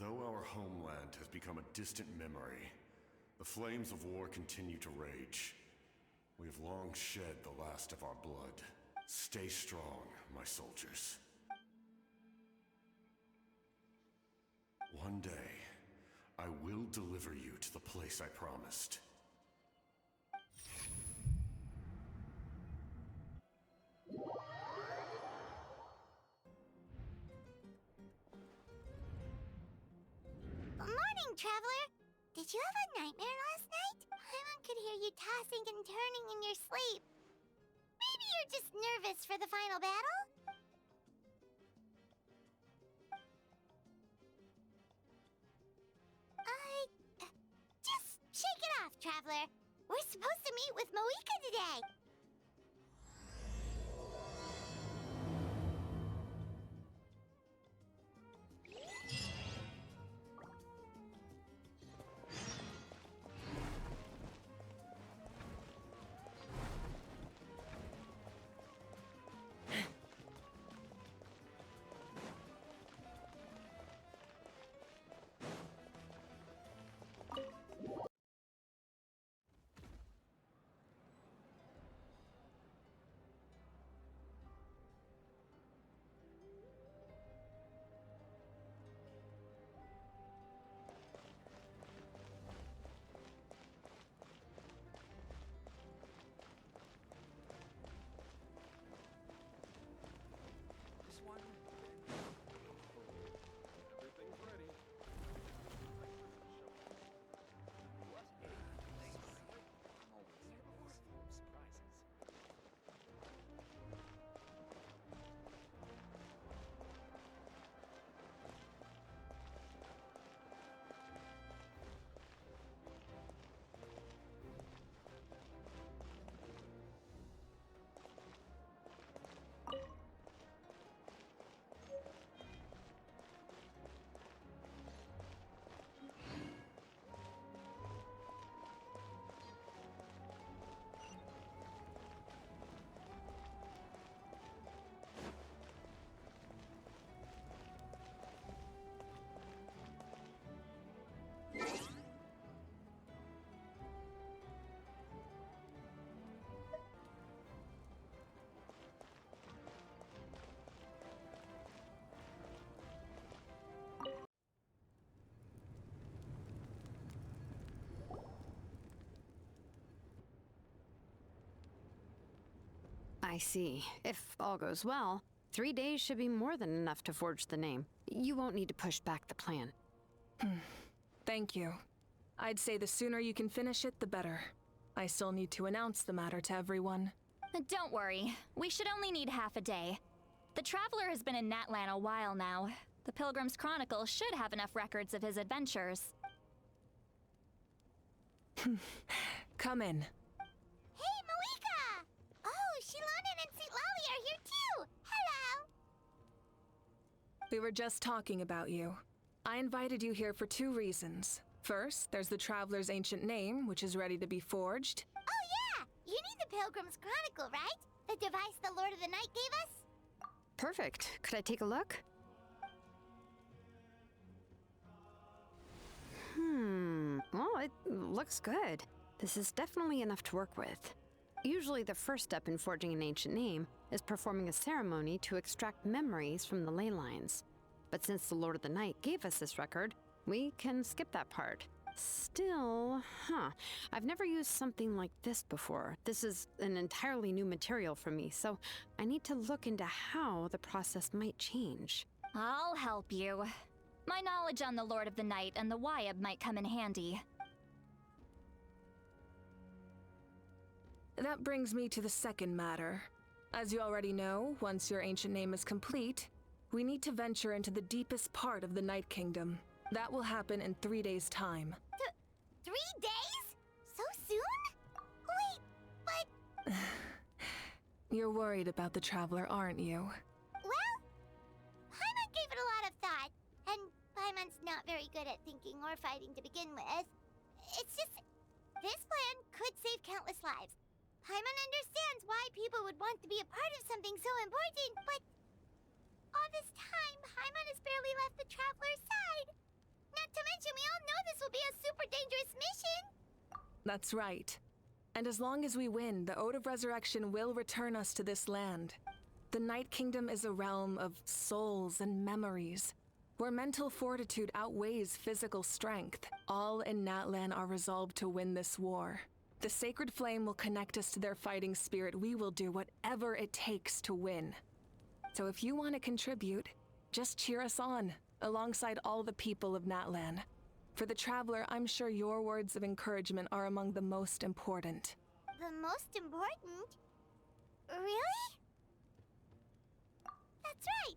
Though our homeland has become a distant memory, the flames of war continue to rage. We have long shed the last of our blood. Stay strong, my soldiers. One day, I will deliver you to the place I promised. Morning, Traveler! Did you have a nightmare last night? Paimon could hear you tossing and turning in your sleep. Maybe you're just nervous for the final battle? Just shake it off, Traveler. We're supposed to meet with Moika today. I see. If all goes well, 3 days should be more than enough to forge the name. You won't need to push back the plan. Thank you. I'd say the sooner you can finish it, the better. I still need to announce the matter to everyone. Don't worry. We should only need half a day. The Traveler has been in Natlan a while now. The Pilgrim's Chronicle should have enough records of his adventures. Come in. Hey, Moika! Oh, Shilonen and St. Lolly are here too! Hello! We were just talking about you. I invited you here for 2 reasons. First, there's the Traveler's ancient name, which is ready to be forged. Oh yeah! You need the Pilgrim's Chronicle, right? The device the Lord of the Night gave us? Perfect. Could I take a look? Well, it looks good. This is definitely enough to work with. Usually the first step in forging an ancient name is performing a ceremony to extract memories from the ley lines. But since the Lord of the Night gave us this record, we can skip that part. Still, I've never used something like this before. This is an entirely new material for me, so I need to look into how the process might change. I'll help you. My knowledge on the Lord of the Night and the Wyab might come in handy. That brings me to the second matter. As you already know, once your ancient name is complete, we need to venture into the deepest part of the Night Kingdom. That will happen in 3 days' time. 3 days? So soon? Wait, but... You're worried about the Traveler, aren't you? Well, Paimon gave it a lot of thought, and Paimon's not very good at thinking or fighting to begin with. It's just, this plan could save countless lives. Paimon understands why people would want to be a part of something so important, but all this time, Paimon has barely left the Traveler's side. Not to mention, we all know this will be a super dangerous mission. That's right. And as long as we win, the Ode of Resurrection will return us to this land. The Night Kingdom is a realm of souls and memories, where mental fortitude outweighs physical strength. All in Natlan are resolved to win this war. The sacred flame will connect us to their fighting spirit. We will do whatever it takes to win. So if you want to contribute, just cheer us on, alongside all the people of Natlan. For the Traveler, I'm sure your words of encouragement are among the most important. The most important? Really? That's right!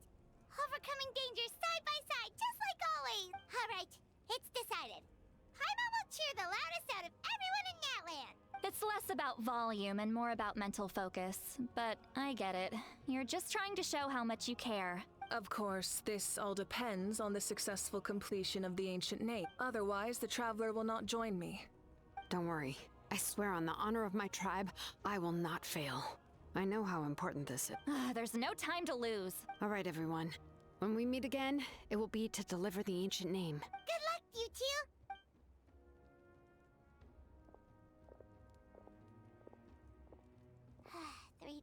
Overcoming dangers side by side, just like always! Alright, it's decided. Paimon will cheer the loudest out of everyone in Natlan! It's less about volume and more about mental focus, but I get it. You're just trying to show how much you care. Of course, this all depends on the successful completion of the ancient name. Otherwise, the Traveler will not join me. Don't worry. I swear on the honor of my tribe, I will not fail. I know how important this is. There's no time to lose. All right, everyone. When we meet again, it will be to deliver the ancient name. Good luck, you two!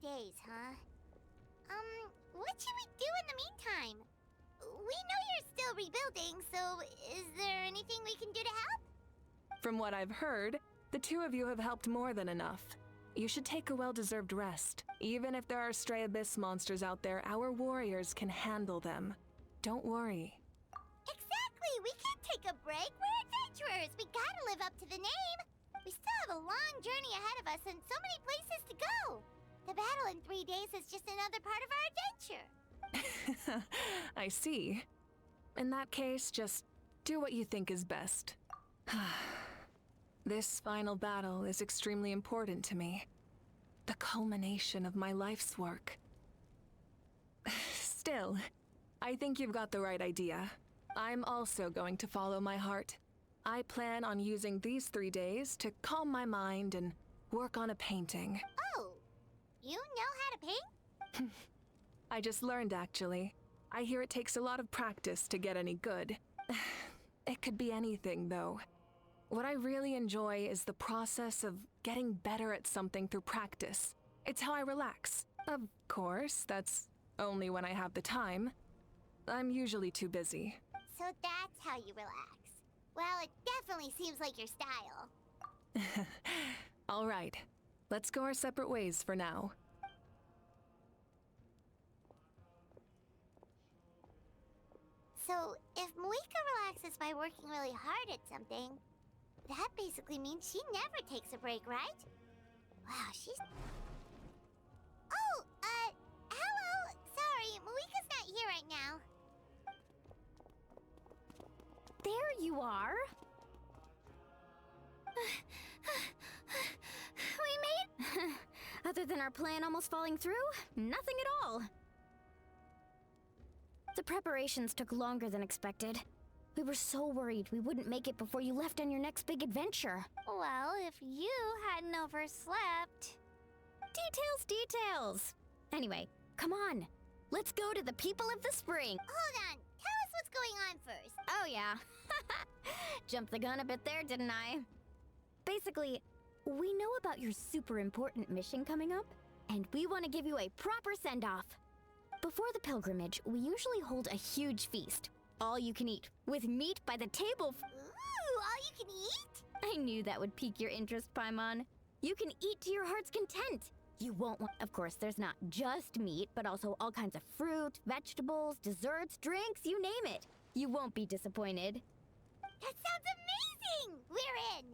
Days, huh? What should we do in the meantime? We know you're still rebuilding, so is there anything we can do to help? From what I've heard, the two of you have helped more than enough. You should take a well-deserved rest. Even if there are stray abyss monsters out there, our warriors can handle them. Don't worry. Exactly! We can't take a break! We're adventurers! We gotta live up to the name! We still have a long journey ahead of us and so many places to go! The battle in 3 days is just another part of our adventure. I see. In that case, just do what you think is best. This final battle is extremely important to me. The culmination of my life's work. Still, I think you've got the right idea. I'm also going to follow my heart. I plan on using these 3 days to calm my mind and work on a painting. Oh! You know how to paint? I just learned, actually. I hear it takes a lot of practice to get any good. It could be anything, though. What I really enjoy is the process of getting better at something through practice. It's how I relax. Of course, that's only when I have the time. I'm usually too busy. So that's how you relax. Well, it definitely seems like your style. All right. Let's go our separate ways for now. So, if Moika relaxes by working really hard at something, that basically means she never takes a break, right? Wow, she's... Oh, hello! Sorry, Moika's not here right now. There you are. We made... Other than our plan almost falling through, nothing at all. The preparations took longer than expected. We were so worried we wouldn't make it before you left on your next big adventure. Well, if you hadn't overslept... Details! Anyway, come on. Let's go to the people of the spring. Hold on, tell us what's going on first. Oh yeah. Jumped the gun a bit there, didn't I? Basically, we know about your super important mission coming up, and we want to give you a proper send-off. Before the pilgrimage, we usually hold a huge feast. All you can eat, with meat by the table. Ooh, all you can eat? I knew that would pique your interest, Paimon. You can eat to your heart's content. You won't want... Of course, there's not just meat, but also all kinds of fruit, vegetables, desserts, drinks, you name it. You won't be disappointed. That sounds amazing! We're in!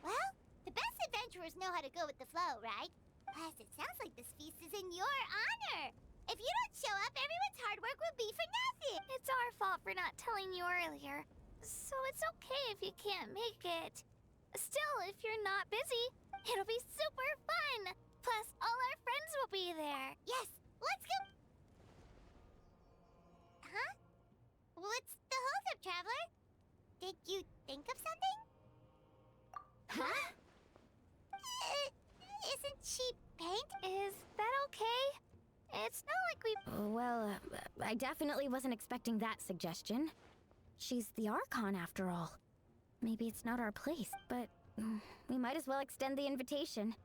Well, the best adventurers know how to go with the flow, right? Plus, it sounds like this feast is in your honor. If you don't show up, everyone's hard work will be for nothing. It's our fault for not telling you earlier. So it's okay if you can't make it. Still, if you're not busy, it'll be super fun. Plus, all our friends will be there. Yes, let's go. Huh? What's the holdup, Traveler? Did you think of something? Huh? Isn't she paint? Is that okay? It's not like we... Well, I definitely wasn't expecting that suggestion. She's the Archon after all. Maybe it's not our place, but we might as well extend the invitation.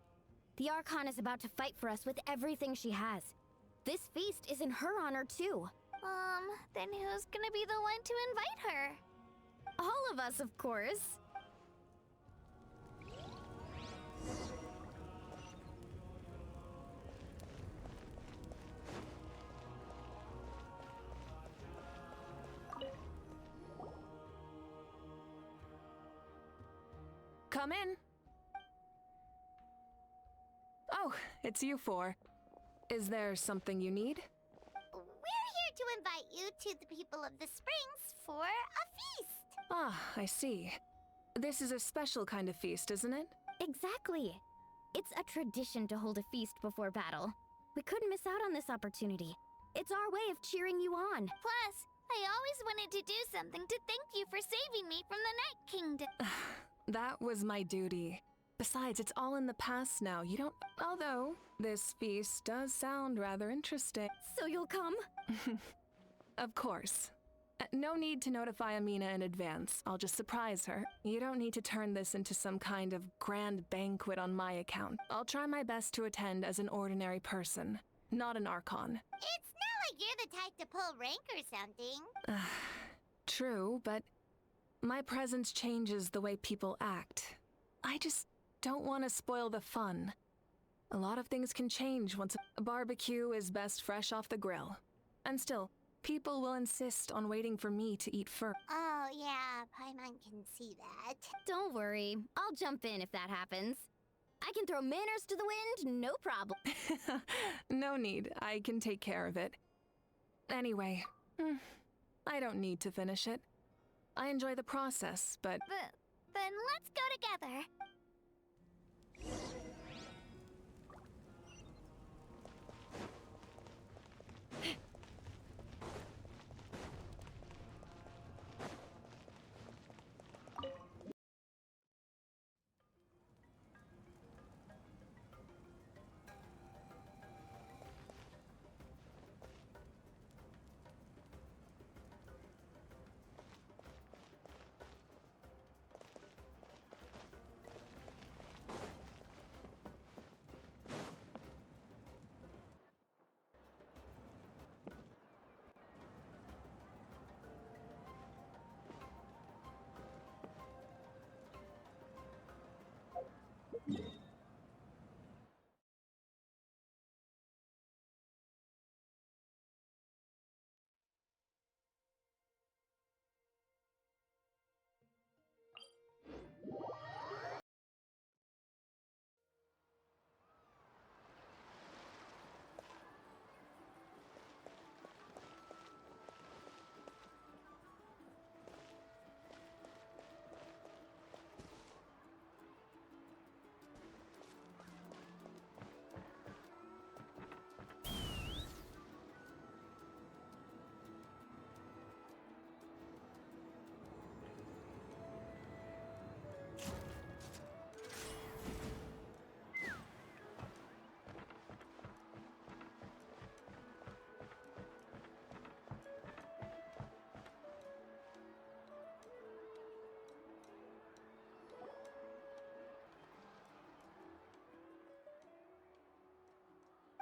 The Archon is about to fight for us with everything she has. This feast is in her honor too. Then who's gonna be the one to invite her? All of us, of course. Come in. Oh, it's you four. Is there something you need? We're here to invite you to the people of the Springs for a feast. Ah, I see. This is a special kind of feast, isn't it? Exactly. It's a tradition to hold a feast before battle. We couldn't miss out on this opportunity. It's our way of cheering you on. Plus, I always wanted to do something to thank you for saving me from the Night Kingdom. That was my duty. Besides, it's all in the past now. You don't... Although, this feast does sound rather interesting. So you'll come? Of course. No need to notify Amina in advance. I'll just surprise her. You don't need to turn this into some kind of grand banquet on my account. I'll try my best to attend as an ordinary person, not an Archon. It's not like you're the type to pull rank or something. True, but my presence changes the way people act. I just don't want to spoil the fun. A lot of things can change once a barbecue is best fresh off the grill. And still, people will insist on waiting for me to eat first. Oh, yeah, Paimon can see that. Don't worry. I'll jump in if that happens. I can throw manners to the wind, no problem. No need. I can take care of it. Anyway, I don't need to finish it. I enjoy the process, but... Then let's go together.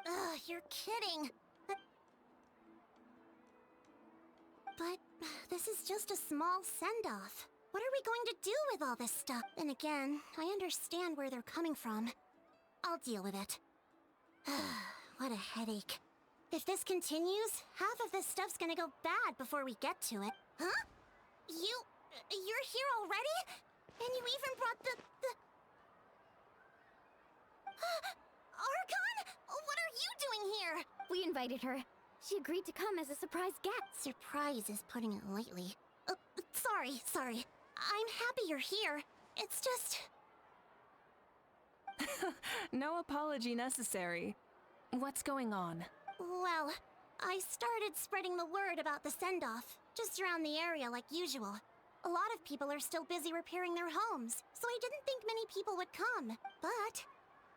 Ugh, you're kidding. But this is just a small send-off. What are we going to do with all this stuff? And again, I understand where they're coming from. I'll deal with it. What a headache. If this continues, half of this stuff's gonna go bad before we get to it. Huh? You're here already? And you even brought the... Archon? What are you doing here? We invited her. She agreed to come as a surprise guest. Surprise is putting it lightly. Sorry. I'm happy you're here. It's just... No apology necessary. What's going on? Well, I started spreading the word about the send-off, just around the area like usual. A lot of people are still busy repairing their homes, so I didn't think many people would come. But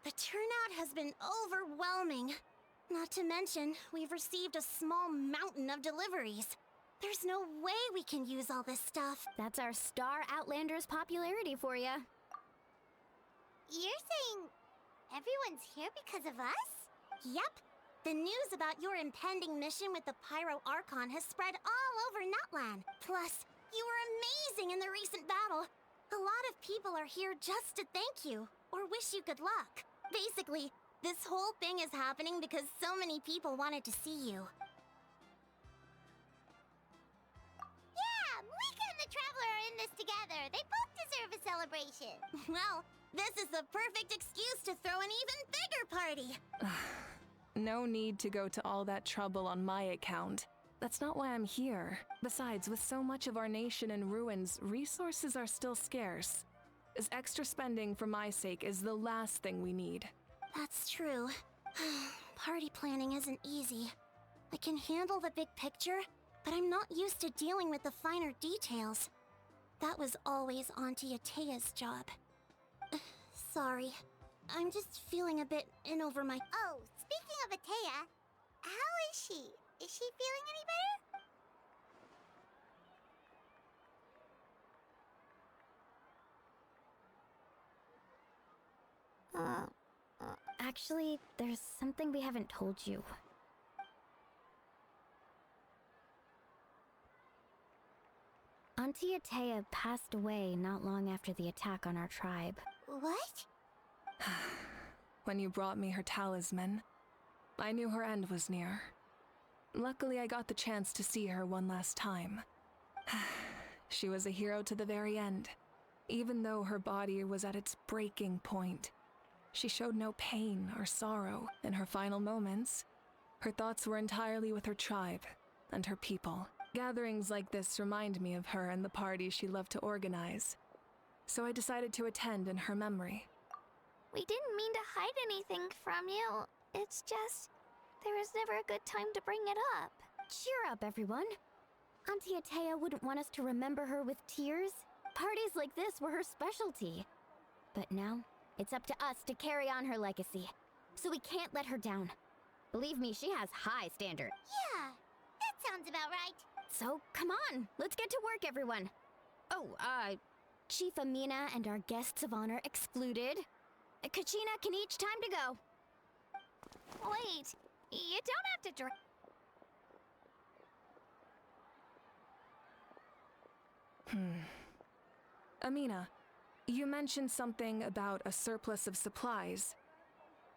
the turnout has been overwhelming. Not to mention, we've received a small mountain of deliveries. There's no way we can use all this stuff. That's our Star Outlander's popularity for you. You're saying everyone's here because of us? Yep. The news about your impending mission with the Pyro Archon has spread all over Nutland. Plus, you were amazing in the recent battle. A lot of people are here just to thank you, or wish you good luck. Basically, this whole thing is happening because so many people wanted to see you. Yeah, Malika and the Traveler are in this together. They both deserve a celebration. Well, this is the perfect excuse to throw an even bigger party. No need to go to all that trouble on my account. That's not why I'm here. Besides, with so much of our nation in ruins, resources are still scarce. This extra spending for my sake is the last thing we need. That's true. Party planning isn't easy. I can handle the big picture, but I'm not used to dealing with the finer details. That was always Auntie Atea's job. Sorry. I'm just feeling a bit in over my... Oh, speaking of Atea, how is she? Is she feeling any better? Actually, there's something we haven't told you. Auntie Atea passed away not long after the attack on our tribe. What? When you brought me her talisman, I knew her end was near. Luckily, I got the chance to see her one last time. She was a hero to the very end. Even though her body was at its breaking point, she showed no pain or sorrow in her final moments. Her thoughts were entirely with her tribe and her people. Gatherings like this remind me of her and the parties she loved to organize. So I decided to attend in her memory. We didn't mean to hide anything from you. It's just, there was never a good time to bring it up. Cheer up, everyone. Auntie Atea wouldn't want us to remember her with tears. Parties like this were her specialty. But now, it's up to us to carry on her legacy. So we can't let her down. Believe me, she has high standards. Yeah, that sounds about right. So, come on, let's get to work, everyone. Oh, Chief Amina and our guests of honor excluded. Kachina can each time to go. Wait, you don't have to drink. Amina, you mentioned something about a surplus of supplies.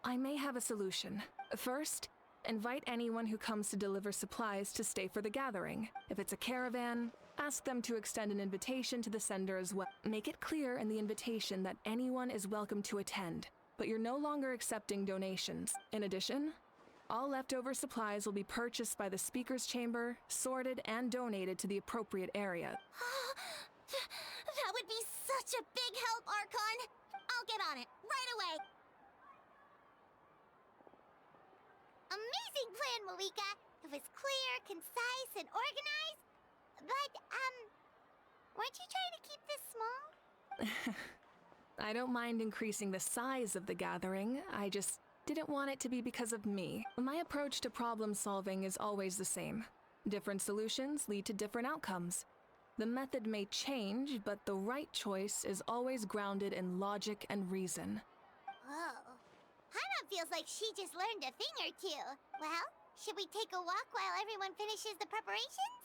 I may have a solution. First, invite anyone who comes to deliver supplies to stay for the gathering. If it's a caravan, ask them to extend an invitation to the sender as well. Make it clear in the invitation that anyone is welcome to attend, but you're no longer accepting donations. In addition, all leftover supplies will be purchased by the speaker's chamber, sorted, and donated to the appropriate area. That would be such a big help, Archon! I'll get on it, right away! Amazing plan, Malika! It was clear, concise, and organized. But, weren't you trying to keep this small? I don't mind increasing the size of the gathering, I just didn't want it to be because of me. My approach to problem solving is always the same. Different solutions lead to different outcomes. The method may change, but the right choice is always grounded in logic and reason. Whoa. Hana feels like she just learned a thing or two. Well, should we take a walk while everyone finishes the preparations?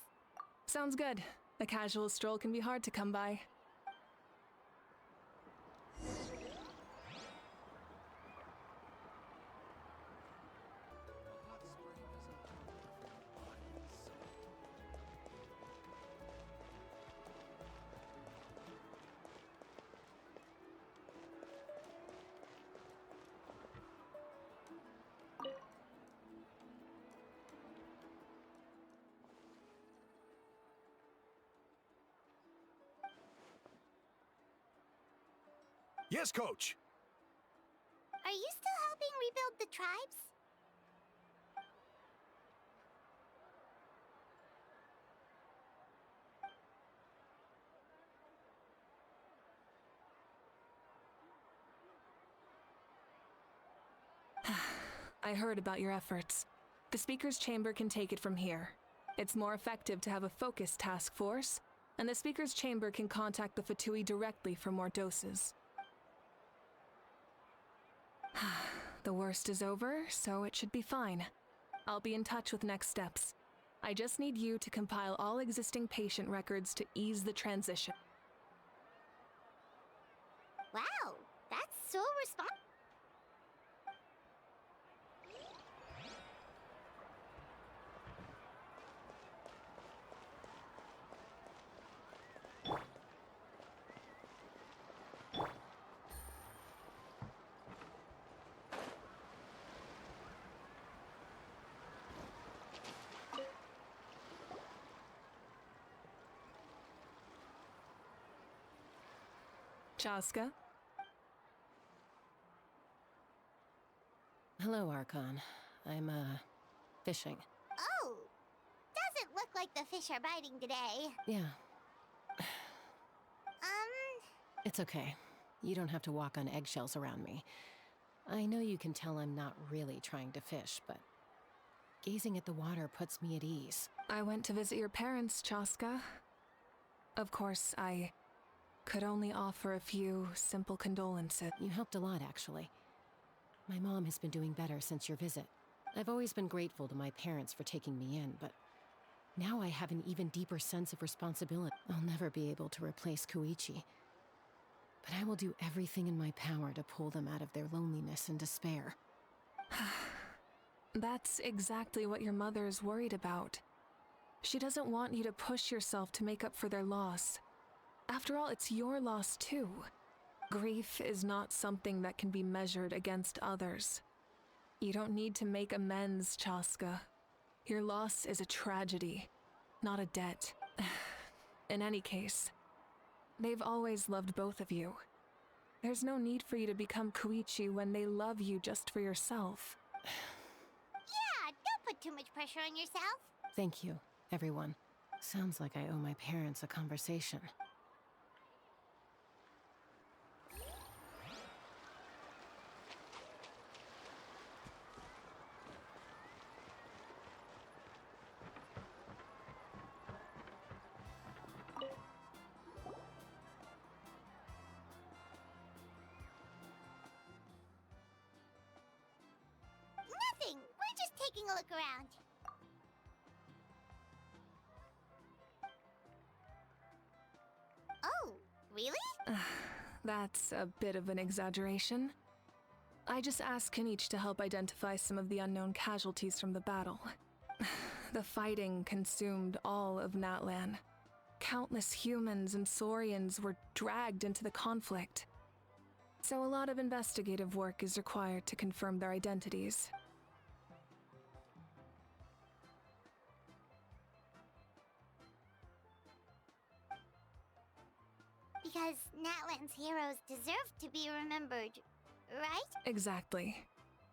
Sounds good. A casual stroll can be hard to come by. Yes, Coach. Are you still helping rebuild the tribes? I heard about your efforts. The speaker's chamber can take it from here. It's more effective to have a focused task force, and the speaker's chamber can contact the Fatui directly for more doses. The worst is over, so it should be fine. I'll be in touch with next steps. I just need you to compile all existing patient records to ease the transition. Wow, that's so responsible. Chaska? Hello, Archon. I'm, fishing. Oh, doesn't look like the fish are biting today. Yeah, it's okay. You don't have to walk on eggshells around me. I know you can tell I'm not really trying to fish, but gazing at the water puts me at ease. I went to visit your parents, Chaska. Of course, I could only offer a few simple condolences. You helped a lot, actually. My mom has been doing better since your visit. I've always been grateful to my parents for taking me in, but now I have an even deeper sense of responsibility. I'll never be able to replace Koichi, but I will do everything in my power to pull them out of their loneliness and despair. That's exactly what your mother is worried about. She doesn't want you to push yourself to make up for their loss. After all, it's your loss too. Grief is not something that can be measured against others. You don't need to make amends, Chaska. Your loss is a tragedy, not a debt. In any case, they've always loved both of you. There's no need for you to become Koichi when they love you just for yourself. Yeah, don't put too much pressure on yourself. Thank you, everyone. Sounds like I owe my parents a conversation. Nothing. We're just taking a look around. Oh, really? That's a bit of an exaggeration. I just asked Kenichi to help identify some of the unknown casualties from the battle. The fighting consumed all of Natlan. Countless humans and Saurians were dragged into the conflict. So a lot of investigative work is required to confirm their identities. Because Natlan's heroes deserve to be remembered, right? Exactly.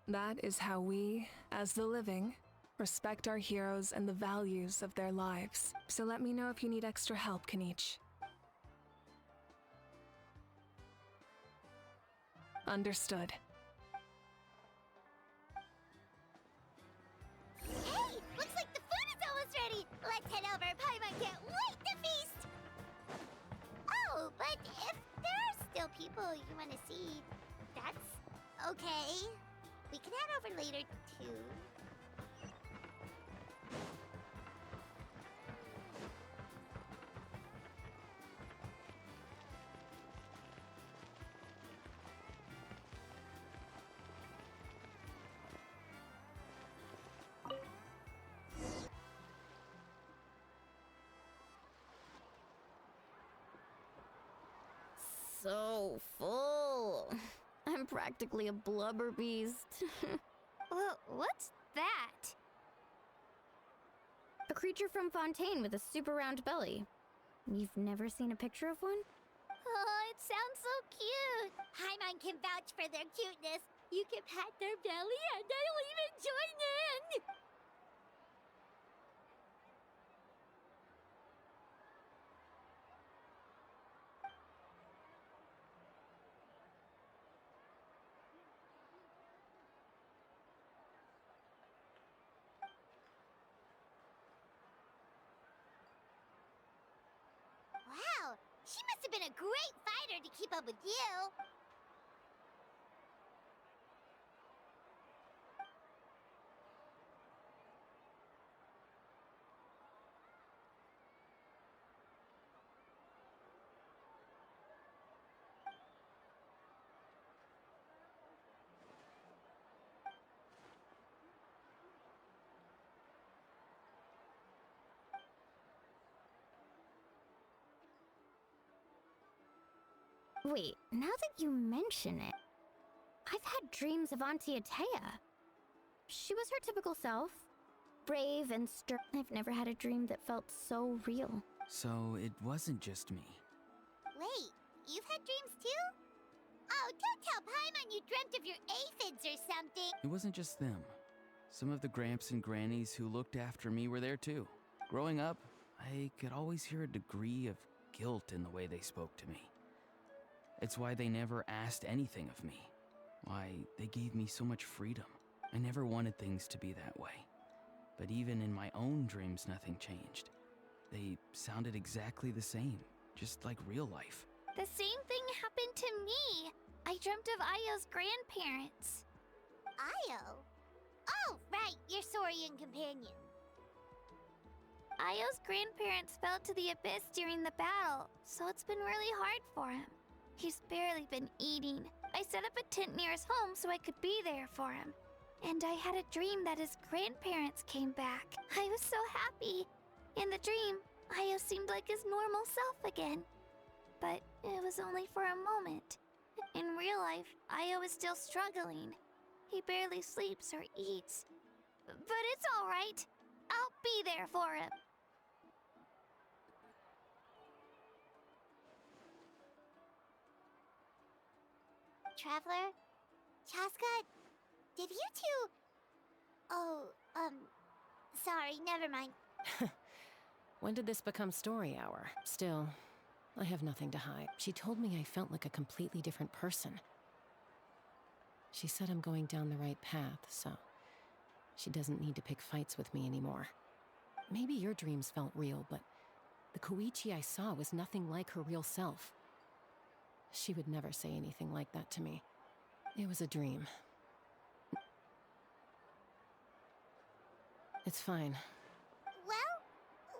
That is how we, as the living, respect our heroes and the values of their lives. So let me know if you need extra help, Kenichi. Understood. Hey, looks like the food is almost ready. Let's head over. Paimon can't wait to feast. Oh, but if there are still people you want to see, that's okay. We can head over later, too. So full. I'm practically a blubber beast. What's that? A creature from Fontaine with a super round belly. You've never seen a picture of one? Oh, it sounds so cute. Paimon can vouch for their cuteness. You can pat their belly and I'll even join in. been a great fighter to keep up with you. Wait, now that you mention it, I've had dreams of Auntie Atea. She was her typical self, brave and stern. I've never had a dream that felt so real. So it wasn't just me. Wait, you've had dreams too? Oh, don't tell Paimon you dreamt of your aphids or something. It wasn't just them. Some of the Gramps and Grannies who looked after me were there too. Growing up, I could always hear a degree of guilt in the way they spoke to me. It's why they never asked anything of me. Why they gave me so much freedom. I never wanted things to be that way. But even in my own dreams, nothing changed. They sounded exactly the same, just like real life. The same thing happened to me. I dreamt of Io's grandparents. Io? Oh, right, your Saurian companion. Io's grandparents fell to the abyss during the battle, so it's been really hard for him. He's barely been eating. I set up a tent near his home so I could be there for him. And I had a dream that his grandparents came back. I was so happy. In the dream, Io seemed like his normal self again. But it was only for a moment. In real life, Io is still struggling. He barely sleeps or eats. But it's all right. I'll be there for him. Traveler? Chaska? Did you two... Oh, sorry, never mind. When did this become story hour? Still, I have nothing to hide. She told me I felt like a completely different person. She said I'm going down the right path, so she doesn't need to pick fights with me anymore. Maybe your dreams felt real, but the Koichi I saw was nothing like her real self. She would never say anything like that to me. It was a dream. It's fine. Well,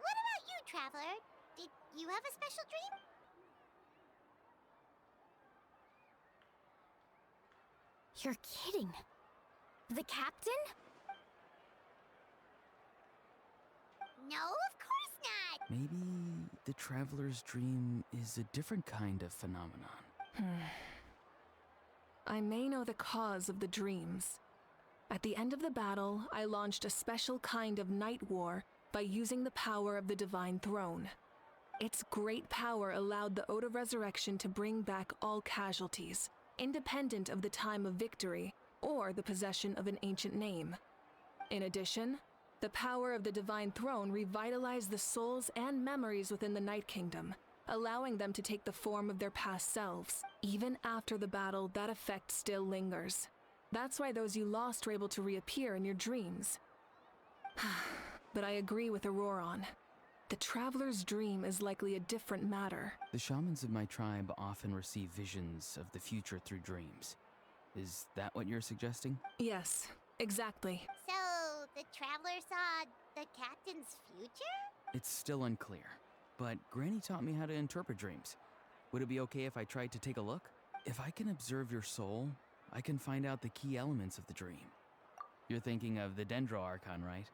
what about you, Traveler? Did you have a special dream? You're kidding. The captain? No, of course not. Maybe the Traveler's dream is a different kind of phenomenon. I may know the cause of the dreams. At the end of the battle, I launched a special kind of night war by using the power of the Divine Throne. Its great power allowed the Ode of Resurrection to bring back all casualties, independent of the time of victory or the possession of an ancient name. In addition, the power of the Divine Throne revitalized the souls and memories within the Night Kingdom, allowing them to take the form of their past selves. Even after the battle, that effect still lingers. That's why those you lost were able to reappear in your dreams. But I agree with Auroron. The Traveler's dream is likely a different matter. The shamans of my tribe often receive visions of the future through dreams. Is that what you're suggesting? Yes, exactly. So, the Traveler saw the captain's future? It's still unclear, but Granny taught me how to interpret dreams. Would it be okay if I tried to take a look? If I can observe your soul, I can find out the key elements of the dream. You're thinking of the Dendro Archon, right?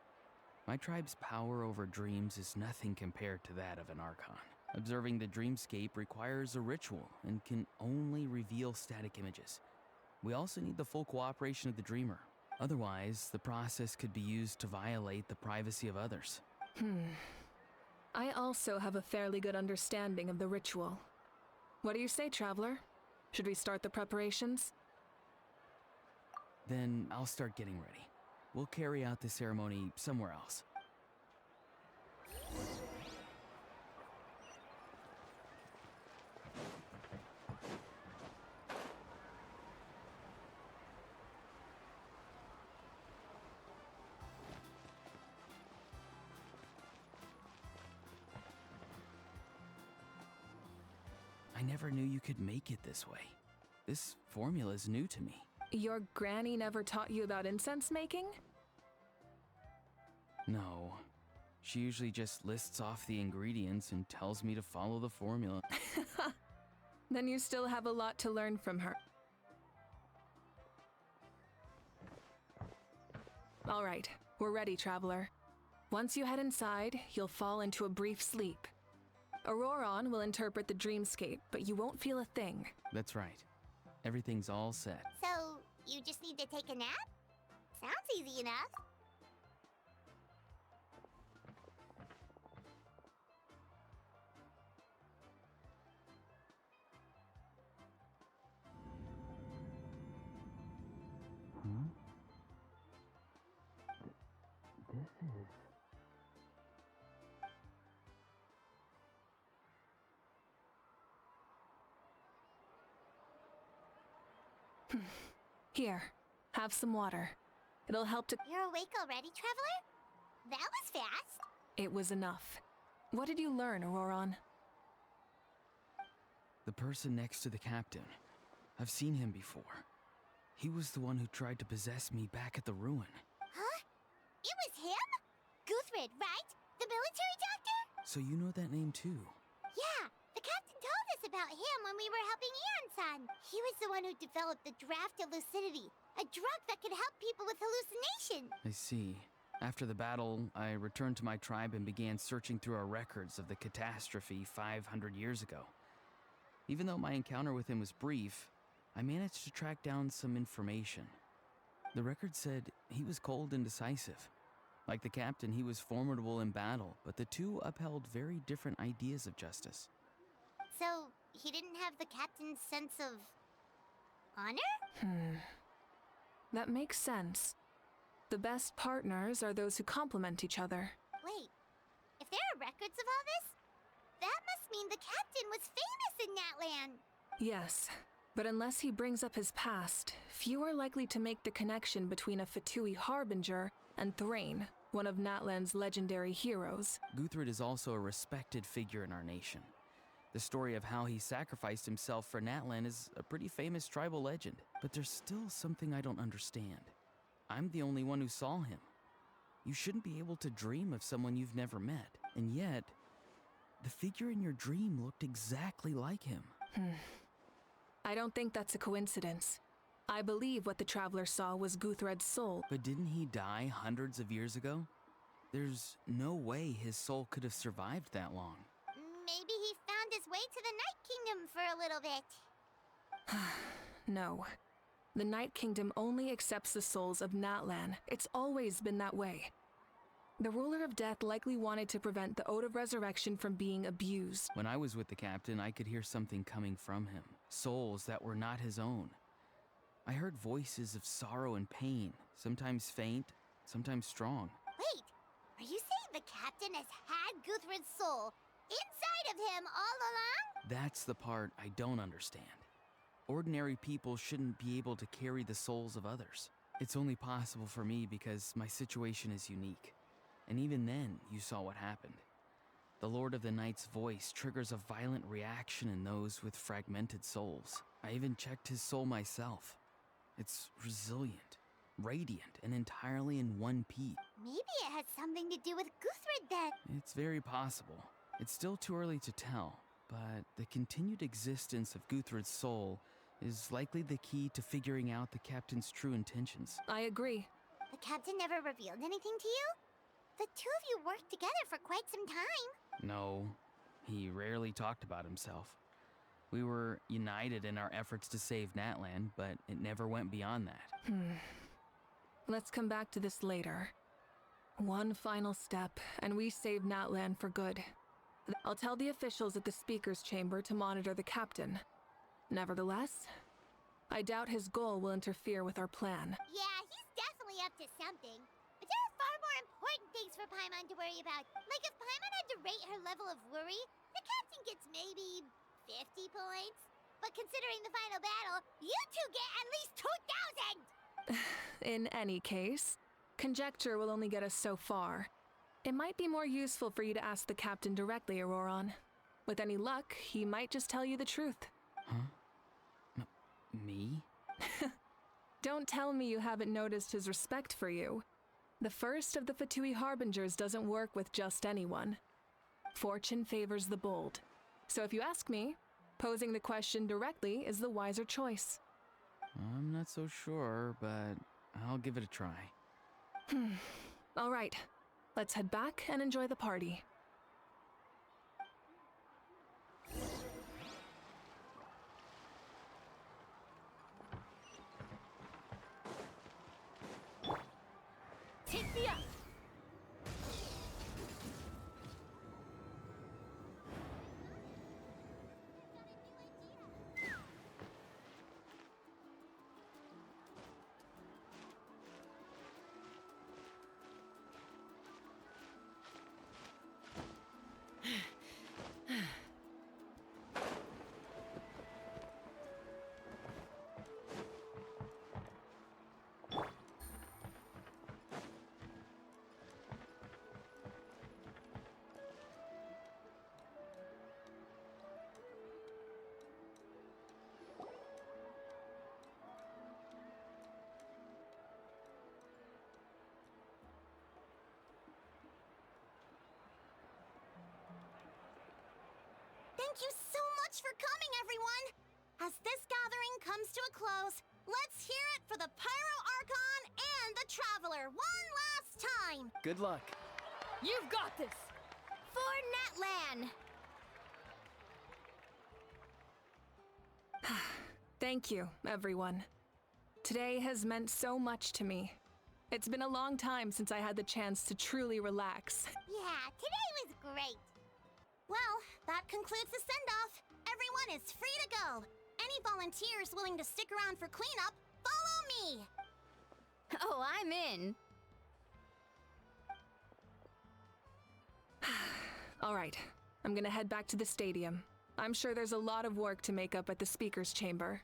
My tribe's power over dreams is nothing compared to that of an Archon. Observing the dreamscape requires a ritual and can only reveal static images. We also need the full cooperation of the dreamer. Otherwise, the process could be used to violate the privacy of others. I also have a fairly good understanding of the ritual. What do you say, Traveler? Should we start the preparations? Then I'll start getting ready. We'll carry out the ceremony somewhere else. I never knew you could make it this way. This formula is new to me. Your granny never taught you about incense making? No. She usually just lists off the ingredients and tells me to follow the formula. Then you still have a lot to learn from her. All right, we're ready, Traveler. Once you head inside, you'll fall into a brief sleep. Auroron will interpret the dreamscape, but you won't feel a thing. That's right. Everything's all set. So, you just need to take a nap? Sounds easy enough. Here, have some water. It'll help to... You're awake already, Traveler? That was fast. It was enough. What did you learn, Auroron? The person next to the captain. I've seen him before. He was the one who tried to possess me back at the ruin. Huh? It was him? Guthrid, right? The military doctor? So you know that name too? Yeah, the captain told us about him when we were helping Ian-san. He was the one who developed the Draft of Lucidity, a drug that could help people with hallucination. I see. After the battle, I returned to my tribe and began searching through our records of the catastrophe 500 years ago. Even though my encounter with him was brief, I managed to track down some information. The record said he was cold and decisive. Like the captain, he was formidable in battle, but the two upheld very different ideas of justice. So, he didn't have the captain's sense of... honor? That makes sense. The best partners are those who complement each other. Wait, if there are records of all this, that must mean the captain was famous in that land. Yes, but unless he brings up his past, few are likely to make the connection between a Fatui harbinger and Thrain, one of Natlan's legendary heroes. Guthrid is also a respected figure in our nation. The story of how he sacrificed himself for Natlan is a pretty famous tribal legend, but there's still something I don't understand. I'm the only one who saw him. You shouldn't be able to dream of someone you've never met, and yet, the figure in your dream looked exactly like him. I don't think that's a coincidence. I believe what the Traveler saw was Guthred's soul. But didn't he die hundreds of years ago? There's no way his soul could have survived that long. Maybe he found his way to the Night Kingdom for a little bit. No. The Night Kingdom only accepts the souls of Natlan. It's always been that way. The Ruler of Death likely wanted to prevent the Ode of Resurrection from being abused. When I was with the captain, I could hear something coming from him. Souls that were not his own. I heard voices of sorrow and pain, sometimes faint, sometimes strong. Wait, are you saying the captain has had Guthrid's soul inside of him all along? That's the part I don't understand. Ordinary people shouldn't be able to carry the souls of others. It's only possible for me because my situation is unique. And even then, you saw what happened. The Lord of the Night's voice triggers a violent reaction in those with fragmented souls. I even checked his soul myself. It's resilient, radiant, and entirely in one piece. Maybe it has something to do with Guthrid then. It's very possible. It's still too early to tell, but the continued existence of Guthrid's soul is likely the key to figuring out the captain's true intentions. I agree. The captain never revealed anything to you? The two of you worked together for quite some time. No, he rarely talked about himself. We were united in our efforts to save Natlan, but it never went beyond that. Let's come back to this later. One final step, and we save Natlan for good. I'll tell the officials at the Speaker's Chamber to monitor the captain. Nevertheless, I doubt his goal will interfere with our plan. Yeah, he's definitely up to something. But there are far more important things for Paimon to worry about. Like if Paimon had to rate her level of worry, the captain gets maybe 50 points. But considering the final battle, you two get at least 2,000! In any case, conjecture will only get us so far. It might be more useful for you to ask the captain directly, Auroron. With any luck, he might just tell you the truth. Huh? Me? Don't tell me you haven't noticed his respect for you. The first of the Fatui Harbingers doesn't work with just anyone. Fortune favors the bold. So if you ask me, posing the question directly is the wiser choice. I'm not so sure, but I'll give it a try. All right, let's head back and enjoy the party. Take me up! Thank you so much for coming, everyone! As this gathering comes to a close, let's hear it for the Pyro Archon and the Traveler one last time! Good luck. You've got this! For Natlan! Thank you, everyone. Today has meant so much to me. It's been a long time since I had the chance to truly relax. Yeah, today was great! Well, that concludes the send-off. Everyone is free to go. Any volunteers willing to stick around for cleanup, follow me! Oh, I'm in! All right, I'm gonna head back to the stadium. I'm sure there's a lot of work to make up at the speaker's chamber.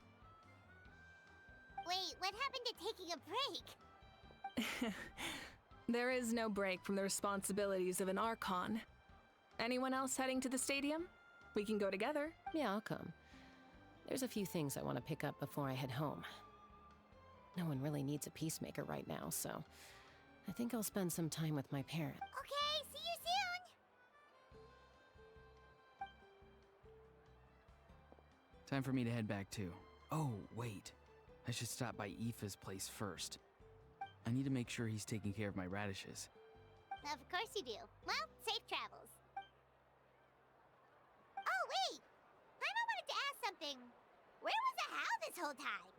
Wait, what happened to taking a break? There is no break from the responsibilities of an Archon. Anyone else heading to the stadium? We can go together. Yeah, I'll come. There's a few things I want to pick up before I head home. No one really needs a peacemaker right now, so I think I'll spend some time with my parents. Okay, see you soon! Time for me to head back too. Oh, wait. I should stop by Aoife's place first. I need to make sure he's taking care of my radishes. Of course you do. Well, safe travels. Oh, wait! I wanted to ask something. Where was the How this whole time?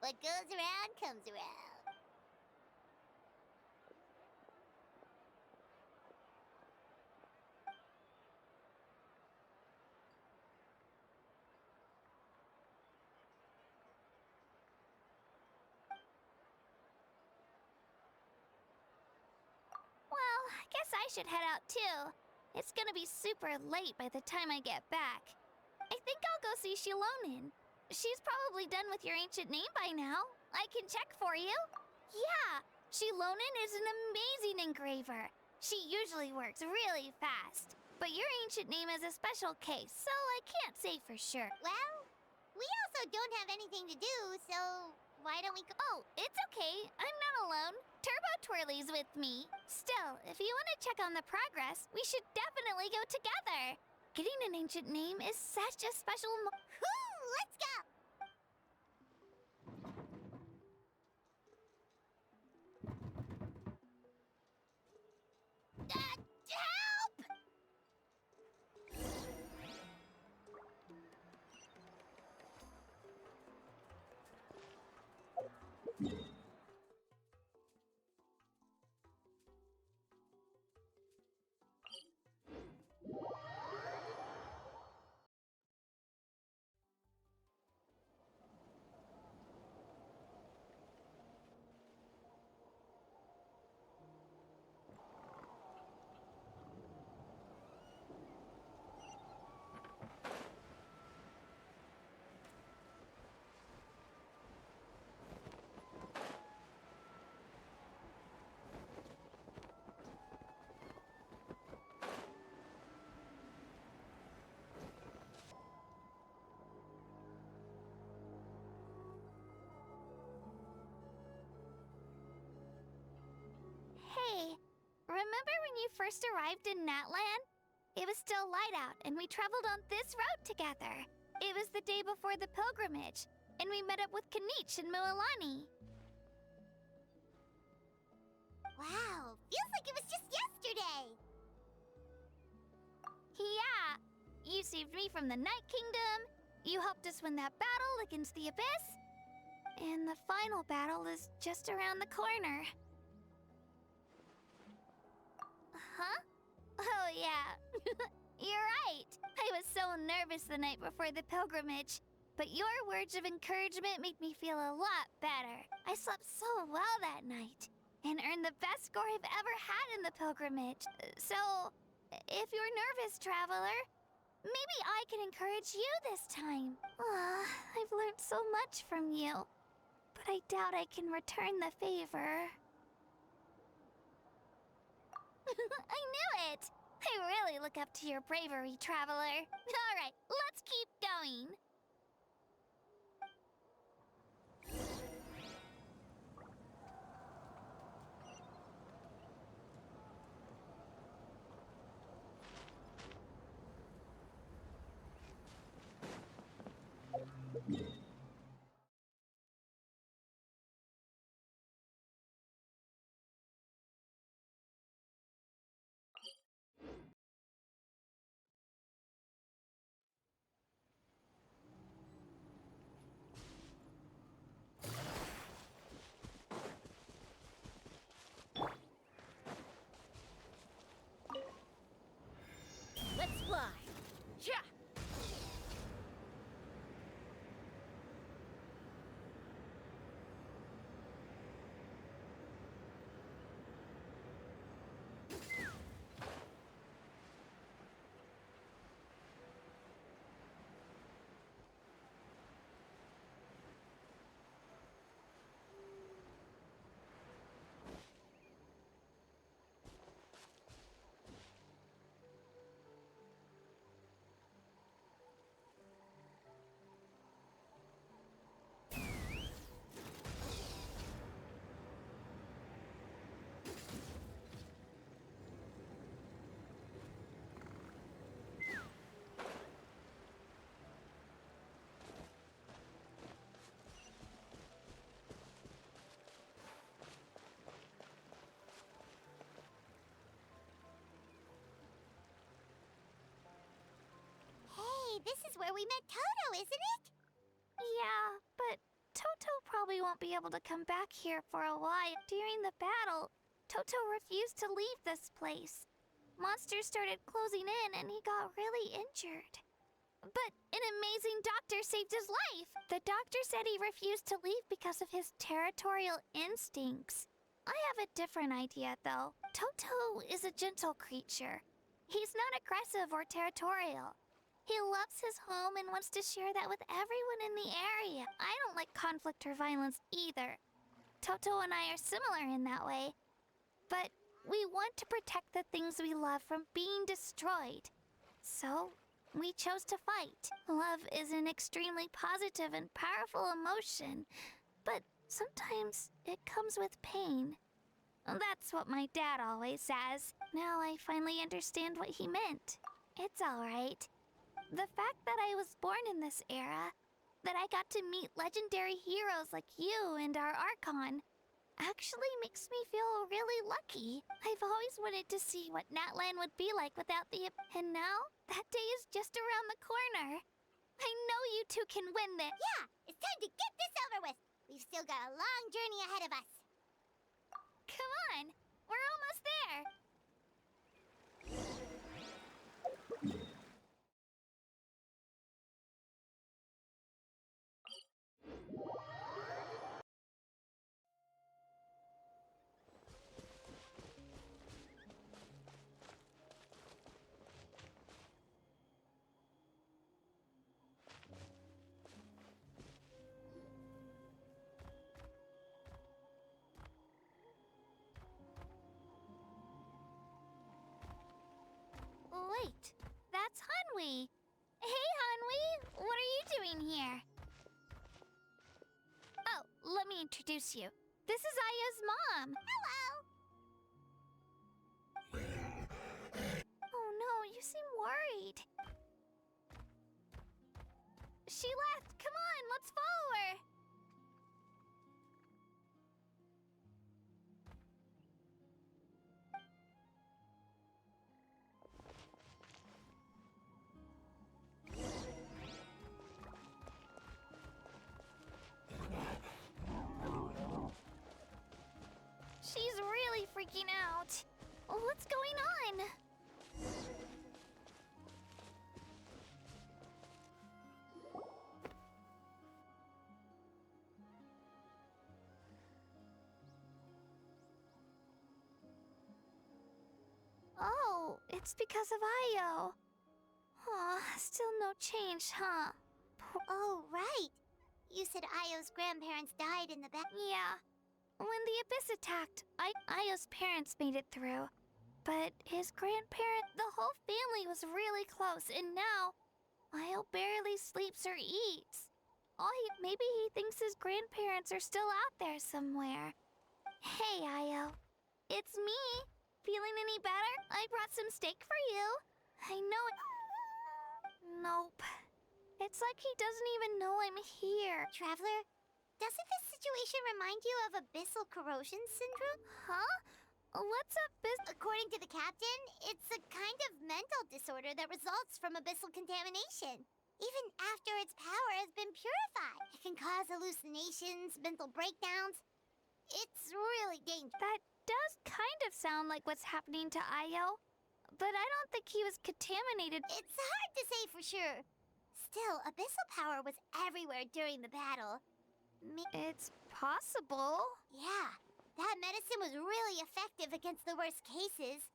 What goes around comes around. Well, I guess I should head out too. It's gonna be super late by the time I get back. I think I'll go see Shilonin. She's probably done with your ancient name by now. I can check for you. Yeah, Shilonin is an amazing engraver. She usually works really fast. But your ancient name is a special case, so I can't say for sure. Well, we also don't have anything to do, so why don't we go? Oh, it's okay. I'm not alone. Turbo Twirly's with me. Still, if you want to check on the progress, we should definitely go together. Getting an ancient name is such a special Let's go! Help! Remember when you first arrived in Natlan? It was still light out, and we traveled on this road together. It was the day before the pilgrimage, and we met up with Kanich and Moalani. Wow, feels like it was just yesterday. Yeah, you saved me from the Night Kingdom, you helped us win that battle against the Abyss, and the final battle is just around the corner. Huh? Oh yeah, you're right. I was so nervous the night before the pilgrimage, but your words of encouragement made me feel a lot better. I slept so well that night, and earned the best score I've ever had in the pilgrimage. So, if you're nervous, traveler, maybe I can encourage you this time. I've learned so much from you, but I doubt I can return the favor. I knew it! I really look up to your bravery, traveler. Alright, let's keep going. Let's fly. Yeah. Hey, this is where we met Toto, isn't it? Yeah, but Toto probably won't be able to come back here for a while. During the battle, Toto refused to leave this place. Monsters started closing in and he got really injured. But an amazing doctor saved his life. The doctor said he refused to leave because of his territorial instincts. I have a different idea, though. Toto is a gentle creature. He's not aggressive or territorial. He loves his home and wants to share that with everyone in the area. I don't like conflict or violence either. Toto and I are similar in that way. But we want to protect the things we love from being destroyed. So, we chose to fight. Love is an extremely positive and powerful emotion, but sometimes it comes with pain. That's what my dad always says. Now I finally understand what he meant. It's all right. The fact that I was born in this era, that I got to meet legendary heroes like you and our Archon, actually makes me feel really lucky. I've always wanted to see what Natlan would be like without the... And now, that day is just around the corner. I know you two can win this. Yeah, it's time to get this over with. We've still got a long journey ahead of us. Come on, we're almost there. Wait, that's Hanwi. Hey, Hanwi, what are you doing here? Oh, let me introduce you. This is Aya's mom. Hello. You seem worried. She left! Come on, let's follow her! She's really freaking out. What's going on? Oh, it's because of Io. Aw, still no change, huh? Oh, right. You said Io's grandparents died in the back. Yeah. When the Abyss attacked, Io's parents made it through. But his the whole family was really close, and now Io barely sleeps or eats. Maybe he thinks his grandparents are still out there somewhere. Hey, Io. It's me. Feeling any better? I brought some steak for you. I know it. Nope. It's like he doesn't even know I'm here. Traveler, doesn't this situation remind you of abyssal corrosion syndrome? Huh? What's According to the captain, it's a kind of mental disorder that results from abyssal contamination. Even after its power has been purified, it can cause hallucinations, mental breakdowns. It's really dangerous. That does kind of sound like what's happening to Io, but I don't think he was contaminated. It's hard to say for sure. Still, abyssal power was everywhere during the battle. It's possible. Yeah, that medicine was really effective against the worst cases.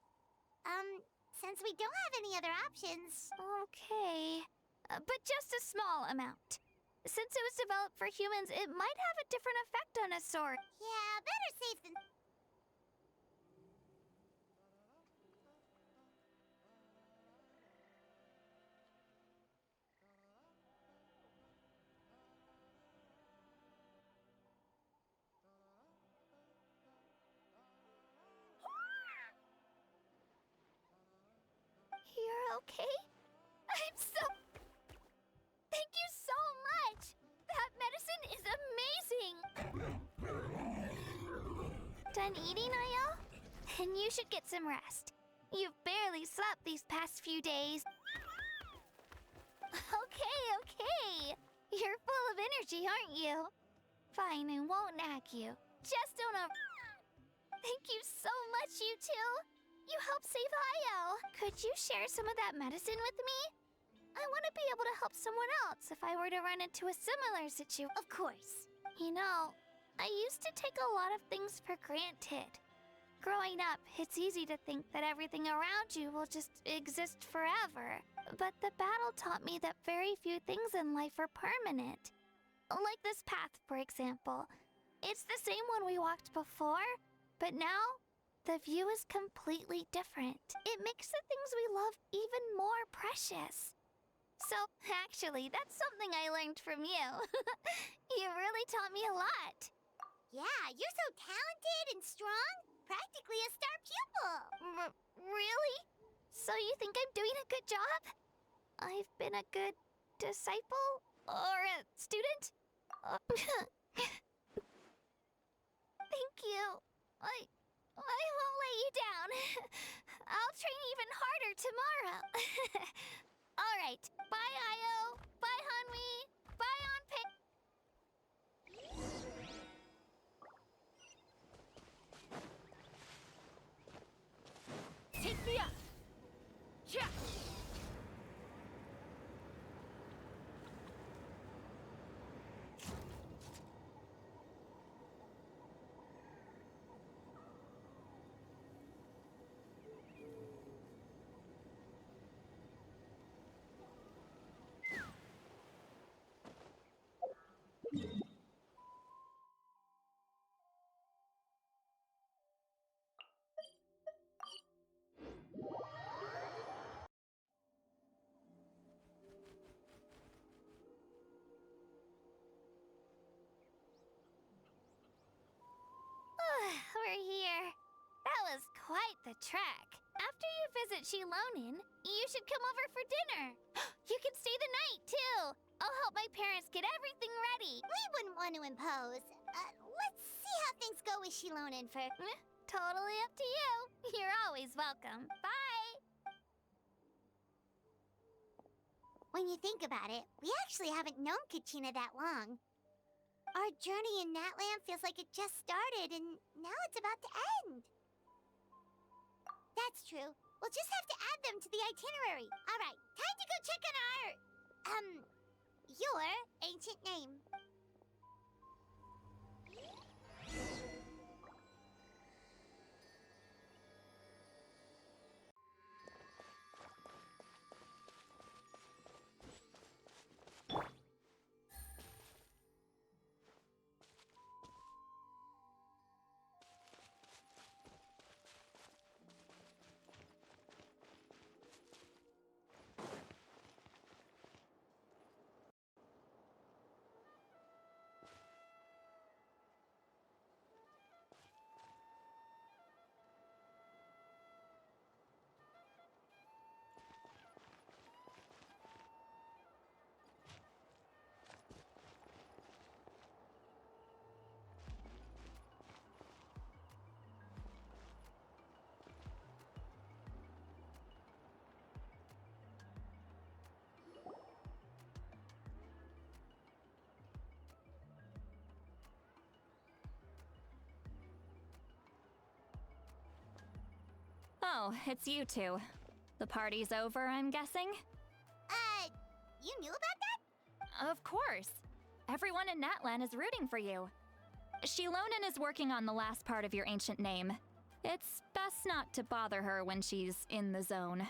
Since we don't have any other options... Okay. But just a small amount. Since it was developed for humans, it might have a different effect on a sort. Yeah, better safe than... You're okay? I'm so... Thank you so much! That medicine is amazing! Done eating, Io? Then you should get some rest. You've barely slept these past few days. Okay. You're full of energy, aren't you? Fine, I won't nag you. Just don't Thank you so much, you two! You helped save Io! Could you share some of that medicine with me? I want to be able to help someone else if I were to run into a similar situation. Of course. You know, I used to take a lot of things for granted. Growing up, it's easy to think that everything around you will just exist forever. But the battle taught me that very few things in life are permanent. Like this path, for example. It's the same one we walked before, but now the view is completely different. It makes the things we love even more precious. So, actually, that's something I learned from you. You really taught me a lot. Yeah, you're so talented and strong. Practically a star pupil. Really? So you think I'm doing a good job? I've been a good disciple? Or a student? Thank you. I won't let you down. I'll train even harder tomorrow. All right. Bye, Io. Bye, Hanwi. Bye, Onpei. Take me up! Yeah! We're here. That was quite the trek. After you visit Shilonin, you should come over for dinner. You can stay the night, too. I'll help my parents get everything ready. We wouldn't want to impose. Let's see how things go with Shilonin first. Totally up to you. You're always welcome. Bye. When you think about it, we actually haven't known Kachina that long. Our journey in Natland feels like it just started, and now it's about to end. That's true. We'll just have to add them to the itinerary. All right, time to go check on your ancient name. Oh, it's you two. The party's over, I'm guessing? You knew about that? Of course. Everyone in Natlan is rooting for you. Shilonin is working on the last part of your ancient name. It's best not to bother her when she's in the zone.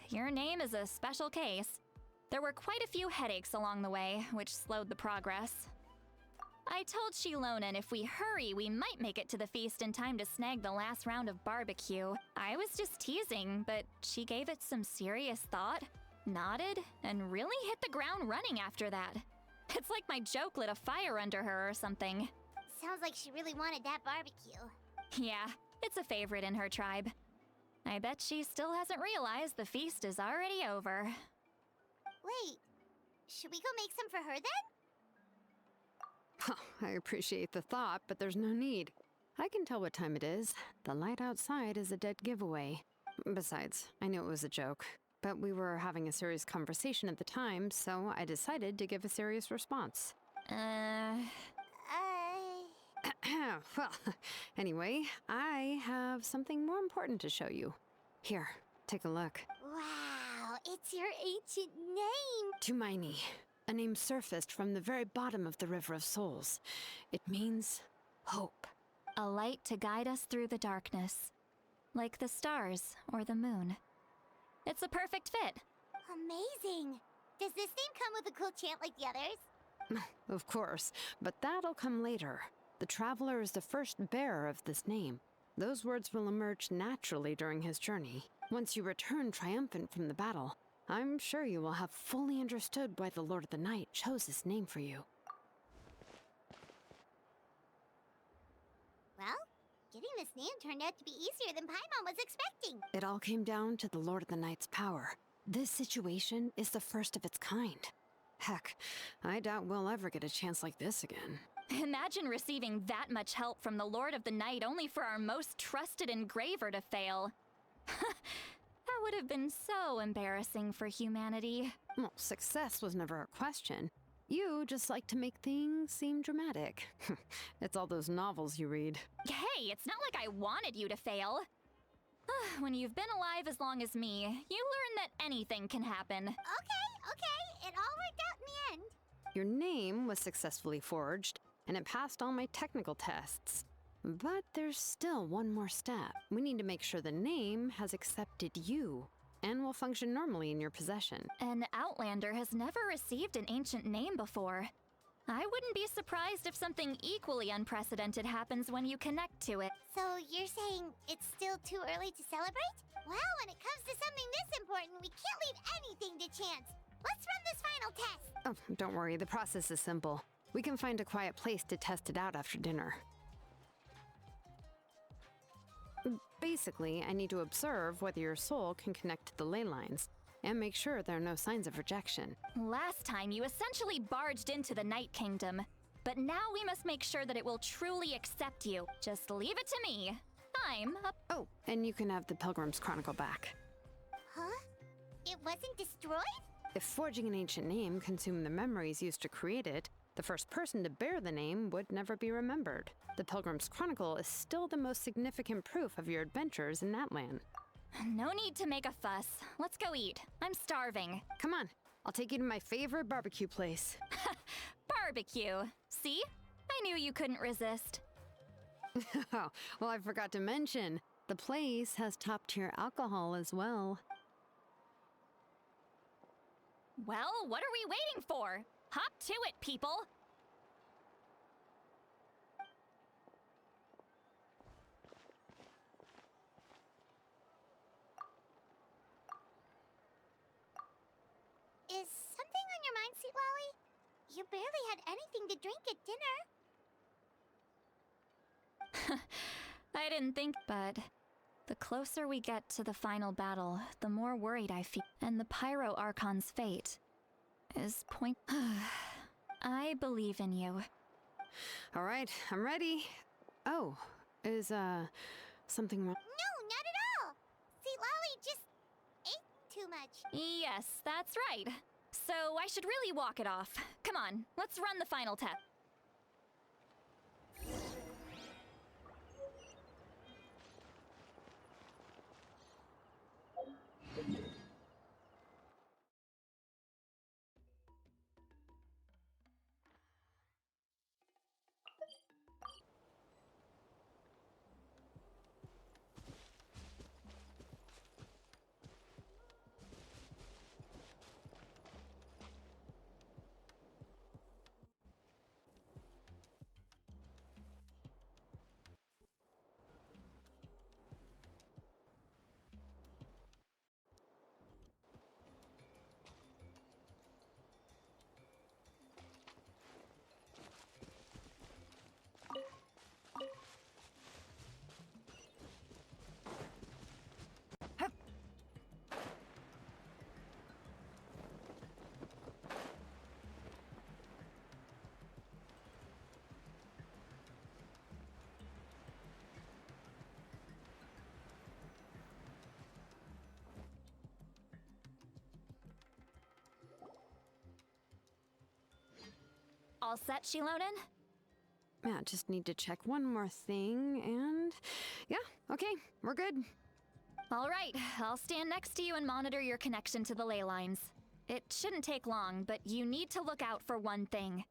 Your name is a special case. There were quite a few headaches along the way, which slowed the progress. I told Shilonin if we hurry, we might make it to the feast in time to snag the last round of barbecue. I was just teasing, but she gave it some serious thought, nodded, and really hit the ground running after that. It's like my joke lit a fire under her or something. Sounds like she really wanted that barbecue. Yeah, it's a favorite in her tribe. I bet she still hasn't realized the feast is already over. Wait, should we go make some for her then? I appreciate the thought, but there's no need. I can tell what time it is. The light outside is a dead giveaway. Besides, I knew it was a joke, but we were having a serious conversation at the time, so I decided to give a serious response. Well, anyway, I have something more important to show you. Here, take a look. Wow, it's your ancient name. Tumaini, a name surfaced from the very bottom of the River of Souls. It means hope. A light to guide us through the darkness, like the stars or the moon. It's a perfect fit. Amazing. Does this name come with a cool chant like the others? Of course, but that'll come later. The Traveler is the first bearer of this name. Those words will emerge naturally during his journey. Once you return triumphant from the battle, I'm sure you will have fully understood why the Lord of the Night chose this name for you. Well, getting this name turned out to be easier than Paimon was expecting. It all came down to the Lord of the Night's power. This situation is the first of its kind. Heck, I doubt we'll ever get a chance like this again. Imagine receiving that much help from the Lord of the Night only for our most trusted engraver to fail. That would have been so embarrassing for humanity. Well, success was never a question. You just like to make things seem dramatic. It's all those novels you read. Hey, it's not like I wanted you to fail. When you've been alive as long as me, you learn that anything can happen. Okay, it all worked out in the end. Your name was successfully forged, and it passed all my technical tests. But there's still one more step. We need to make sure the name has accepted you, and will function normally in your possession. An Outlander has never received an ancient name before. I wouldn't be surprised if something equally unprecedented happens when you connect to it. So you're saying it's still too early to celebrate? Well, when it comes to something this important, we can't leave anything to chance. Let's run this final test. Oh, don't worry, the process is simple. We can find a quiet place to test it out after dinner. Basically, I need to observe whether your soul can connect to the ley lines, and make sure there are no signs of rejection. Last time, you essentially barged into the Night Kingdom. But now we must make sure that it will truly accept you. Just leave it to me. I'm up. Oh, and you can have the Pilgrim's Chronicle back. Huh? It wasn't destroyed? If forging an ancient name consumed the memories used to create it, the first person to bear the name would never be remembered. The Pilgrim's Chronicle is still the most significant proof of your adventures in that land. No need to make a fuss. Let's go eat. I'm starving. Come on, I'll take you to my favorite barbecue place. Barbecue. See? I knew you couldn't resist. Oh, well, I forgot to mention, the place has top-tier alcohol as well. Well, what are we waiting for? Hop to it, people! Is something on your mind, Sweet Lolly? You barely had anything to drink at dinner. I didn't think, but the closer we get to the final battle, the more worried I feel. And the Pyro Archon's fate is I believe in you. All right, I'm ready. Oh, is, something wrong? No, not at all! Sweet Lolly just ate too much. Yes, that's right. So I should really walk it off. Come on, let's run the final test. All set, Shilonen? Yeah, just need to check one more thing, and yeah, okay, we're good. All right, I'll stand next to you and monitor your connection to the ley lines. It shouldn't take long, but you need to look out for one thing.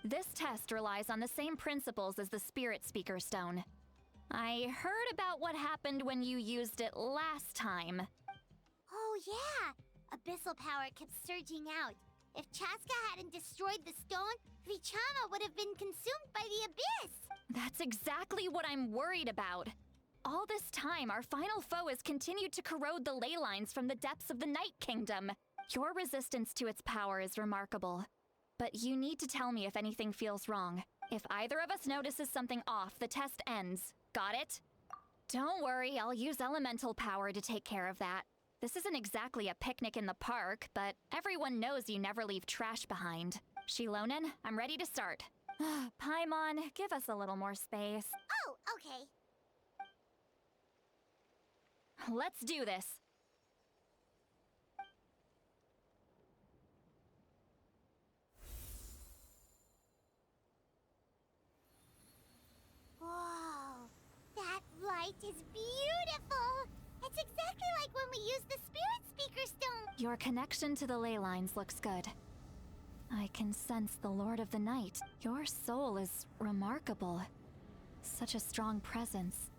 This test relies on the same principles as the Spirit Speaker Stone. I heard about what happened when you used it last time. Oh yeah! Abyssal power kept surging out. If Chaska hadn't destroyed the stone, Vichama would have been consumed by the abyss! That's exactly what I'm worried about. All this time, our final foe has continued to corrode the ley lines from the depths of the Night Kingdom. Your resistance to its power is remarkable. But you need to tell me if anything feels wrong. If either of us notices something off, the test ends. Got it? Don't worry, I'll use elemental power to take care of that. This isn't exactly a picnic in the park, but everyone knows you never leave trash behind. Shilonen, I'm ready to start. Paimon, give us a little more space. Oh, okay. Let's do this. Whoa, that light is beautiful! It's exactly like when we used the Spirit Speaker Stone! Your connection to the ley lines looks good. I can sense the Lord of the Night. Your soul is remarkable. Such a strong presence.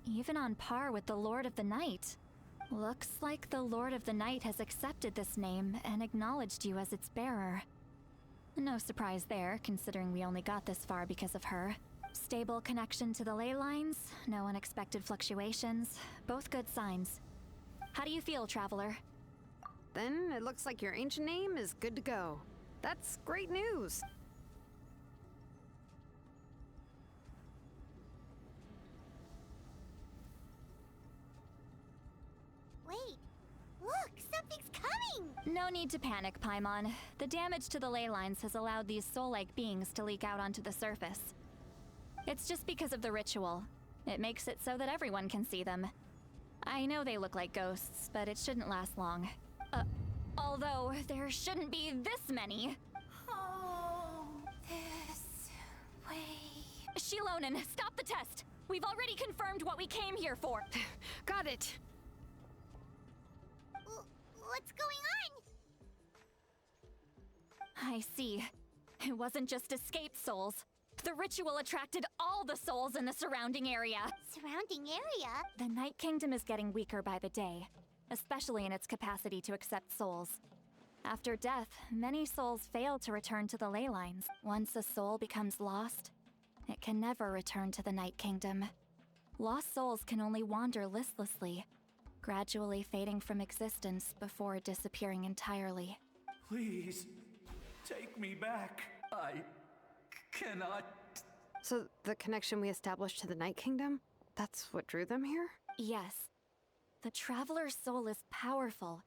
Even on par with the Lord of the Night. Looks like the Lord of the Night has accepted this name and acknowledged you as its bearer. No surprise there, considering we only got this far because of her. Stable connection to the ley lines, no unexpected fluctuations, both good signs. How do you feel, Traveler? Then it looks like your ancient name is good to go. That's great news. No need to panic, Paimon. The damage to the ley lines has allowed these soul-like beings to leak out onto the surface. It's just because of the ritual. It makes it so that everyone can see them. I know they look like ghosts, but it shouldn't last long. Although, there shouldn't be this many. Oh, this way. Shilonen, stop the test! We've already confirmed what we came here for. Got it. What's going on? I see. It wasn't just escaped souls. The ritual attracted all the souls in the surrounding area. Surrounding area? The Night Kingdom is getting weaker by the day, especially in its capacity to accept souls. After death, many souls fail to return to the ley lines. Once a soul becomes lost, it can never return to the Night Kingdom. Lost souls can only wander listlessly, gradually fading from existence before disappearing entirely. Please, take me back. I cannot. So the connection we established to the Night Kingdom, that's what drew them here? Yes. The Traveler's soul is powerful,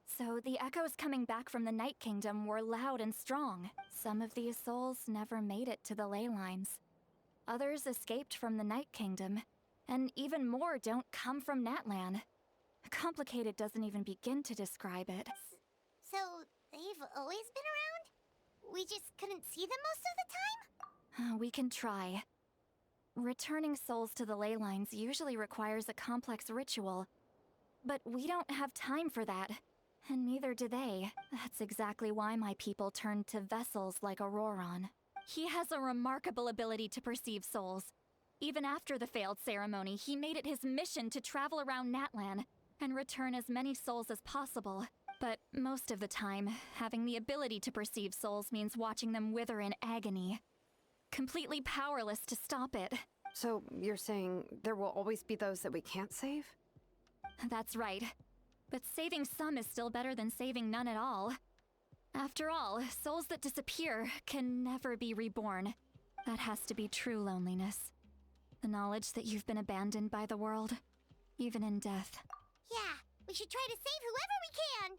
so the echoes coming back from the Night Kingdom were loud and strong. Some of these souls never made it to the ley lines. Others escaped from the Night Kingdom, and even more don't come from Natlan. Complicated doesn't even begin to describe it. So, they've always been around? We just couldn't see them most of the time? We can try. Returning souls to the ley lines usually requires a complex ritual, but we don't have time for that, and neither do they. That's exactly why my people turned to vessels like Auroron. He has a remarkable ability to perceive souls. Even after the failed ceremony, he made it his mission to travel around Natlan and return as many souls as possible. But most of the time, having the ability to perceive souls means watching them wither in agony. Completely powerless to stop it. So you're saying there will always be those that we can't save? That's right. But saving some is still better than saving none at all. After all, souls that disappear can never be reborn. That has to be true loneliness. The knowledge that you've been abandoned by the world, even in death. Yeah, we should try to save whoever we can!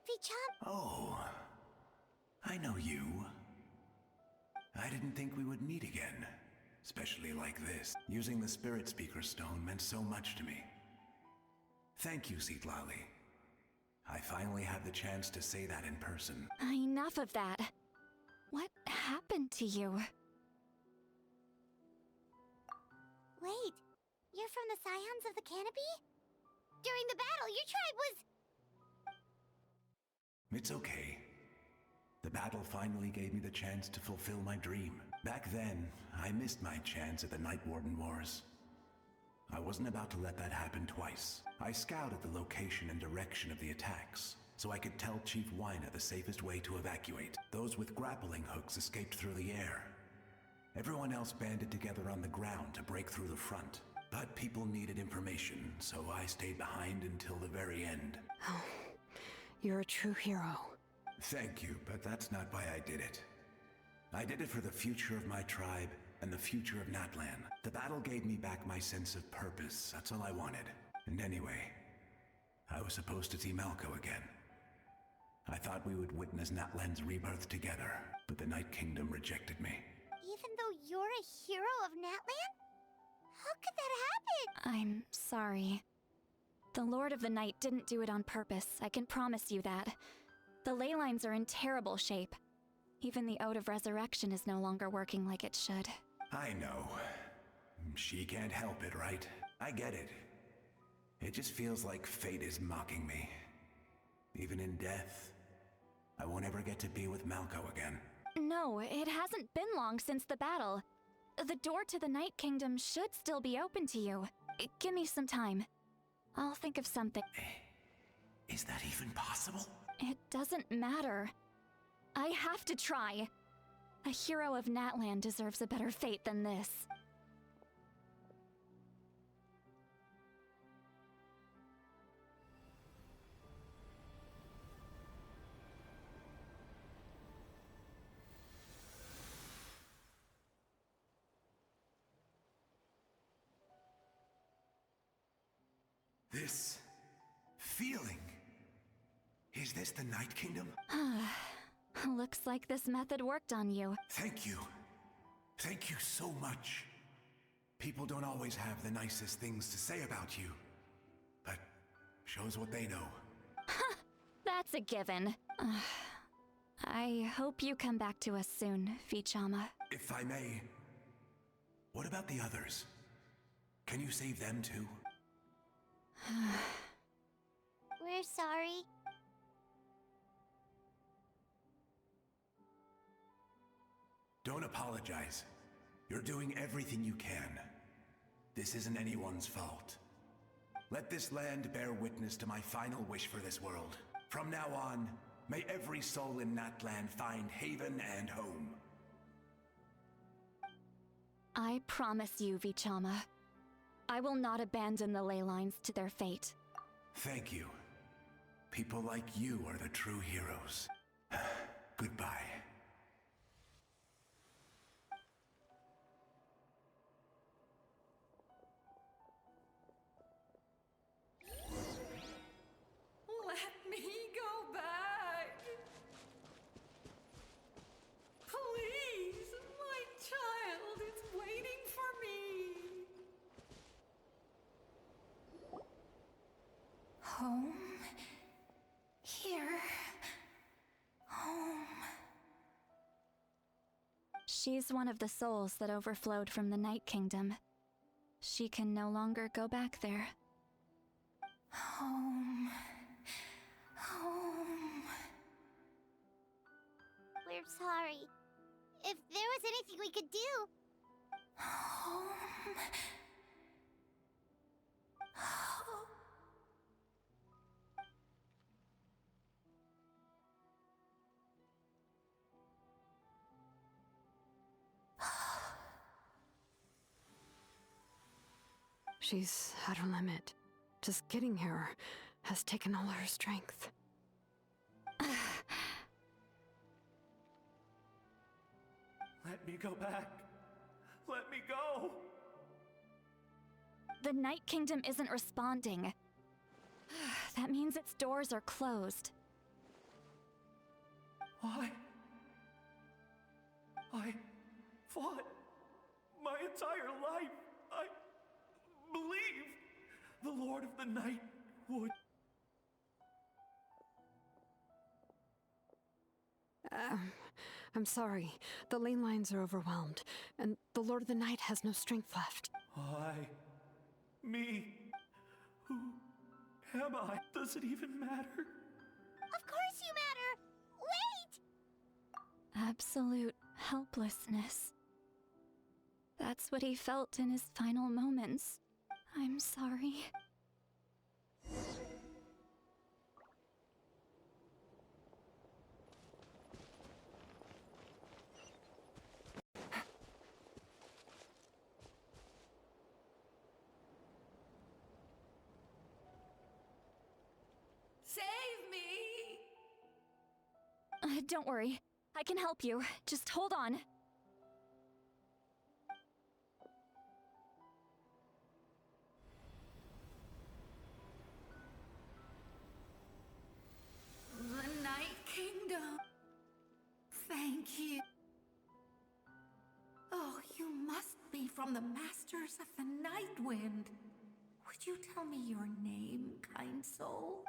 Vicham? Oh, I know you. I didn't think we would meet again, especially like this. Using the Spirit Speaker Stone meant so much to me. Thank you, Citlali. I finally have the chance to say that in person. Enough of that. What happened to you? Wait, you're from the Scions of the Canopy? During the battle, your tribe was... It's okay. The battle finally gave me the chance to fulfill my dream. Back then, I missed my chance at the Night Warden Wars. I wasn't about to let that happen twice. I scouted the location and direction of the attacks, so I could tell Chief Wyna the safest way to evacuate. Those with grappling hooks escaped through the air. Everyone else banded together on the ground to break through the front. But people needed information, so I stayed behind until the very end. Oh, you're a true hero. Thank you, but that's not why I did it. I did it for the future of my tribe and the future of Natlan. The battle gave me back my sense of purpose. That's all I wanted. And anyway, I was supposed to see Malco again. I thought we would witness Natlan's rebirth together, but the Night Kingdom rejected me. Even though you're a hero of Natlan? How could that happen? I'm sorry. The Lord of the Night didn't do it on purpose, I can promise you that. The ley lines are in terrible shape. Even the Ode of Resurrection is no longer working like it should. I know. She can't help it, right? I get it. It just feels like fate is mocking me. Even in death, I won't ever get to be with Malco again. No, it hasn't been long since the battle. The door to the Night Kingdom should still be open to you. Give me some time. I'll think of something. Is that even possible? It doesn't matter. I have to try. A hero of Natlan deserves a better fate than this. This feeling. Is this the Night Kingdom? Looks like this method worked on you. Thank you. Thank you so much. People don't always have the nicest things to say about you, but shows what they know. That's a given. I hope you come back to us soon, Vichama. If I may, what about the others? Can you save them too? We're sorry. Don't apologize. You're doing everything you can. This isn't anyone's fault. Let this land bear witness to my final wish for this world. From now on, may every soul in Natland find haven and home. I promise you, Vichama. I will not abandon the ley lines to their fate. Thank you. People like you are the true heroes. Goodbye. Let me go back. Please, my child is waiting for me. Home? Here? Home? She's one of the souls that overflowed from the Night Kingdom. She can no longer go back there. Home. Home. We're sorry. If there was anything we could do. Home. She's at her limit. Just getting here has taken all her strength. Let me go back. Let me go. The Night Kingdom isn't responding. That means its doors are closed. Why? I fought my entire life. I believed the Lord of the Night would. I'm sorry. The ley lines are overwhelmed, and the Lord of the Night has no strength left. Why? Me? Who am I? Does it even matter? Of course you matter! Wait! Absolute helplessness. That's what he felt in his final moments. I'm sorry. Save me! Don't worry. I can help you. Just hold on. The Night Kingdom. Thank you. Oh, you must be from the Masters of the Night Wind. Would you tell me your name, kind soul?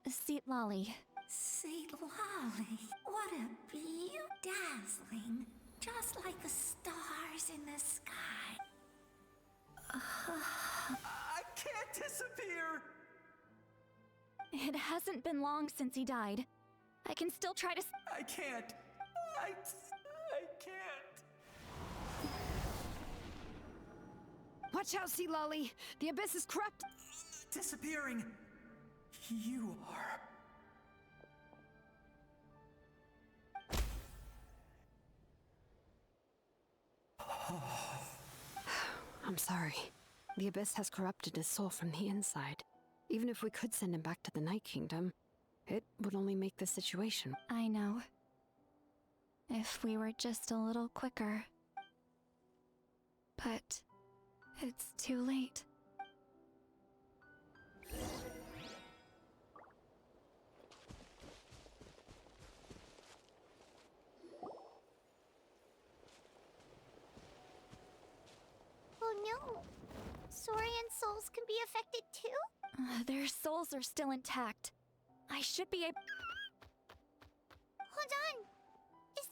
Seat Lolly. Saint Lolly. What a dazzling. Just like the stars in the sky. I can't disappear! It hasn't been long since he died. I can still try to... I can't. I can't. Watch out, Sea Lolly! The abyss is corrupt! Disappearing. You are. I'm sorry. The abyss has corrupted his soul from the inside. Even if we could send him back to the Night Kingdom, it would only make the situation. I know. If we were just a little quicker. But it's too late. Saurian souls can be affected too? Their souls are still intact. I should be able. Hold on! Is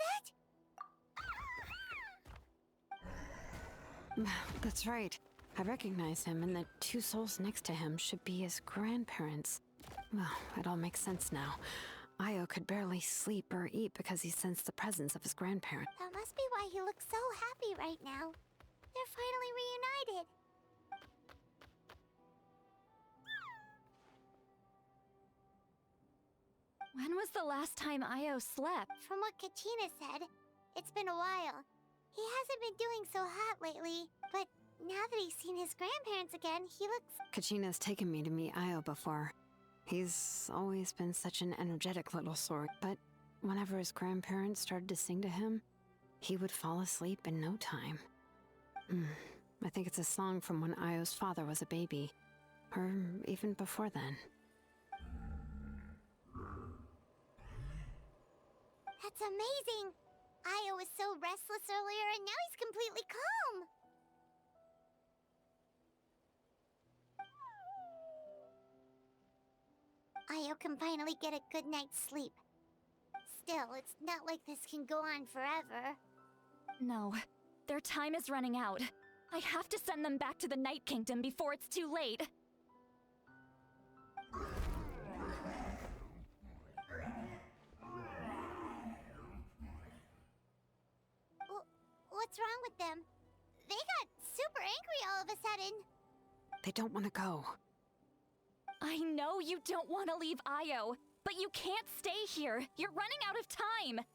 that... That's right. I recognize him, and the two souls next to him should be his grandparents. Well, it all makes sense now. Io could barely sleep or eat because he sensed the presence of his grandparent. That must be why he looks so happy right now. They're finally reunited. When was the last time Io slept? From what Kachina said, it's been a while. He hasn't been doing so hot lately, but now that he's seen his grandparents again, he looks... Kachina's taken me to meet Io before. He's always been such an energetic little sort, but whenever his grandparents started to sing to him, he would fall asleep in no time. I think it's a song from when Io's father was a baby, or even before then. That's amazing! Io was so restless earlier, and now he's completely calm! Io can finally get a good night's sleep. Still, it's not like this can go on forever. No, their time is running out. I have to send them back to the Night Kingdom before it's too late. What's wrong with them? They got super angry all of a sudden. They don't want to go. I know you don't want to leave Io, but you can't stay here. You're running out of time.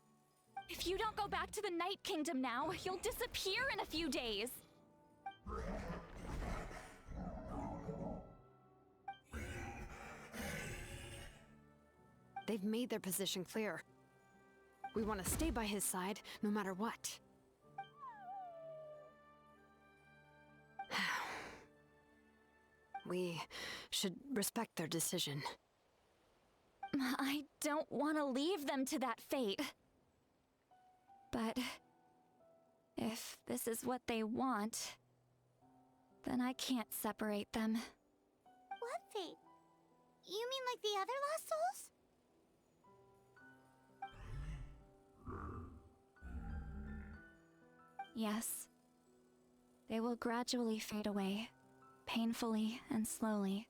If you don't go back to the Night Kingdom now, you'll disappear in a few days. They've made their position clear. We want to stay by his side, no matter what. We should respect their decision. I don't want to leave them to that fate. But if this is what they want, then I can't separate them. What fate? You mean like the other lost souls? Yes. They will gradually fade away, painfully and slowly,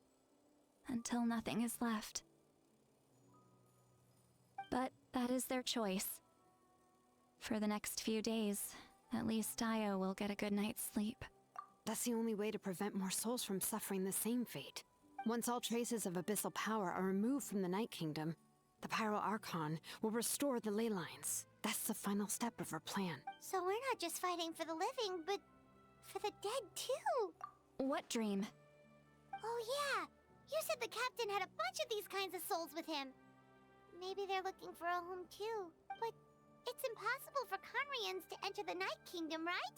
until nothing is left. But that is their choice. For the next few days, at least Io will get a good night's sleep. That's the only way to prevent more souls from suffering the same fate. Once all traces of abyssal power are removed from the Night Kingdom, the Pyro Archon will restore the ley lines. That's the final step of our plan. So we're not just fighting for the living, but for the dead too. What dream? Oh yeah, you said the captain had a bunch of these kinds of souls with him. Maybe they're looking for a home too. But it's impossible for Conrians to enter the Night Kingdom, right?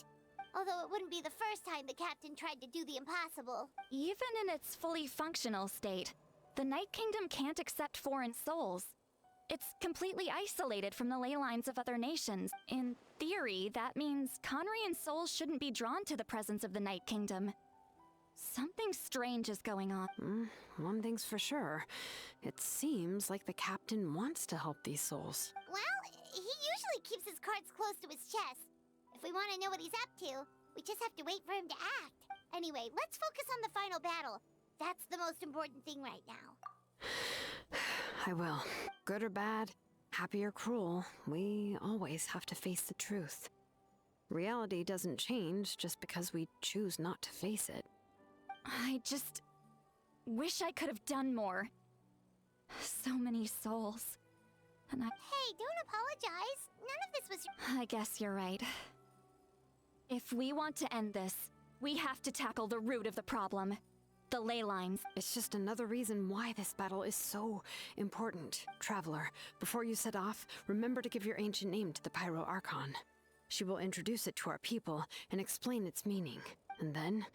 Although it wouldn't be the first time the captain tried to do the impossible. Even in its fully functional state, the Night Kingdom can't accept foreign souls. It's completely isolated from the ley lines of other nations. In theory, that means Conrian souls shouldn't be drawn to the presence of the Night Kingdom. Something strange is going on. One thing's for sure. It seems like the captain wants to help these souls. Well, he usually keeps his cards close to his chest. If we want to know what he's up to, we just have to wait for him to act. Anyway, let's focus on the final battle. That's the most important thing right now. I will. Good or bad, happy or cruel, we always have to face the truth. Reality doesn't change just because we choose not to face it. I just wish I could have done more. So many souls. And Hey, don't apologize. None of this was... I guess you're right. If we want to end this, we have to tackle the root of the problem. The ley lines. It's just another reason why this battle is so important. Traveler, before you set off, remember to give your ancient name to the Pyro Archon. She will introduce it to our people and explain its meaning. And then,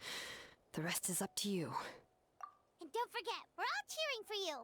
the rest is up to you. And don't forget, we're all cheering for you.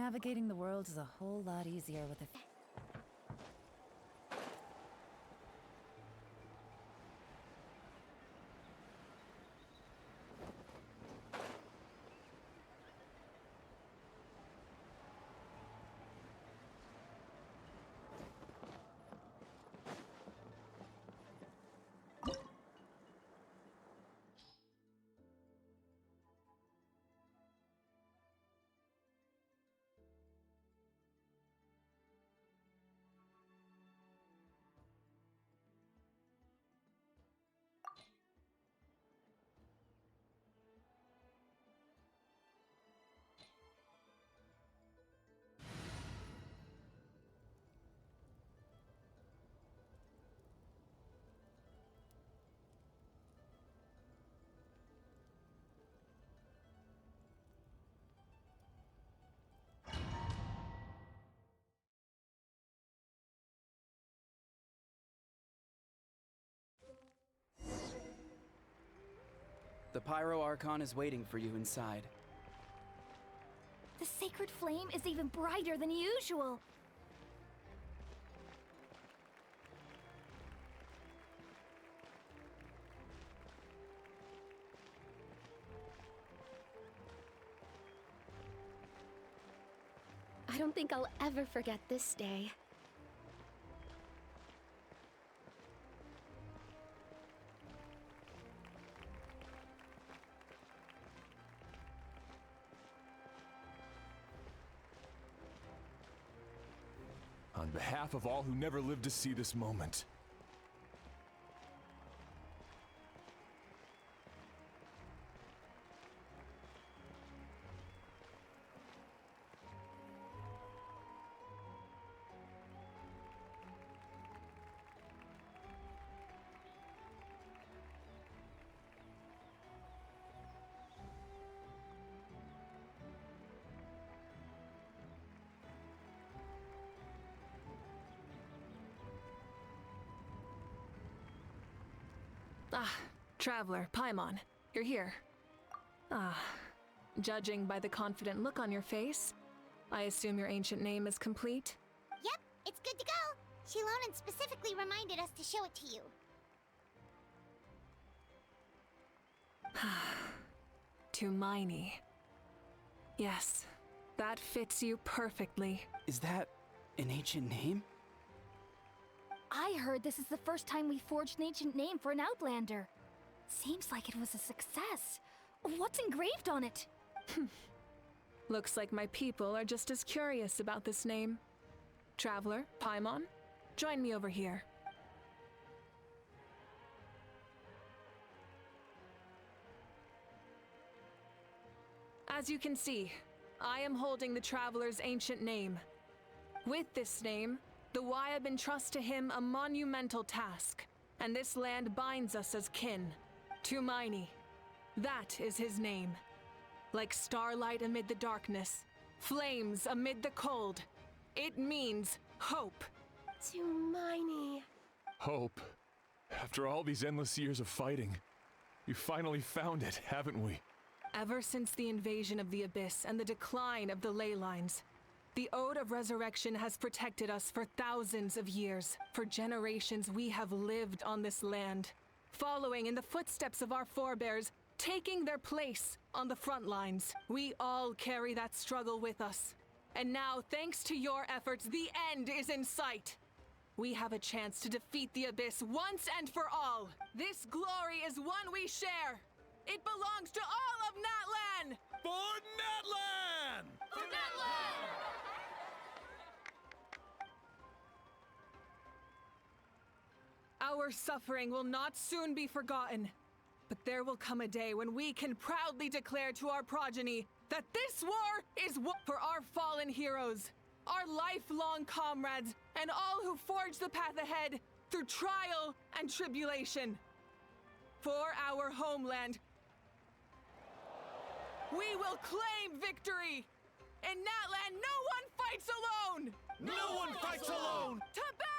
Navigating the world is a whole lot easier with a... The Pyro Archon is waiting for you inside. The sacred flame is even brighter than usual. I don't think I'll ever forget this day. On behalf of all who never lived to see this moment. Ah, Traveler, Paimon, you're here. Ah, judging by the confident look on your face, I assume your ancient name is complete? Yep, it's good to go. Shilonen specifically reminded us to show it to you. Tumaini. Yes, that fits you perfectly. Is that an ancient name? I heard this is the first time we forged an ancient name for an Outlander. Seems like it was a success. What's engraved on it? Looks like my people are just as curious about this name. Traveler, Paimon, join me over here. As you can see, I am holding the Traveler's ancient name. With this name, the Wyab entrust to him a monumental task, and this land binds us as kin. Tumaini. That is his name. Like starlight amid the darkness, flames amid the cold, it means hope. Tumaini. Hope. After all these endless years of fighting, we finally found it, haven't we? Ever since the invasion of the Abyss and the decline of the ley lines, the Ode of Resurrection has protected us for thousands of years. For generations we have lived on this land, following in the footsteps of our forebears, taking their place on the front lines. We all carry that struggle with us. And now, thanks to your efforts, the end is in sight. We have a chance to defeat the Abyss once and for all. This glory is one we share. It belongs to all of Natlan! For Natlan! For Natlan! Our suffering will not soon be forgotten, but there will come a day when we can proudly declare to our progeny that this war is for our fallen heroes, our lifelong comrades, and all who forge the path ahead through trial and tribulation. For our homeland, we will claim victory! In Natlan, no one fights alone! No one fights alone! To battle!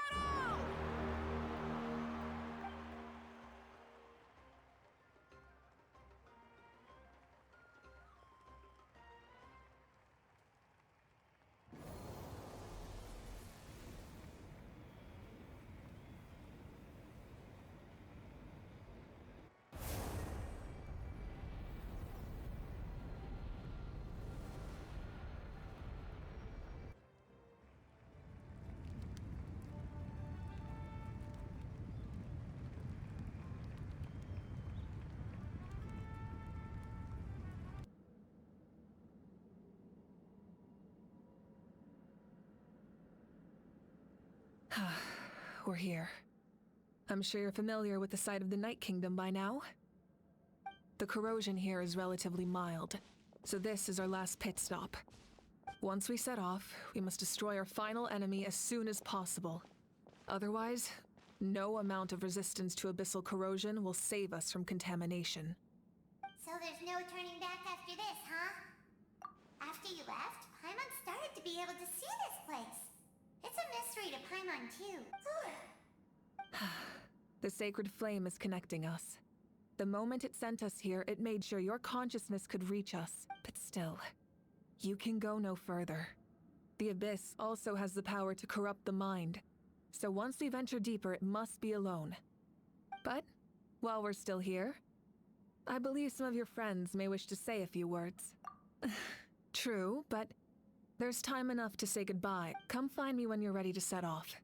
We're here. I'm sure you're familiar with the site of the Night Kingdom by now. The corrosion here is relatively mild, so this is our last pit stop. Once we set off, we must destroy our final enemy as soon as possible. Otherwise, no amount of resistance to abyssal corrosion will save us from contamination. So there's no turning back after this, huh? After you left, Paimon started to be able to see this place. It's a mystery to Paimon, too. The sacred flame is connecting us. The moment it sent us here, it made sure your consciousness could reach us. But still, you can go no further. The Abyss also has the power to corrupt the mind. So once we venture deeper, it must be alone. But, while we're still here, I believe some of your friends may wish to say a few words. True, but there's time enough to say goodbye. Come find me when you're ready to set off.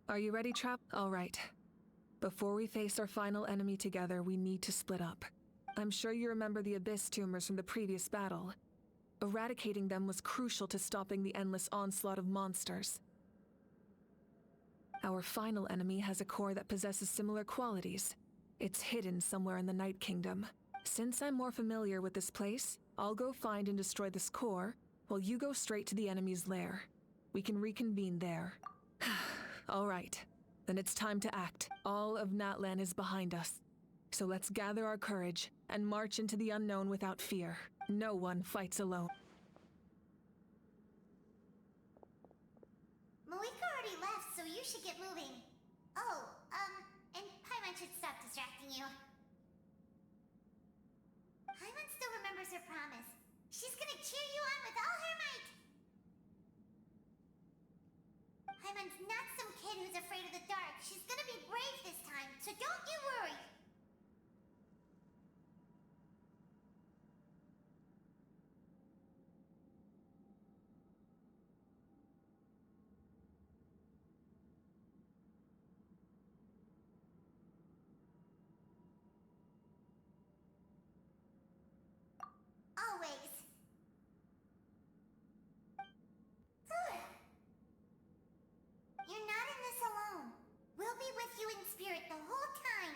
Are you ready, Trap? All right. Before we face our final enemy together, we need to split up. I'm sure you remember the Abyss tumors from the previous battle. Eradicating them was crucial to stopping the endless onslaught of monsters. Our final enemy has a core that possesses similar qualities. It's hidden somewhere in the Night Kingdom. Since I'm more familiar with this place, I'll go find and destroy this core, while you go straight to the enemy's lair. We can reconvene there. All right. Then it's time to act. All of Natlan is behind us. So let's gather our courage and march into the unknown without fear. No one fights alone. Moika already left, so you should get moving. Oh, and Paimon should stop distracting you. Paimon still remembers her promise. She's gonna cheer you on with all her might. Paimon's not some kid who's afraid of the dark. She's gonna be brave this time, so don't you worry. Always. You're not in this alone. We'll be with you in spirit the whole time.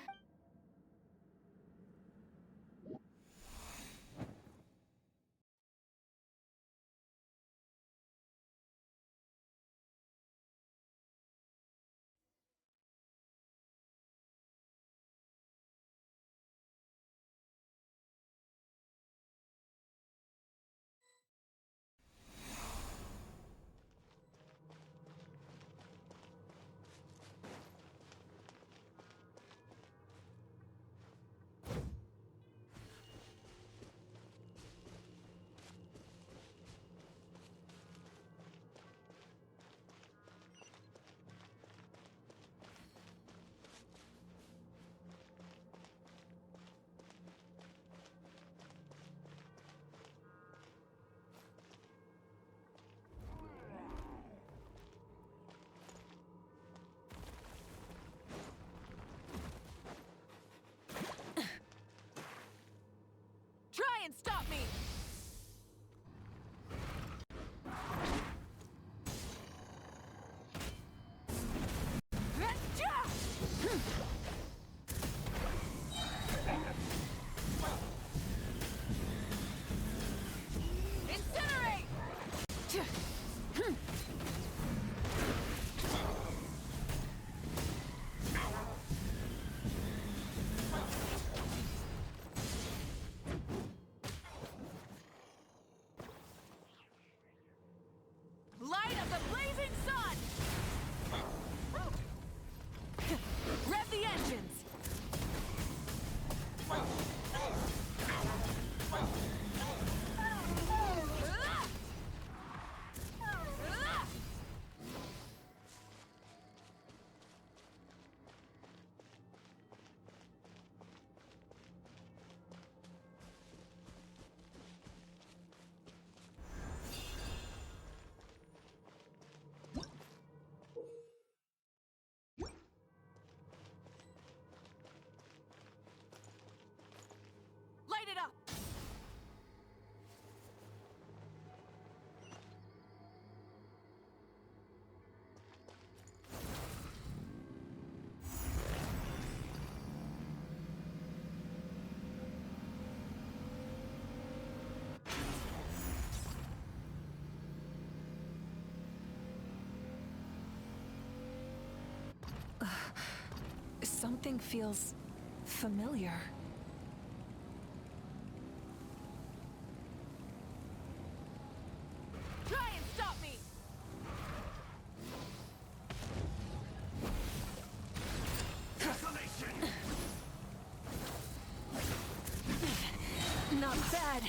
Try and stop me! Incinerate! Light of the blazing sun! Rev the engines! Something feels familiar. Try and stop me! Not bad.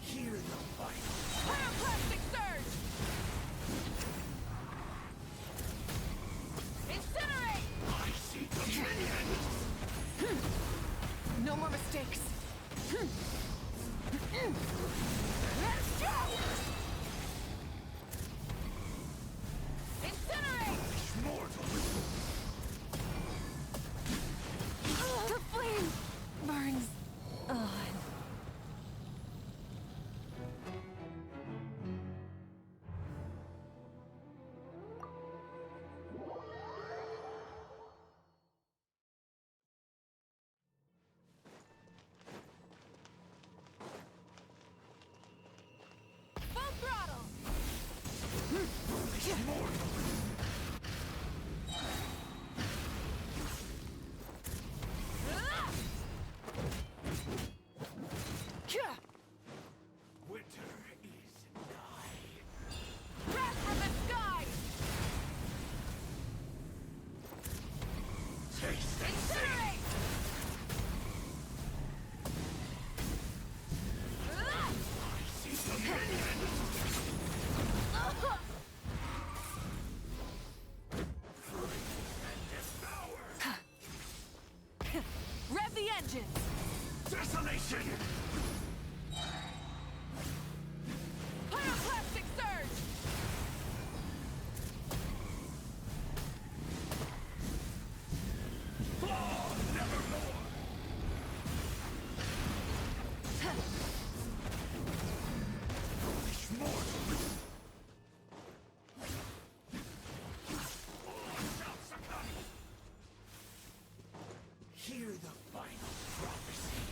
Hear the fight. Pyroclastic surge! Incinerate! I see dominion. No more mistakes. Let's go! Incinerate! Mortal. The flame burns on. Full throttle! Winter is nigh. Wrath from the sky! Taste and see. Incinerate! I see dominion. And devour. Rev the engines! Desolation. Pyroclastic surge! Oh, nevermore. Foolish mortal. All shall succumb. Hear the final prophecy.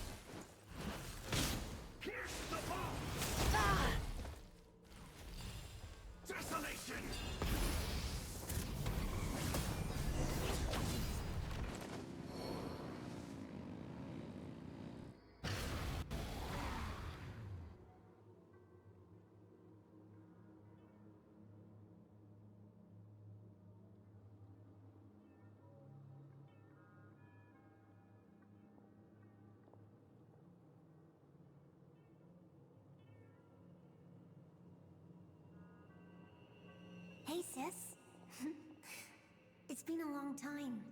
Pierce the bomb. Desolation. Hey, sis. It's been a long time.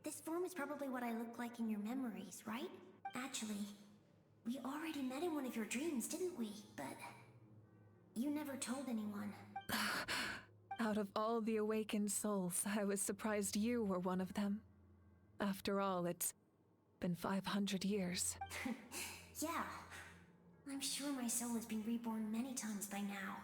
This form is probably what I look like in your memories, right? Actually, we already met in one of your dreams, didn't we? But you never told anyone. Out of all the awakened souls, I was surprised you were one of them. After all, it's been 500 years. Yeah. I'm sure my soul has been reborn many times by now.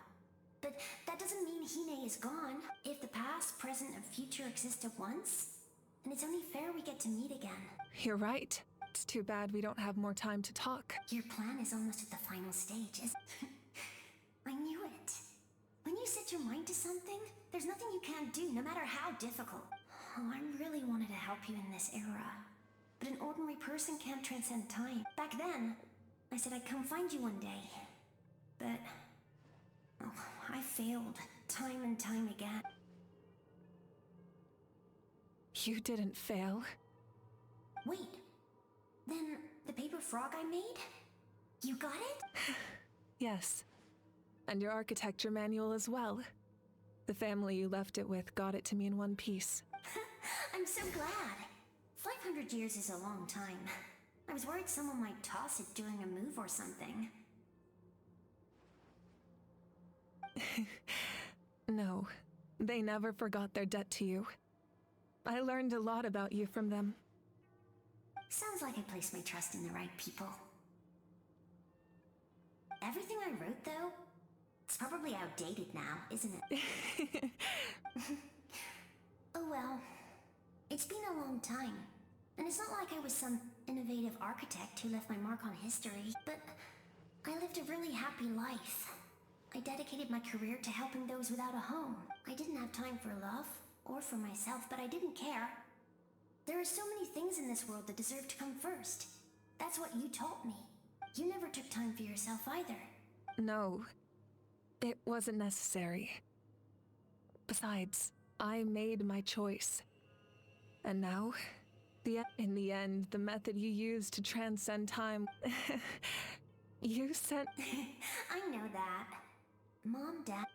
But that doesn't mean Hine is gone. If the past, present, and future exist at once, then it's only fair we get to meet again. You're right. It's too bad we don't have more time to talk. Your plan is almost at the final stage, I knew it. When you set your mind to something, there's nothing you can't do, no matter how difficult. Oh, I really wanted to help you in this era. But an ordinary person can't transcend time. Back then, I said I'd come find you one day. But I failed, time and time again. You didn't fail. Wait, then the paper frog I made? You got it? Yes. And your architecture manual as well. The family you left it with got it to me in one piece. I'm so glad. 500 years is a long time. I was worried someone might toss it during a move or something. No, they never forgot their debt to you. I learned a lot about you from them. Sounds like I placed my trust in the right people. Everything I wrote, though, it's probably outdated now, isn't it? Oh well. It's been a long time. And it's not like I was some innovative architect who left my mark on history, but I lived a really happy life. I dedicated my career to helping those without a home. I didn't have time for love, or for myself, but I didn't care. There are so many things in this world that deserve to come first. That's what you taught me. You never took time for yourself either. No, it wasn't necessary. Besides, I made my choice. And now, in the end, the method you used to transcend time... you sent... I know that. Mom, Dad...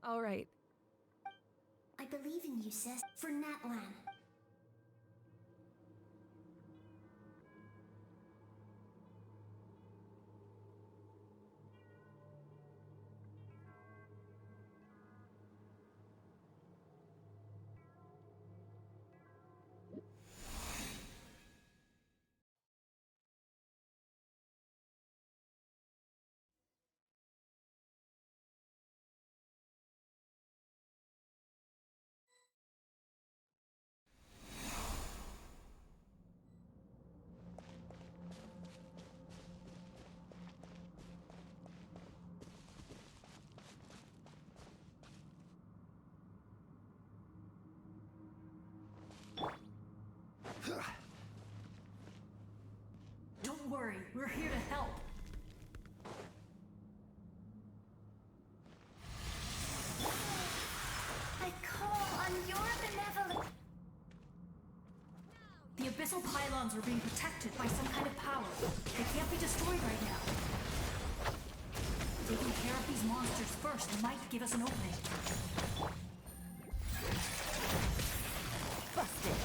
All right. I believe in you, sis. For Natlan. Don't worry, we're here to help. I call on your benevolence. The abyssal pylons are being protected by some kind of power. They can't be destroyed right now. Taking care of these monsters first might give us an opening. Busted.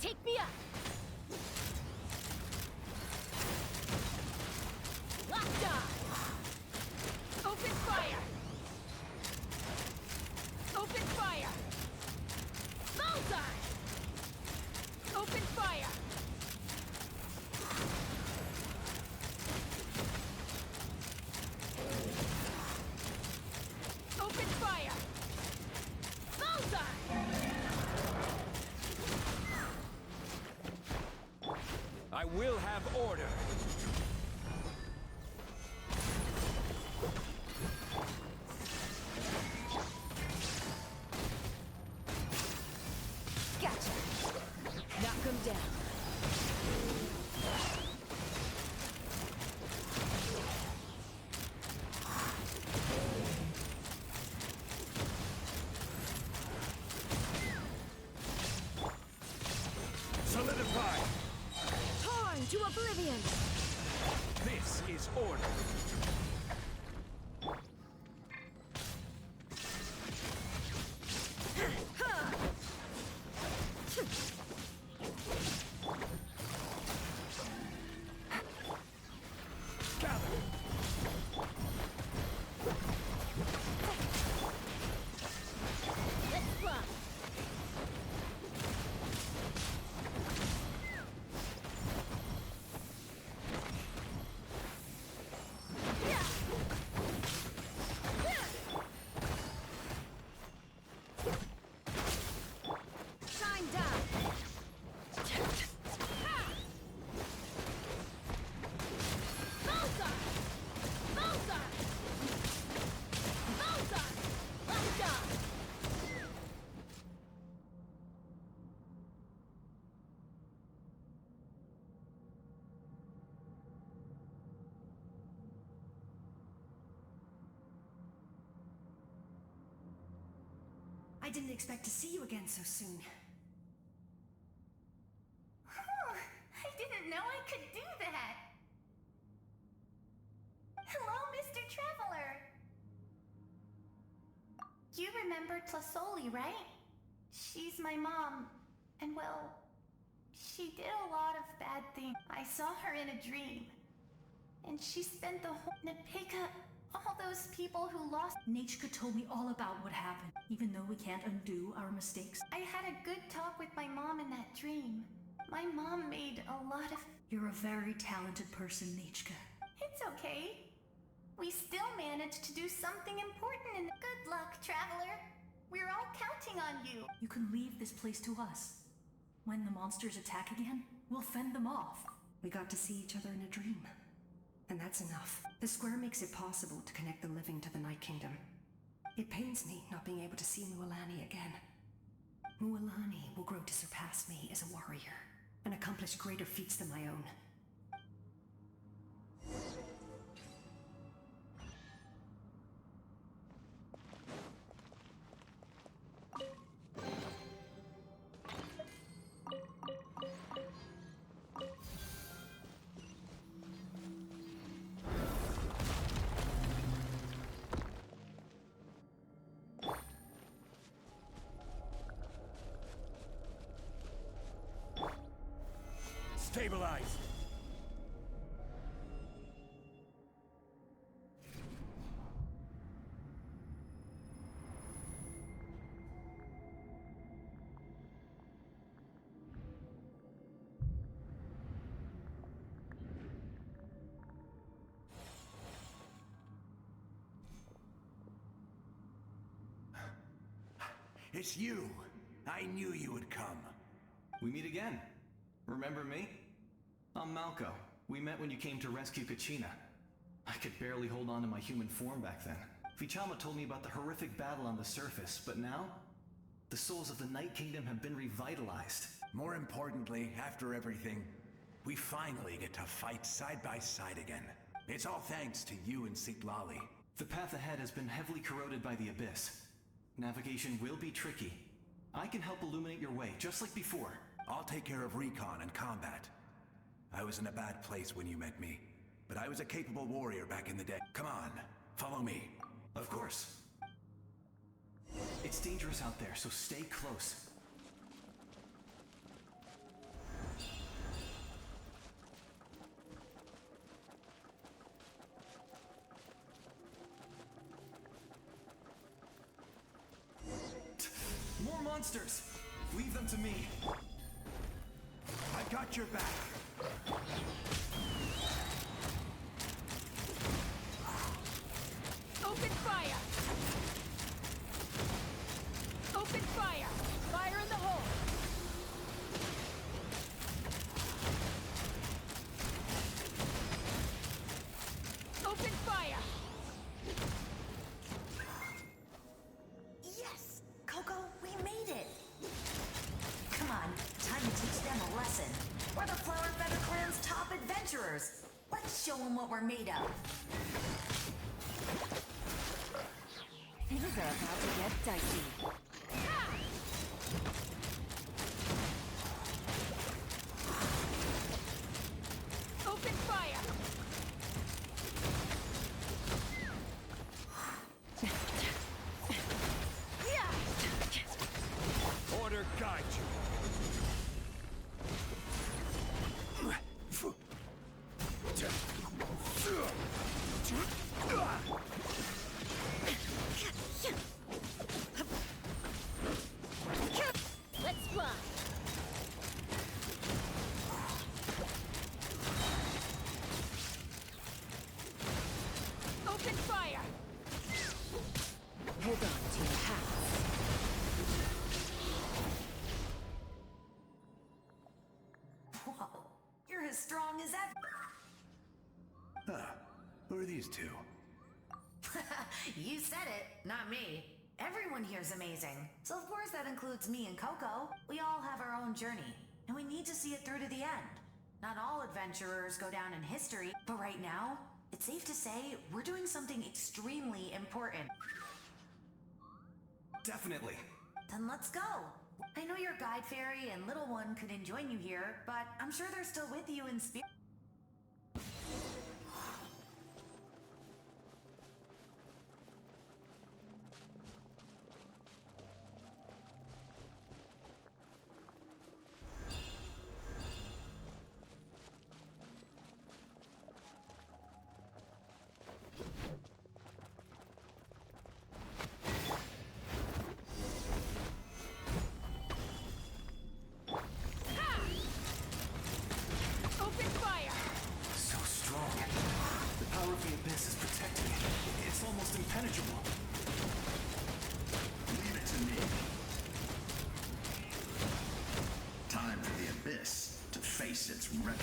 Take me up! Locked on! Open fire! Open fire! Bullseye! Open fire! Open fire! Bullseye! I will have order. Gotcha! Knock him down. Solidify. Torn to oblivion! This is order. Let's fly! Shine down! Bullseye! Bullseye! Bullseye! Locked on! I didn't expect to see you again so soon. I didn't know I could do that. Hello, Mr. Traveler. You remember Tlasoli, right? She's my mom. And well, she did a lot of bad things. I saw her in a dream. And she spent the whole... Napika, all those people who lost... Nachka told me all about what happened, even though we can't undo our mistakes. I had a good talk with my mom in that dream. My mom made a lot of... You're a very talented person, Nachka. It's okay. We still managed to do something important and... Good luck, Traveler. We're all counting on you. You can leave this place to us. When the monsters attack again, we'll fend them off. We got to see each other in a dream. And that's enough. The square makes it possible to connect the living to the Night Kingdom. It pains me not being able to see Mualani again. Mualani will grow to surpass me as a warrior and accomplish greater feats than my own. Stabilize! It's you! I knew you would come. We meet again. Remember me? I'm Malco. We met when you came to rescue Kachina. I could barely hold on to my human form back then. Vichama told me about the horrific battle on the surface, but now, the souls of the Night Kingdom have been revitalized. More importantly, after everything, we finally get to fight side by side again. It's all thanks to you and Sitlali. The path ahead has been heavily corroded by the Abyss. Navigation will be tricky. I can help illuminate your way, just like before. I'll take care of recon and combat. I was in a bad place when you met me, but I was a capable warrior back in the day. Come on, follow me. Of course. It's dangerous out there, so stay close. More monsters! Leave them to me. I got your back. Open fire! Open fire! Fire in the hole! Open fire! Yes! Coco, we made it! Come on, time to teach them a lesson. We're the Flower Feather Clan's top adventurers. Let's show them what we're made of. Things are about to get dicey. Open fire! Order guide you. Let's fly! Open fire! Hold on to your hats. Whoa, you're as strong as ever. Who are these two? You said it, not me. Everyone here's amazing. So of course that includes me and Coco. We all have our own journey, and we need to see it through to the end. Not all adventurers go down in history, but right now, it's safe to say we're doing something extremely important. Definitely. Then let's go. I know your guide fairy and little one couldn't join you here, but I'm sure they're still with you in spirit. Open fire! So strong. The power of the Abyss is protecting it. It's almost impenetrable. Leave it to me. Time face its reckoning.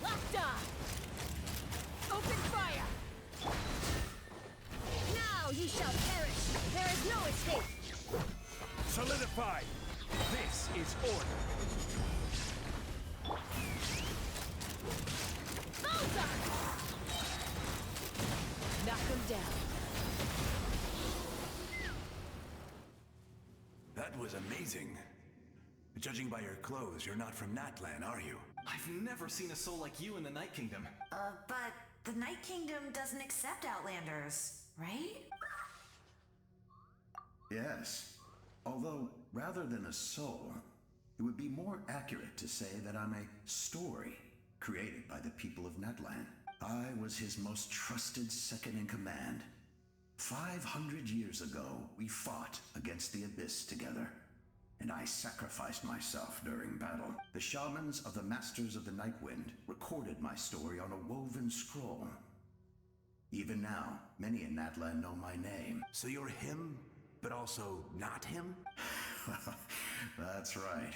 Locked on! Open fire! Now you shall perish! There is no escape! Solidified! This is order! Bullseye! Knock him down. That was amazing. Judging by your clothes, you're not from Natlan, are you? I've never seen a soul like you in the Night Kingdom. But the Night Kingdom doesn't accept Outlanders, right? Yes. Although, rather than a soul, it would be more accurate to say that I'm a story created by the people of Natlan. I was his most trusted second-in-command. 500 years ago, we fought against the Abyss together, and I sacrificed myself during battle. The shamans of the Masters of the Nightwind recorded my story on a woven scroll. Even now, many in Natlan know my name. So you're him, but also not him? That's right.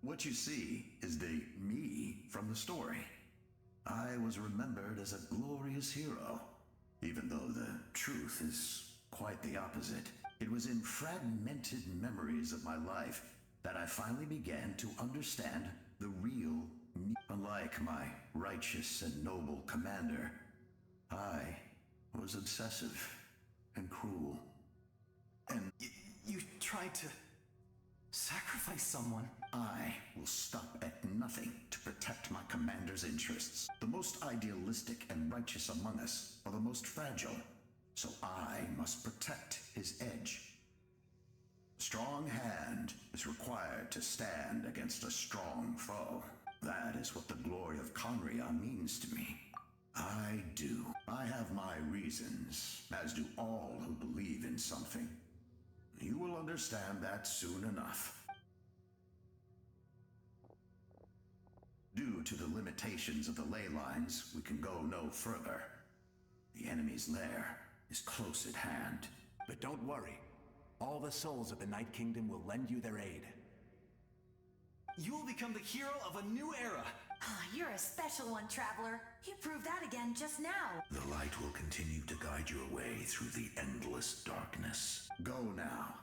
What you see is the me from the story. I was remembered as a glorious hero, even though the truth is quite the opposite. It was in fragmented memories of my life that I finally began to understand the real me. Unlike my righteous and noble commander, I was obsessive and cruel. And You tried to sacrifice someone. I will stop at nothing to protect my commander's interests. The most idealistic and righteous among us are the most fragile, so I must protect his edge. A strong hand is required to stand against a strong foe. That is what the glory of Conria means to me. I do. I have my reasons, as do all who believe in something. You will understand that soon enough. Due to the limitations of the ley lines, we can go no further. The enemy's lair is close at hand. But don't worry. All the souls of the Night Kingdom will lend you their aid. You will become the hero of a new era. You're a special one, Traveler. You proved that again just now. The light will continue to guide your way through the endless darkness. Go now,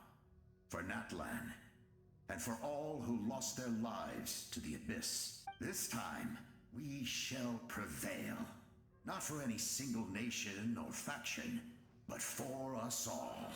for Natlan, and for all who lost their lives to the Abyss. This time, we shall prevail. Not for any single nation or faction, but for us all.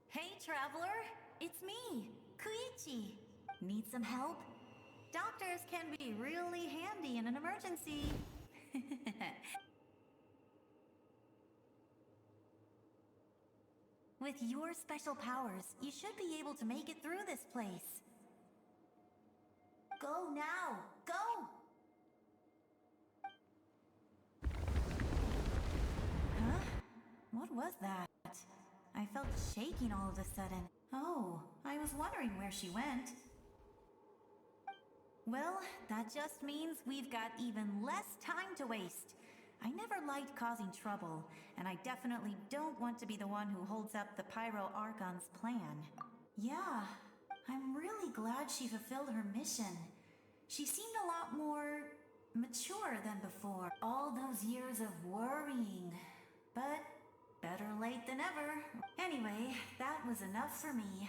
Hey, Traveler! It's me, Koichi. Need some help? Doctors can be really handy in an emergency. With your special powers, you should be able to make it through this place. Go now! Go! Huh? What was that? I felt shaking all of a sudden. Oh, I was wondering where she went. Well, that just means we've got even less time to waste. I never liked causing trouble, and I definitely don't want to be the one who holds up the Pyro Archon's plan. Yeah, I'm really glad she fulfilled her mission. She seemed a lot more mature than before. All those years of worrying, but better late than ever. Anyway, that was enough for me.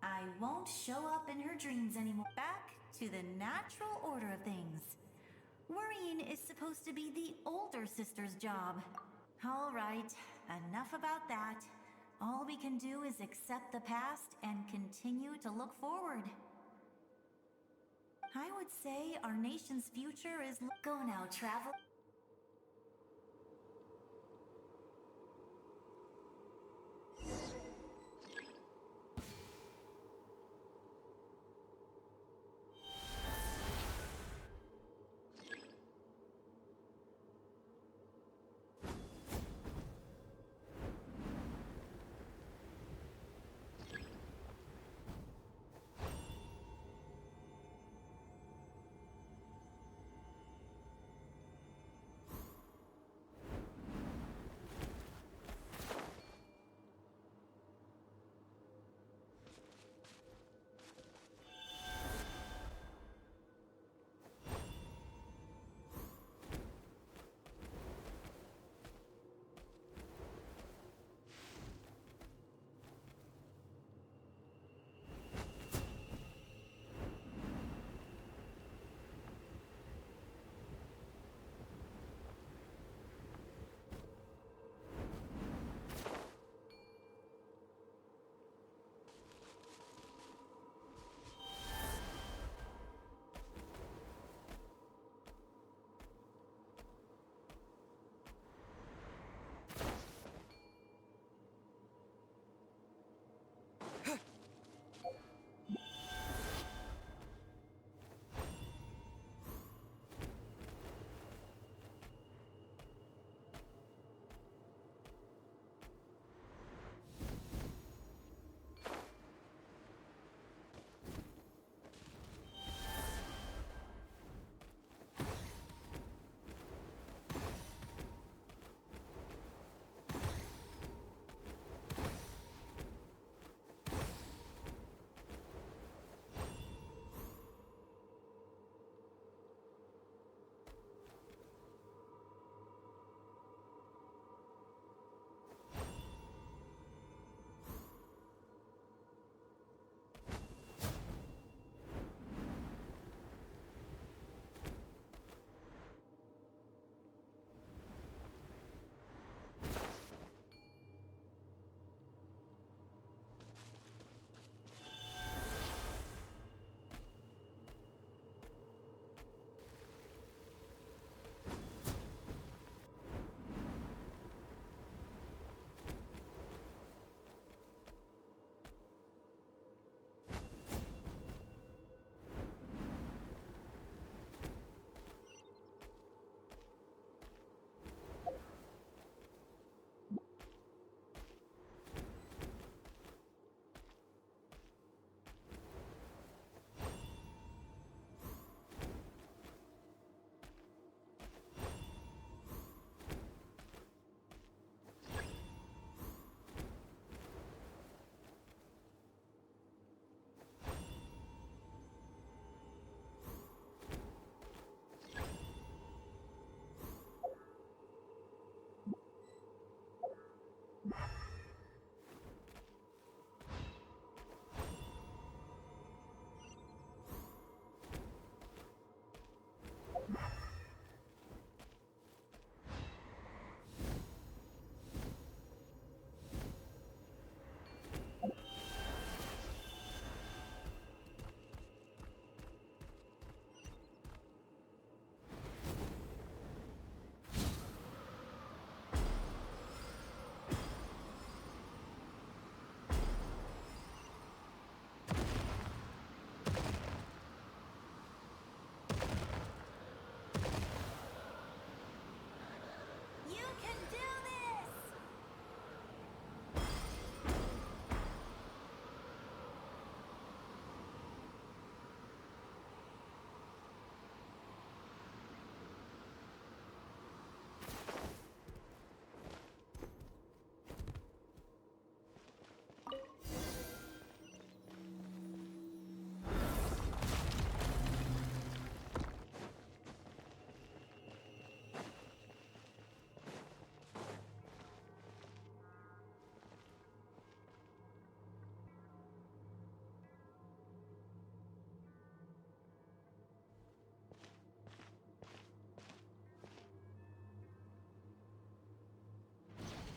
I won't show up in her dreams anymore. Back to the natural order of things. Worrying is supposed to be the older sister's job. All right, enough about that. All we can do is accept the past and continue to look forward. I would say our nation's future is... Go now, travel.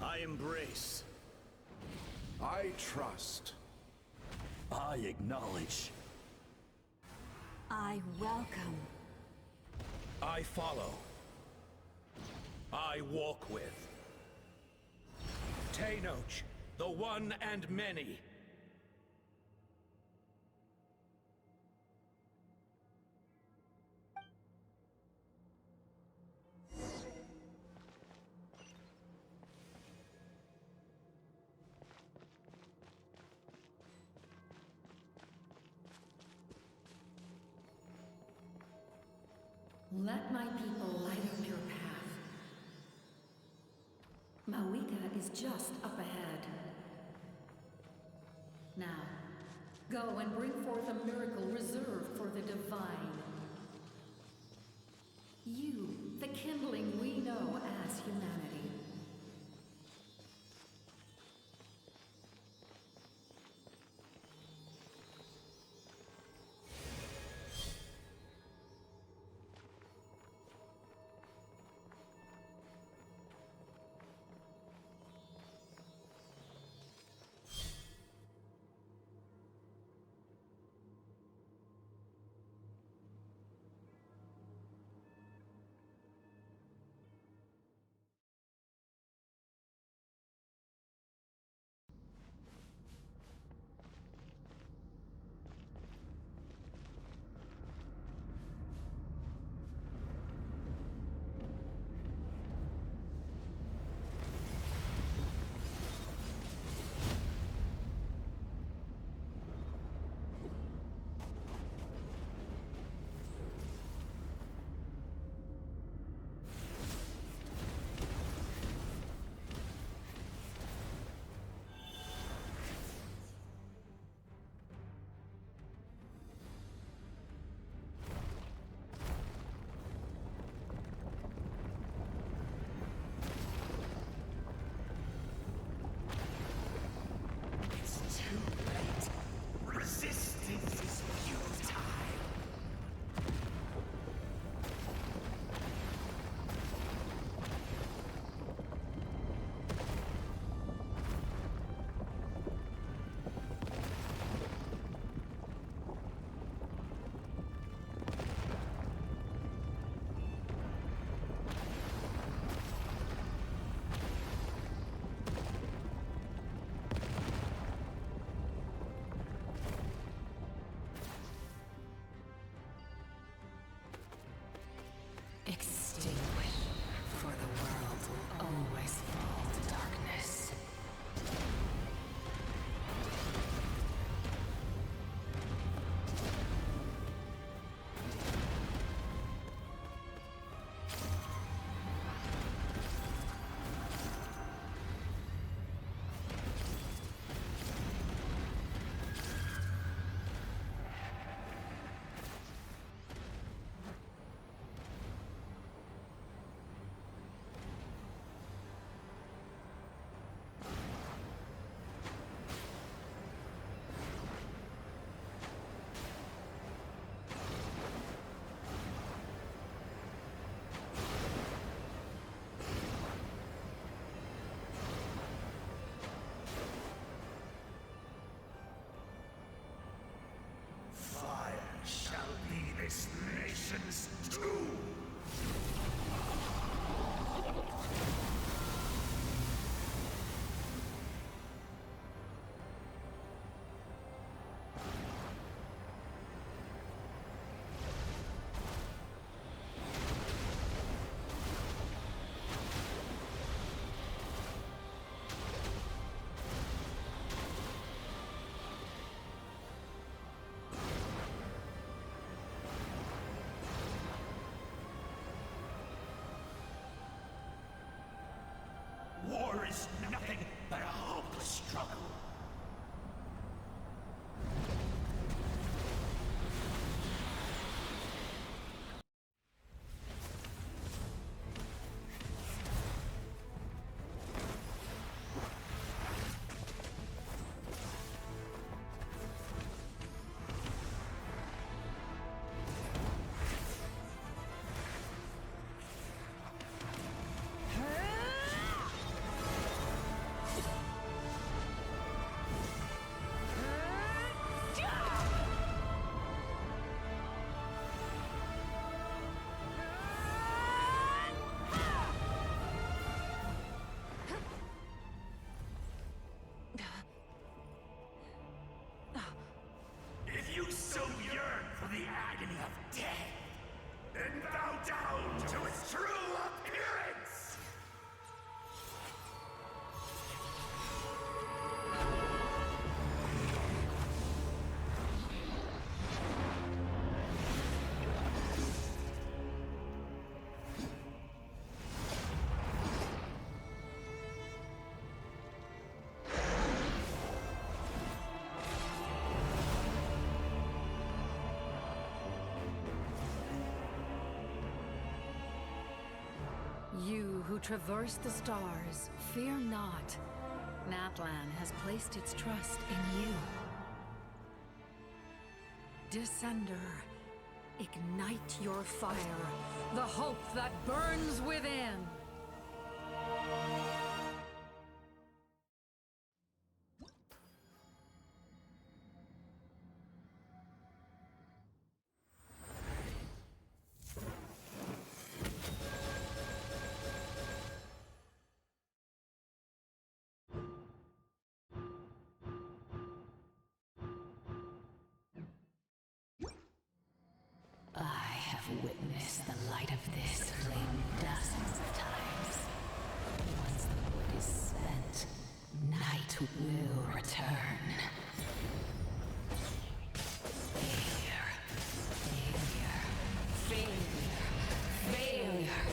I embrace. I trust. I acknowledge. I welcome. I follow. I walk with. Tenoch, the one and many. Let my people light up your path. Mawika is just up ahead. Now, go and bring forth a miracle reserved for the divine. You, the kindling we know as humanity. Extinguish, for the world will always fall to darkness. Shall be this nation's doom! War is nothing but a hopeless struggle. who traverse the stars, fear not. Natlan has placed its trust in you. Descender, ignite your fire, the hope that burns within. I have witnessed the light of this flame dozens of times. Once the wood is spent, night will return. Failure. Failure. Failure. Failure.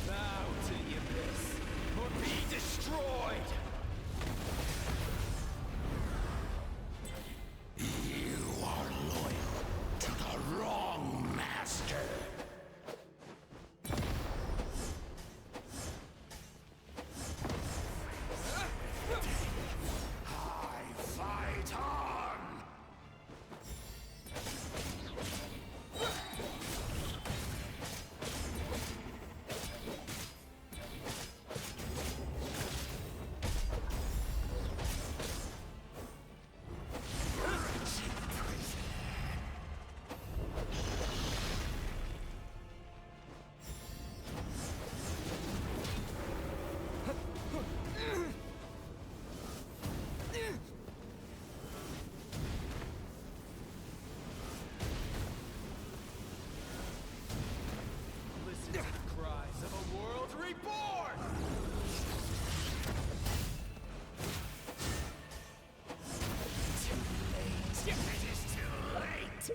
Bow to the abyss, or be destroyed! You are loyal to the wrong master. I fight on! Listen to the cries of a world reborn! Too late. It is too late!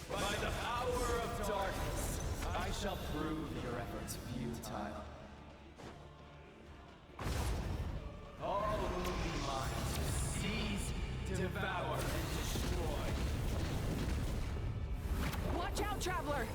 By the power of darkness, I shall prove your efforts futile. All will be mine to seize, devour, and destroy. Watch out, Traveler!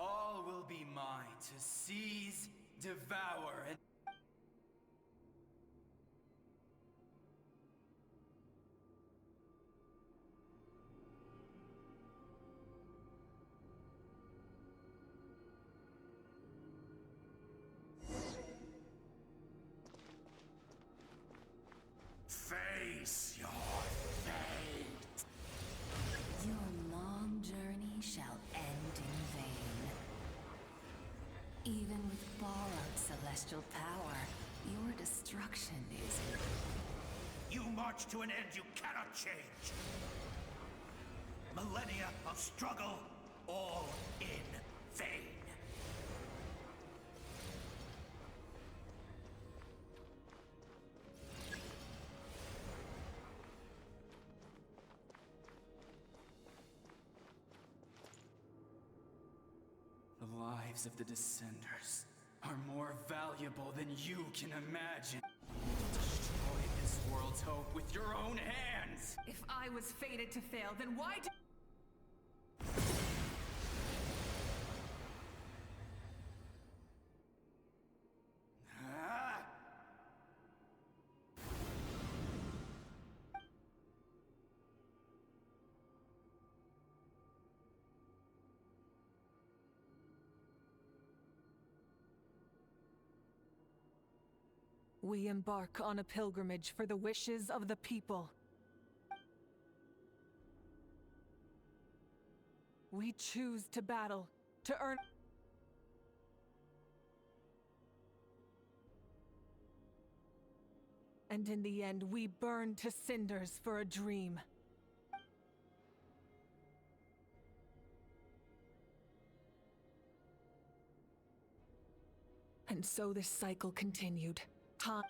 All will be mine to seize, devour, and... Face your fate. celestial power, your destruction is... You march to an end you cannot change. Millennia of struggle, all in vain. The lives of the Descenders are more valuable than you can imagine. Destroy this world's hope with your own hands! If I was fated to fail, then why did... We embark on a pilgrimage for the wishes of the people. We choose to battle, to earn... And in the end, we burn to cinders for a dream. And so this cycle continued. Time.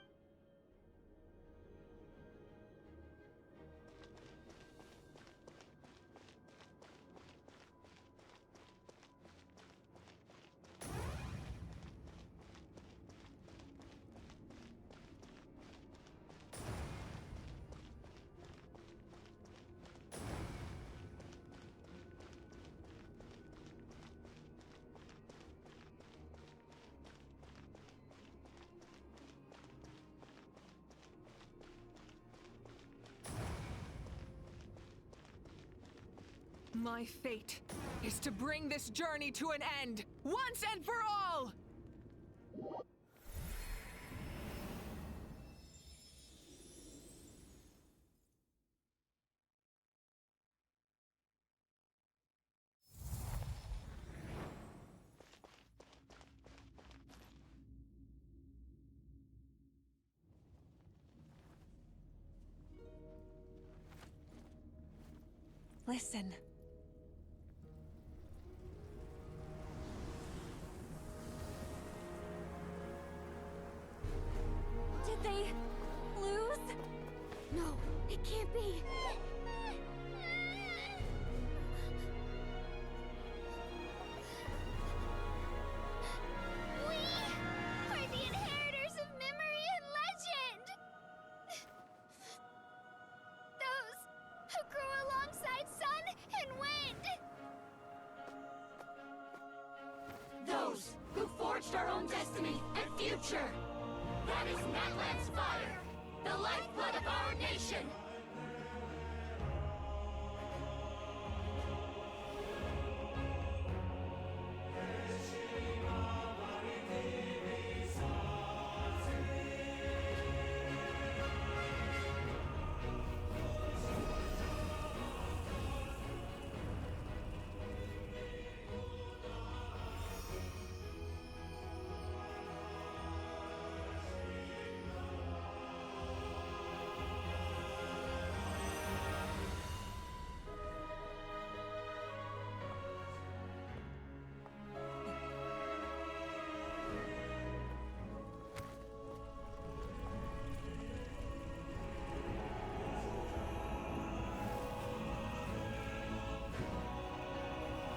My fate is to bring this journey to an end, once and for all! Listen. Did they lose? No, it can't be. We are the inheritors of memory and legend! Those who grew alongside sun and wind! Those who forged our own destiny and future! That is Natlan's fire, the lifeblood of our nation!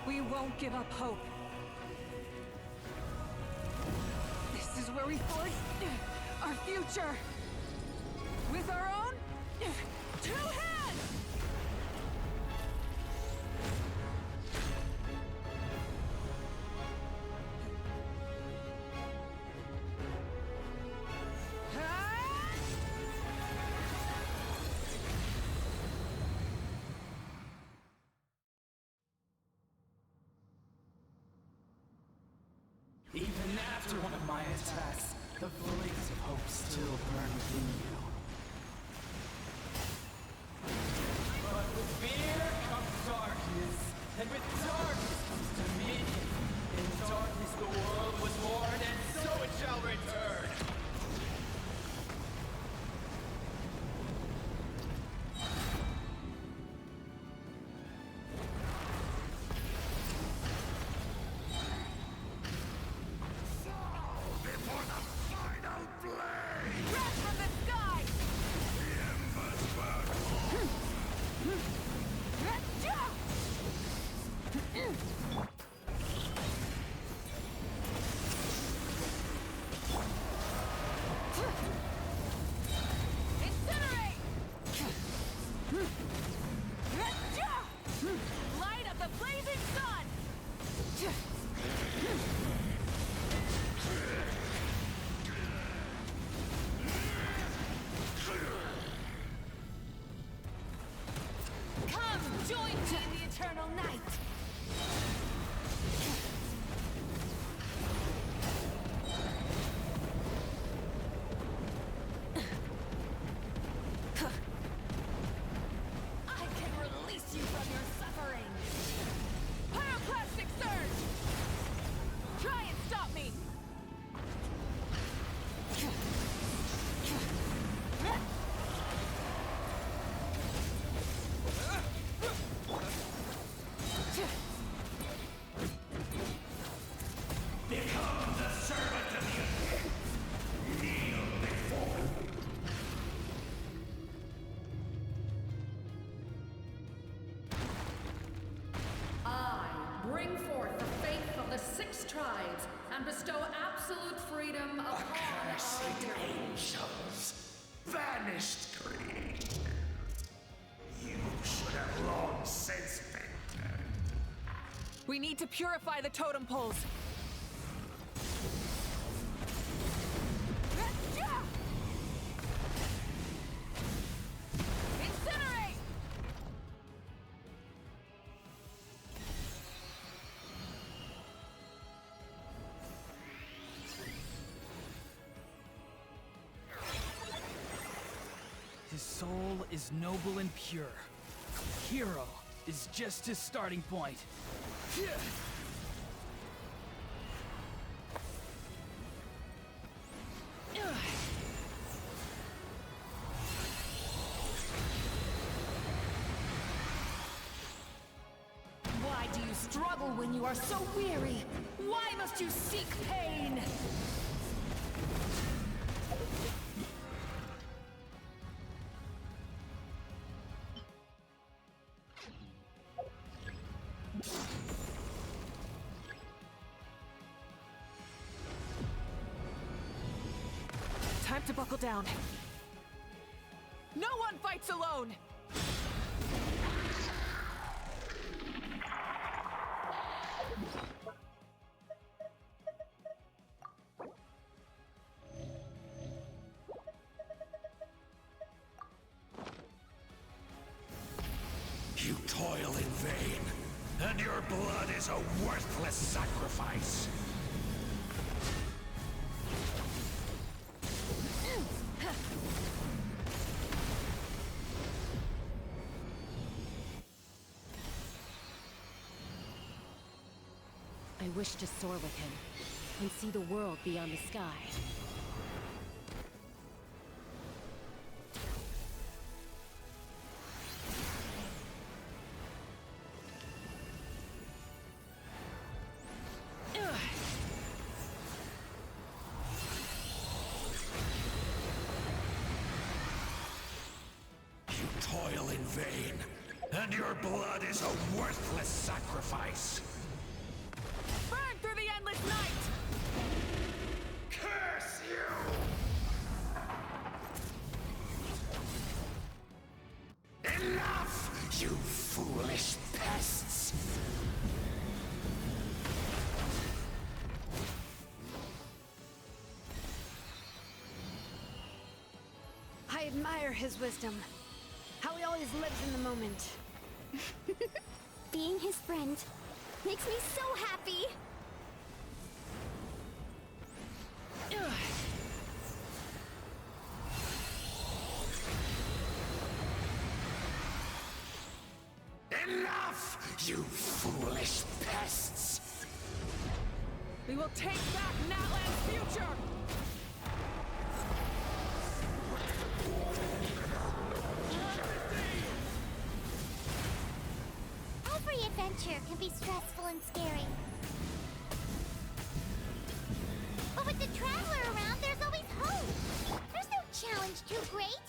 We won't give up hope. This is where we forge our future. With our own two hands! Even after one of my attacks, the flames of hope still burn within you. But with fear comes darkness, and with darkness comes dominion. In darkness the world was born, and so it shall return. the blazing sun! Come, join me in the eternal night! I can release you from your suffering! Pyroclastic surge! Try and stop me! Become the servant of the earth. Kneel before. I bring forth the faith of the 6 tribes and bestow absolute freedom upon Accursed our dear. angels, banished greed. You should have long since been dead. We need to purify the totem poles. Incinerate! His soul is noble and pure. Hero is just his starting point. Why do you struggle when you are so weary? Why must you seek pain? Time to buckle down. No one fights alone! You toil in vain, and your blood is a worthless sacrifice. I wish to soar with him and see the world beyond the sky. You toil in vain, and your blood is a worthless sacrifice. Burn through the endless night! Curse you! Enough, you foolish pests! I admire his wisdom. How he always lives in the moment. Being his friend makes me so happy! Enough, you foolish pests! We will take back Natlan's future! Every adventure can be stressful and scary. But with the Traveler around, there's always hope. There's no challenge too great.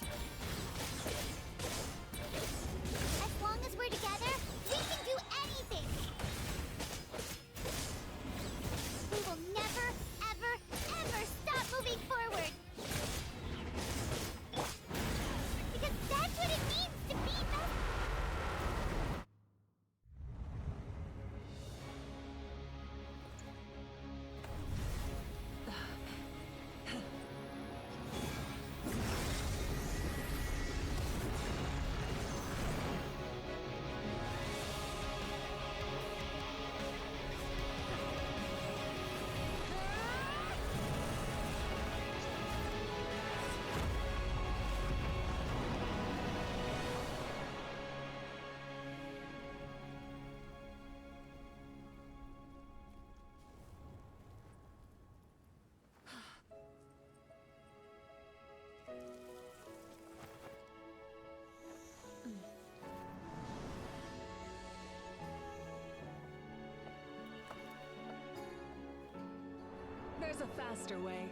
As long as we're together, we can do anything. We will never, ever, ever stop moving forward. Because that's what it means to be a faster way.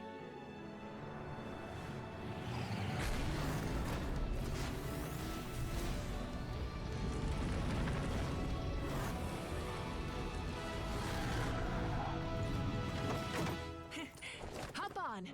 Hop on!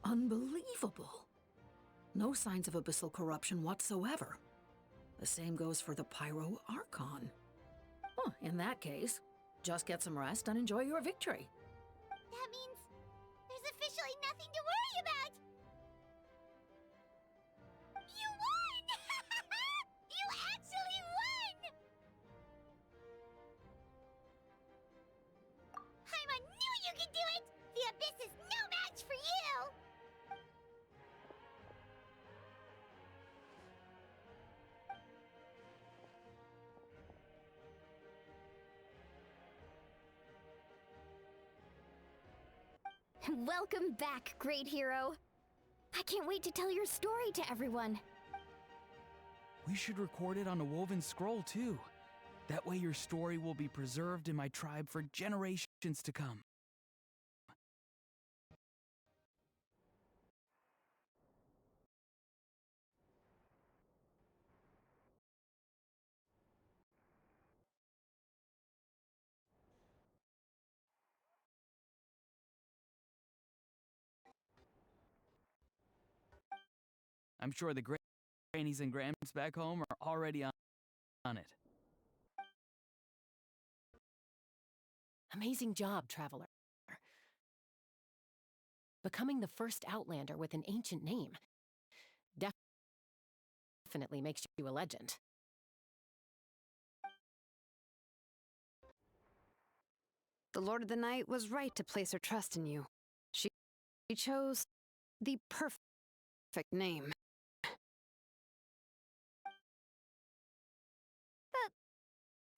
Unbelievable. No signs of abyssal corruption whatsoever. The same goes for the Pyro Archon. Well, in that case, just get some rest and enjoy your victory. That means there's officially nothing to worry about! You won! You actually won! Paimon knew you could do it! The Abyss is no match for you! Welcome back, great hero. I can't wait to tell your story to everyone. We should record it on a woven scroll, too. That way your story will be preserved in my tribe for generations to come. I'm sure the grannies and gramps back home are already on it. Amazing job, Traveler. Becoming the first Outlander with an ancient name definitely makes you a legend. The Lord of the Night was right to place her trust in you. She chose the perfect name.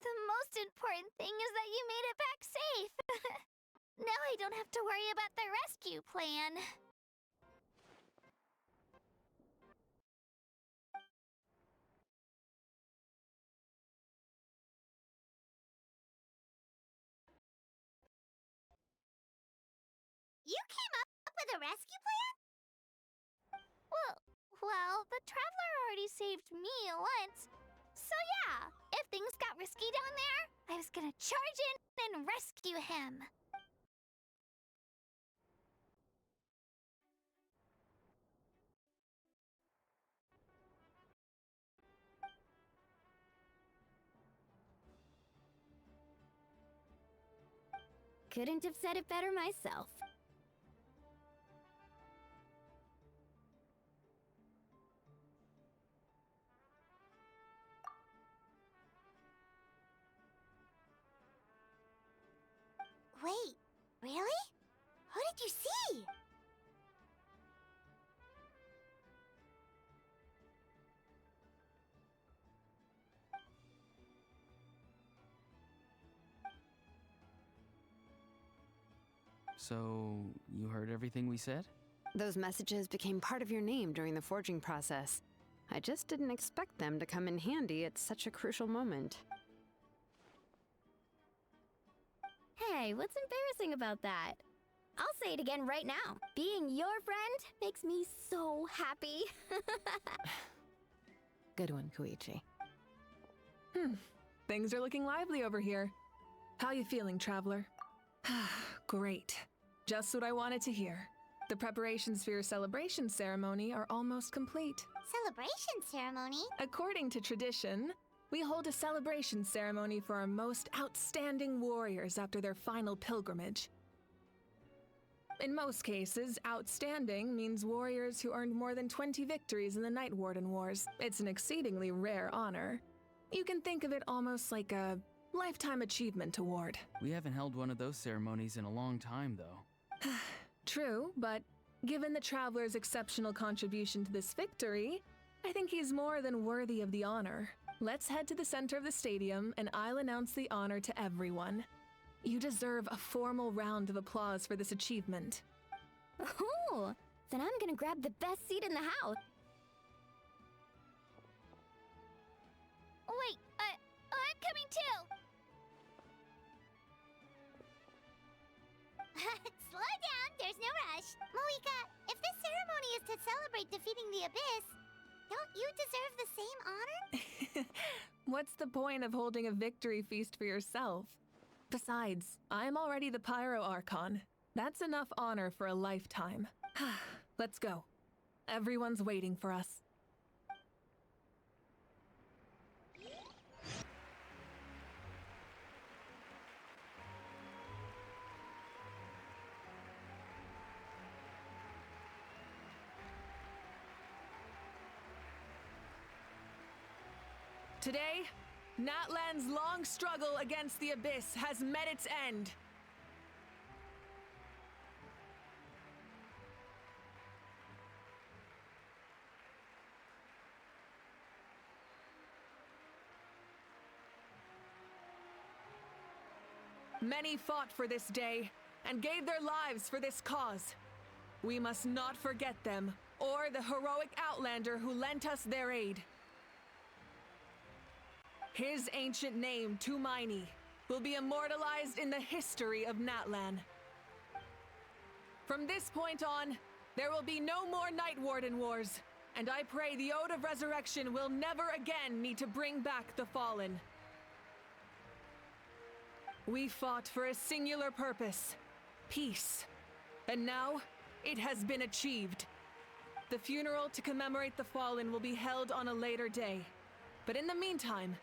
The most important thing is that you made it back safe. Now I don't have to worry about the rescue plan. You came up with a rescue plan? Well, the Traveler already saved me once. So yeah, if things got risky down there, I was gonna charge in and rescue him. Couldn't have said it better myself. Wait, really? Who did you see? So, you heard everything we said? Those messages became part of your name during the forging process. I just didn't expect them to come in handy at such a crucial moment. Hey, what's embarrassing about that? I'll say it again right now. Being your friend makes me so happy. Good one, Koichi. Things are looking lively over here. How you feeling, Traveler? Great. Just what I wanted to hear. The preparations for your celebration ceremony are almost complete. Celebration ceremony? According to tradition, we hold a celebration ceremony for our most outstanding warriors after their final pilgrimage. In most cases, outstanding means warriors who earned more than 20 victories in the Night Warden Wars. It's an exceedingly rare honor. You can think of it almost like a lifetime achievement award. We haven't held one of those ceremonies in a long time, though. True, but given the Traveler's exceptional contribution to this victory, I think he's more than worthy of the honor. Let's head to the center of the stadium, and I'll announce the honor to everyone. You deserve a formal round of applause for this achievement. Oh, then I'm gonna grab the best seat in the house. Wait, I'm coming too! Slow down, there's no rush. Moika, if this ceremony is to celebrate defeating the Abyss, don't you deserve the same honor? What's the point of holding a victory feast for yourself? Besides, I'm already the Pyro Archon. That's enough honor for a lifetime. Let's go. Everyone's waiting for us. Today, Natlan's long struggle against the Abyss has met its end. Many fought for this day and gave their lives for this cause. We must not forget them or the heroic Outlander who lent us their aid. His ancient name, Tumaini, will be immortalized in the history of Natlan. From this point on, there will be no more Night Warden Wars, and I pray the Ode of Resurrection will never again need to bring back the Fallen. We fought for a singular purpose, peace, and now it has been achieved. The funeral to commemorate the Fallen will be held on a later day, but in the meantime,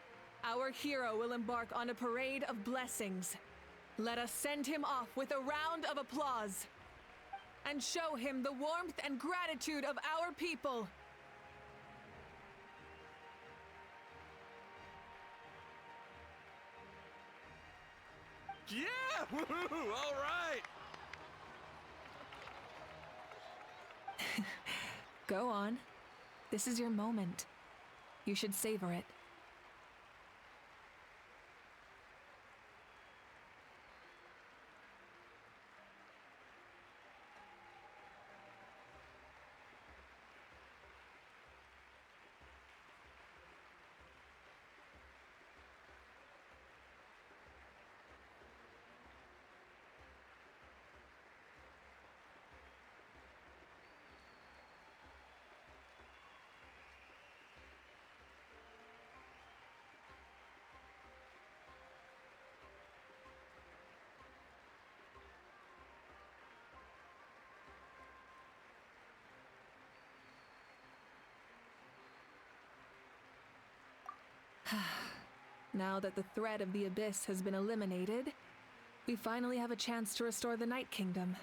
our hero will embark on a parade of blessings. Let us send him off with a round of applause and show him the warmth and gratitude of our people. Yeah! Woohoo! All right! Go on. This is your moment. You should savor it. Now that the threat of the Abyss has been eliminated, we finally have a chance to restore the Night Kingdom.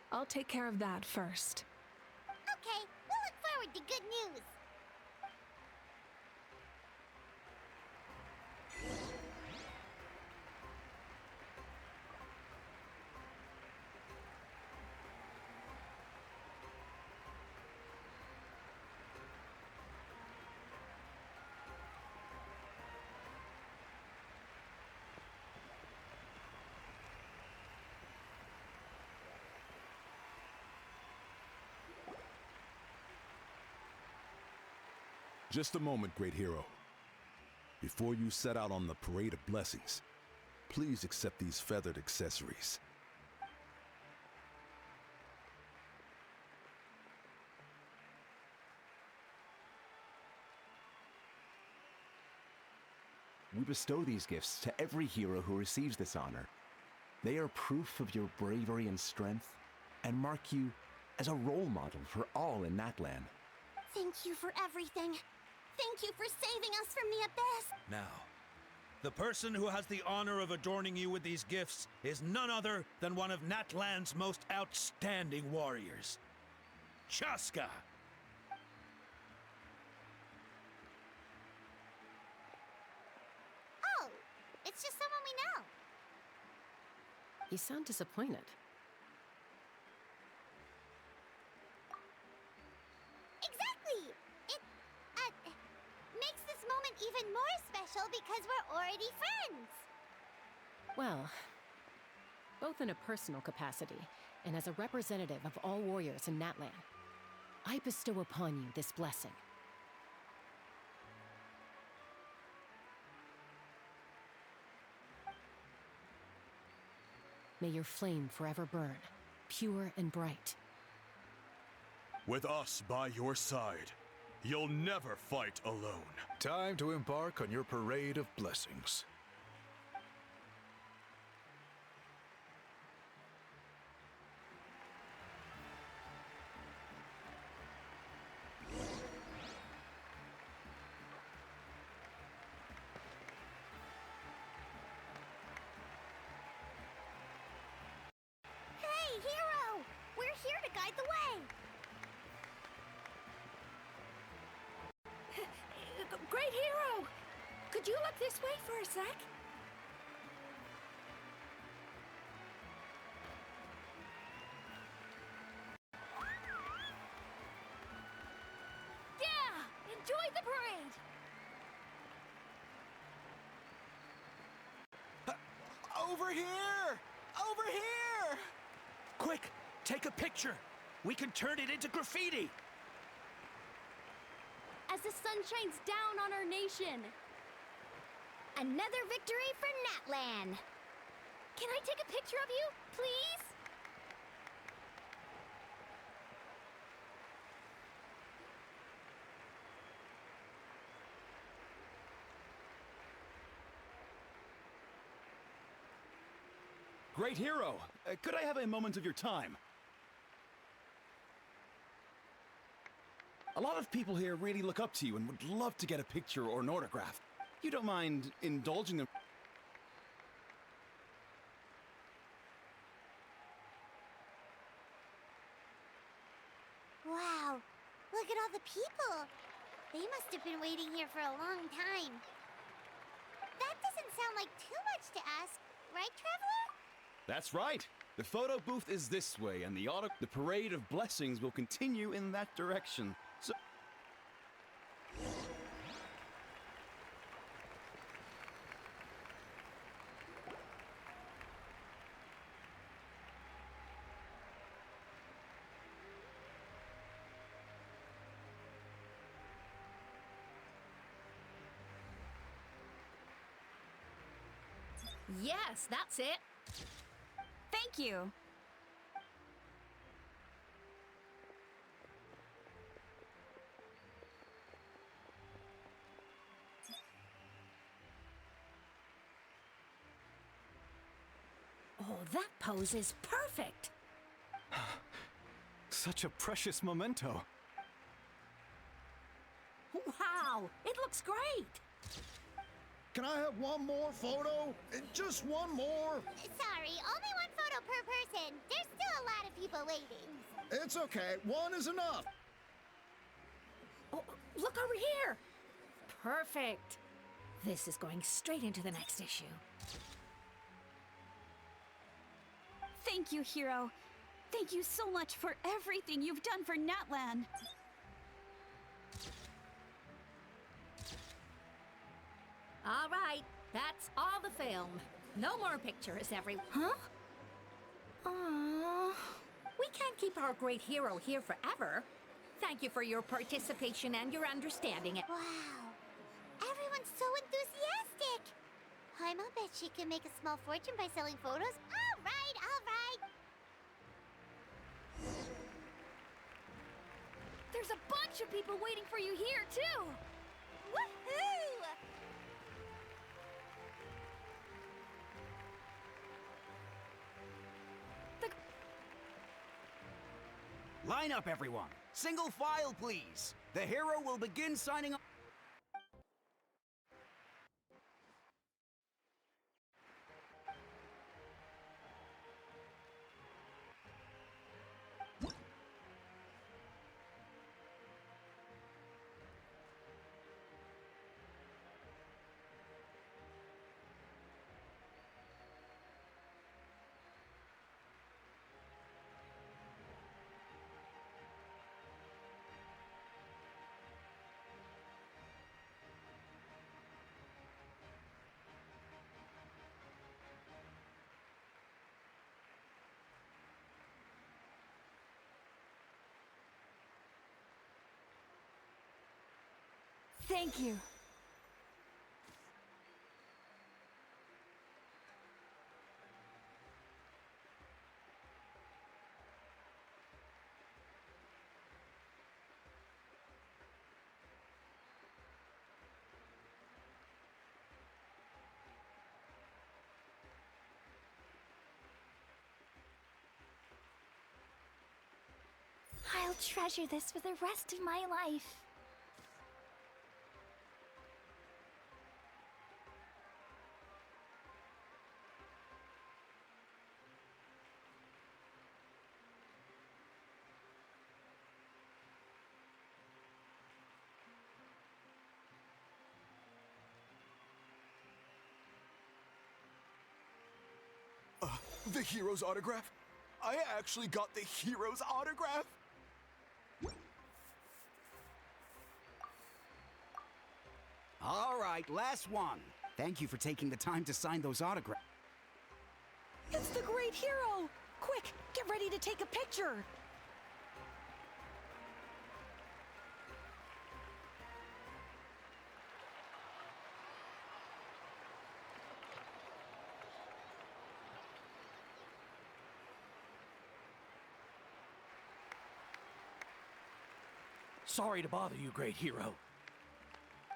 I'll take care of that first. Okay, we'll look forward to good news. Just a moment, great hero. Before you set out on the parade of blessings, please accept these feathered accessories. We bestow these gifts to every hero who receives this honor. They are proof of your bravery and strength, and mark you as a role model for all in Natlan. Thank you for everything. Thank you for saving us from the abyss. Now, the person who has the honor of adorning you with these gifts is none other than one of Natlan's most outstanding warriors, Chaska. Oh, it's just someone we know. You sound disappointed. Exactly! It, makes this moment even more special because we're already friends. Well, both in a personal capacity and as a representative of all warriors in Natlan, I bestow upon you this blessing. May your flame forever burn, pure and bright. With us by your side, you'll never fight alone. Time to embark on your parade of blessings. Hey, Hero! We're here to guide the way. Great Hero! Could you look this way for a sec? Yeah! Enjoy the parade! Over here! Over here! Quick, take a picture. We can turn it into graffiti. As the sun shines down on our nation. Another victory for Natlan. Can I take a picture of you, please? Great Hero! Could I have a moment of your time? A lot of people here really look up to you and would love to get a picture or an autograph. You don't mind indulging them? Wow, look at all the people. They must have been waiting here for a long time. That doesn't sound like too much to ask, right, Traveler? That's right. The photo booth is this way, and the parade of blessings will continue in that direction. So. Yes, that's it. Thank you. Oh, that pose is perfect. Such a precious memento. Wow, it looks great. Can I have one more photo? Just one more? Sorry, only one photo per person. There's still a lot of people waiting. It's okay. One is enough. Oh, look over here. Perfect. This is going straight into the next issue. Thank you, Hero. Thank you so much for everything you've done for Natlan. All right, that's all the film. No more pictures, everyone. Huh? Aww. We can't keep our great hero here forever. Thank you for your participation and your understanding. Wow. Everyone's so enthusiastic. Paimon bet she can make a small fortune by selling photos. All right, all right. There's a bunch of people waiting for you here, too. Woohoo! Line up, everyone. Single file, please. The hero will begin signing up. Thank you. I'll treasure this for the rest of my life. The hero's autograph? I actually got the hero's autograph? All right, last one. Thank you for taking the time to sign those autographs. It's the great hero! Quick, get ready to take a picture! Sorry to bother you, great hero.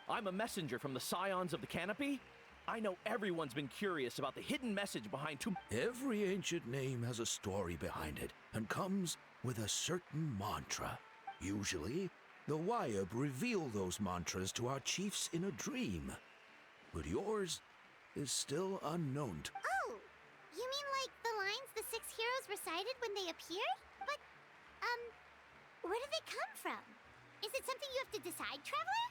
I'm a messenger from the Scions of the Canopy. I know everyone's been curious about the hidden message behind Every ancient name has a story behind it and comes with a certain mantra. Usually, the Wayab reveal those mantras to our chiefs in a dream. But yours is still unknown to... Oh, you mean like the lines the 6 heroes recited when they appeared? But, where do they come from? Is it something you have to decide, Traveler?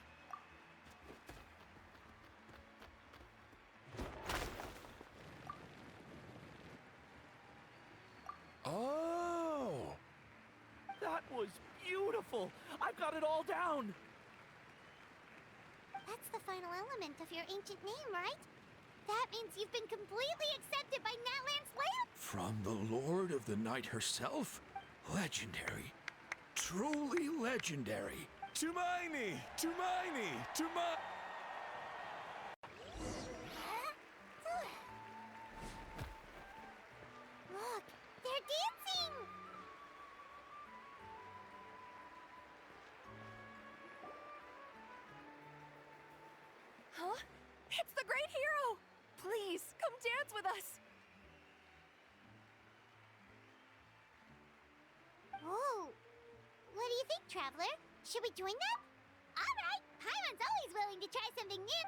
Oh! That was beautiful! I've got it all down! That's the final element of your ancient name, right? That means you've been completely accepted by Natlan's land? From the Lord of the Night herself? Legendary. Truly legendary. Tumaini! Tumaini! Look, they're dancing! Huh? It's the great hero! Please, come dance with us! Whoa! What do you think, Traveler? Should we join them? All right! Paimon's always willing to try something new!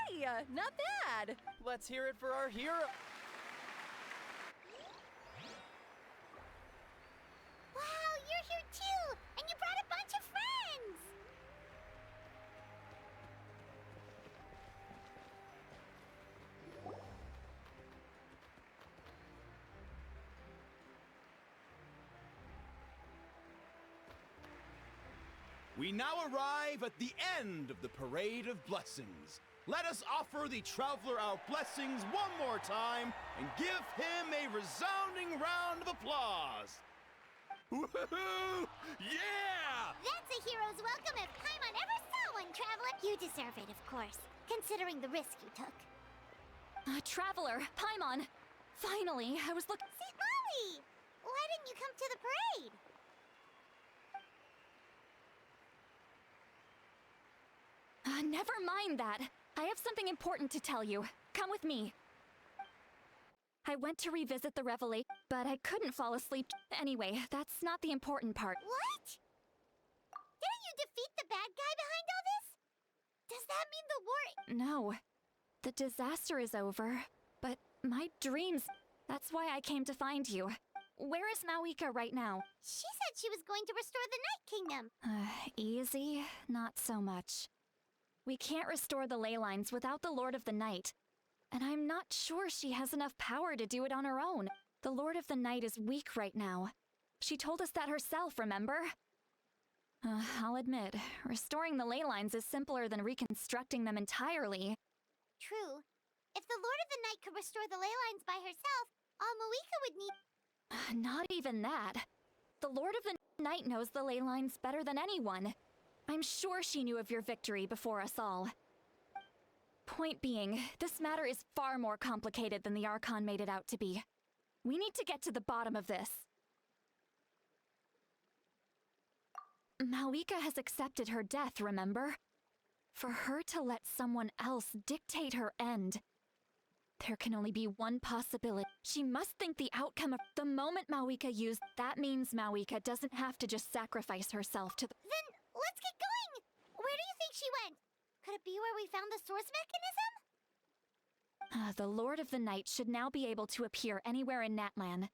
Hey, not bad! Let's hear it for our hero. Wow, you're here too! And you brought a bunch of friends! We now arrive at the end of the Parade of Blessings. Let us offer the Traveler our blessings one more time and give him a resounding round of applause. Woohoo! Yeah! That's a hero's welcome if Paimon ever saw one, Traveler! You deserve it, of course, considering the risk you took. Traveler, Paimon! Finally, I was looking... St. Molly! Why didn't you come to the parade? Never mind that. I have something important to tell you. come with me. I went to revisit the revelation, but I couldn't fall asleep. Anyway, that's not the important part. What? Didn't you defeat the bad guy behind all this? Does that mean the war... No. The disaster is over, but my dreams... That's why I came to find you. Where is Mawika right now? She said she was going to restore the Night Kingdom. Easy? Not so much. We can't restore the ley lines without the Lord of the Night. And I'm not sure she has enough power to do it on her own. The Lord of the Night is weak right now. She told us that herself, remember? I'll admit, restoring the ley lines is simpler than reconstructing them entirely. True. If the Lord of the Night could restore the ley lines by herself, all Mawika would need... Not even that. The Lord of the Night knows the ley lines better than anyone. I'm sure she knew of your victory before us all. Point being, this matter is far more complicated than the Archon made it out to be. We need to get to the bottom of this. Mawika has accepted her death, remember? For her to let someone else dictate her end, there can only be one possibility. She must think the outcome of the moment Mawika used. That means Mawika doesn't have to just sacrifice herself to the... Then let's get going! Where do you think she went? Could it be where we found the source mechanism? The Lord of the Night should now be able to appear anywhere in Natlan.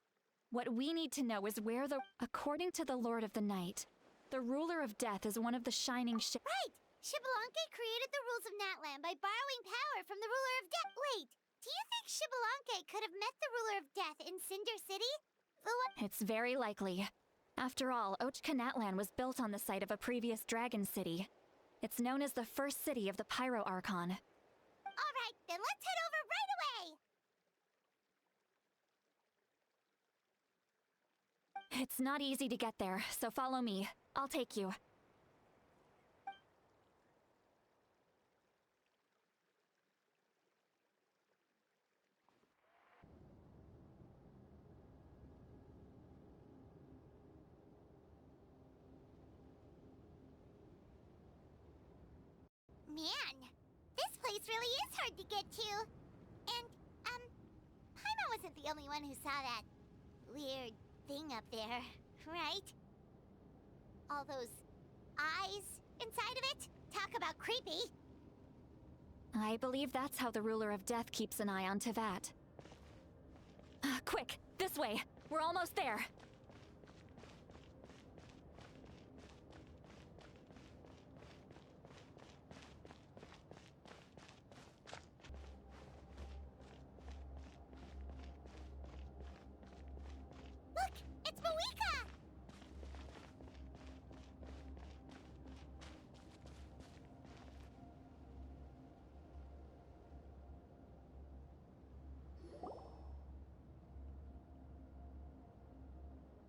What we need to know is where the... According to the Lord of the Night, the Ruler of Death is one of the shining Right! Shibalanke created the rules of Natlan by borrowing power from the Ruler of Death. Wait, do you think Shibalanke could have met the Ruler of Death in Cinder City? It's very likely. After all, Ochka Natlan was built on the site of a previous dragon city. It's known as the first city of the Pyro Archon. Alright, then let's head over right away! It's not easy to get there, so follow me. I'll take you. Man, this place really is hard to get to. And, Paimon wasn't the only one who saw that weird thing up there, right? All those eyes inside of it? Talk about creepy. I believe that's how the Ruler of Death keeps an eye on Tevat. Quick, this way! We're almost there! Look! It's Mawika!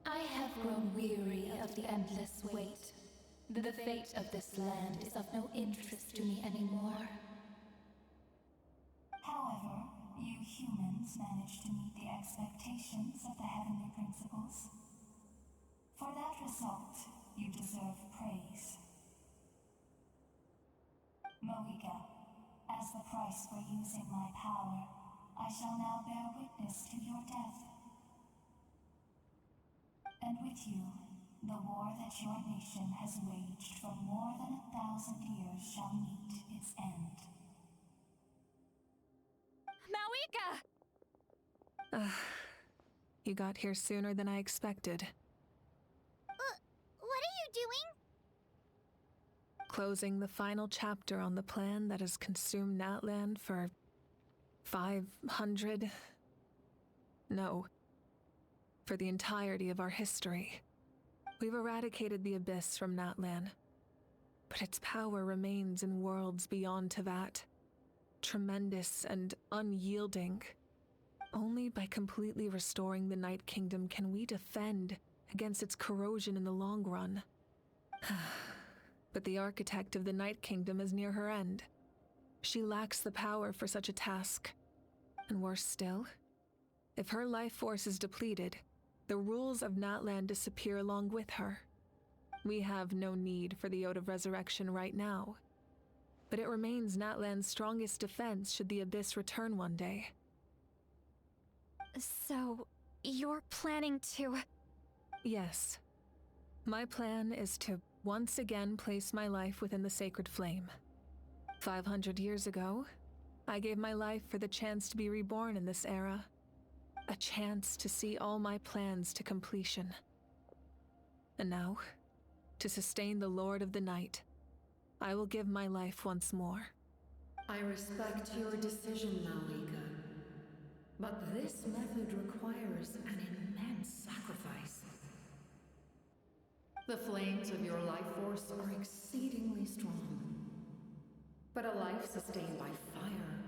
I have grown weary of the endless wait. The fate of this land is of no interest to me anymore. However, you humans managed to meet the expectations of the heavenly principles. For that result, you deserve praise. Mawika, as the price for using my power, I shall now bear witness to your death. And with you, the war that your nation has waged for more than 1,000 years shall meet its end. Mawika! You got here sooner than I expected. What are you doing? Closing the final chapter on the plan that has consumed Natlan for 500... No. For the entirety of our history. We've eradicated the Abyss from Natlan, but its power remains in worlds beyond Tevat. Tremendous and unyielding. Only by completely restoring the Night Kingdom can we defend against its corrosion in the long run. But the architect of the Night Kingdom is near her end. She lacks the power for such a task. And worse still, if her life force is depleted, the rules of Natlan disappear along with her. We have no need for the Ode of Resurrection right now. but it remains Natlan's strongest defense should the Abyss return one day. So, you're planning to... Yes. My plan is to once again place my life within the sacred flame. 500 years ago, I gave my life for the chance to be reborn in this era. A chance to see all my plans to completion. And now, to sustain the Lord of the Night, I will give my life once more. I respect your decision, Malika. But this method requires an immense sacrifice. The flames of your life force are exceedingly strong. But a life sustained by fire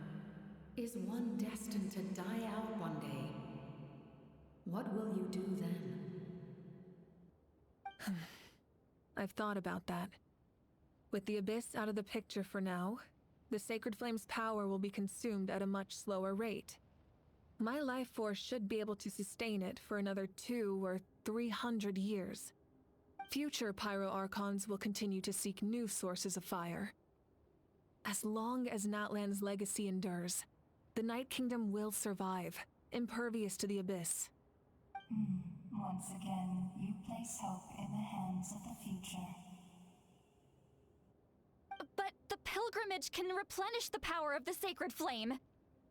is one destined to die out one day. What will you do then? I've thought about that. With the Abyss out of the picture for now, the Sacred Flame's power will be consumed at a much slower rate. My life force should be able to sustain it for another 200 or 300 years. Future Pyro Archons will continue to seek new sources of fire. As long as Natlan's legacy endures, the Night Kingdom will survive, impervious to the Abyss. Once again, you place hope in the hands of the future. But the pilgrimage can replenish the power of the sacred flame.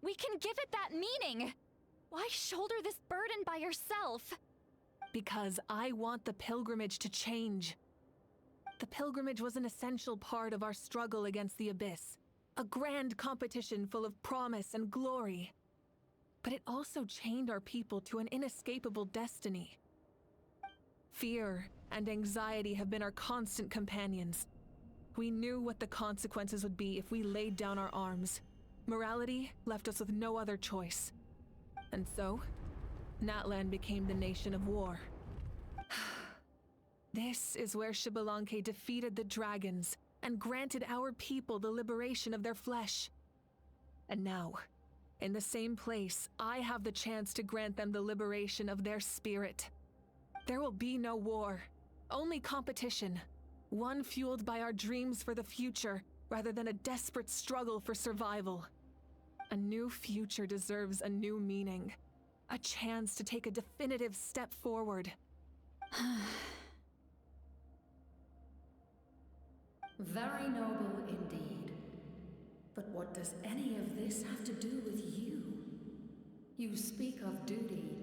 We can give it that meaning. Why shoulder this burden by yourself? Because I want the pilgrimage to change. The pilgrimage was an essential part of our struggle against the Abyss. A grand competition full of promise and glory. But it also chained our people to an inescapable destiny. Fear and anxiety have been our constant companions. We knew what the consequences would be if we laid down our arms. Morality left us with no other choice. And so, Natlan became the nation of war. This is where Xbalanque defeated the dragons and granted our people the liberation of their flesh. And now, in the same place, I have the chance to grant them the liberation of their spirit. There will be no war, only competition. One fueled by our dreams for the future, rather than a desperate struggle for survival. A new future deserves a new meaning. A chance to take a definitive step forward. Very noble indeed. But what does any of this have to do with you? You speak of duty,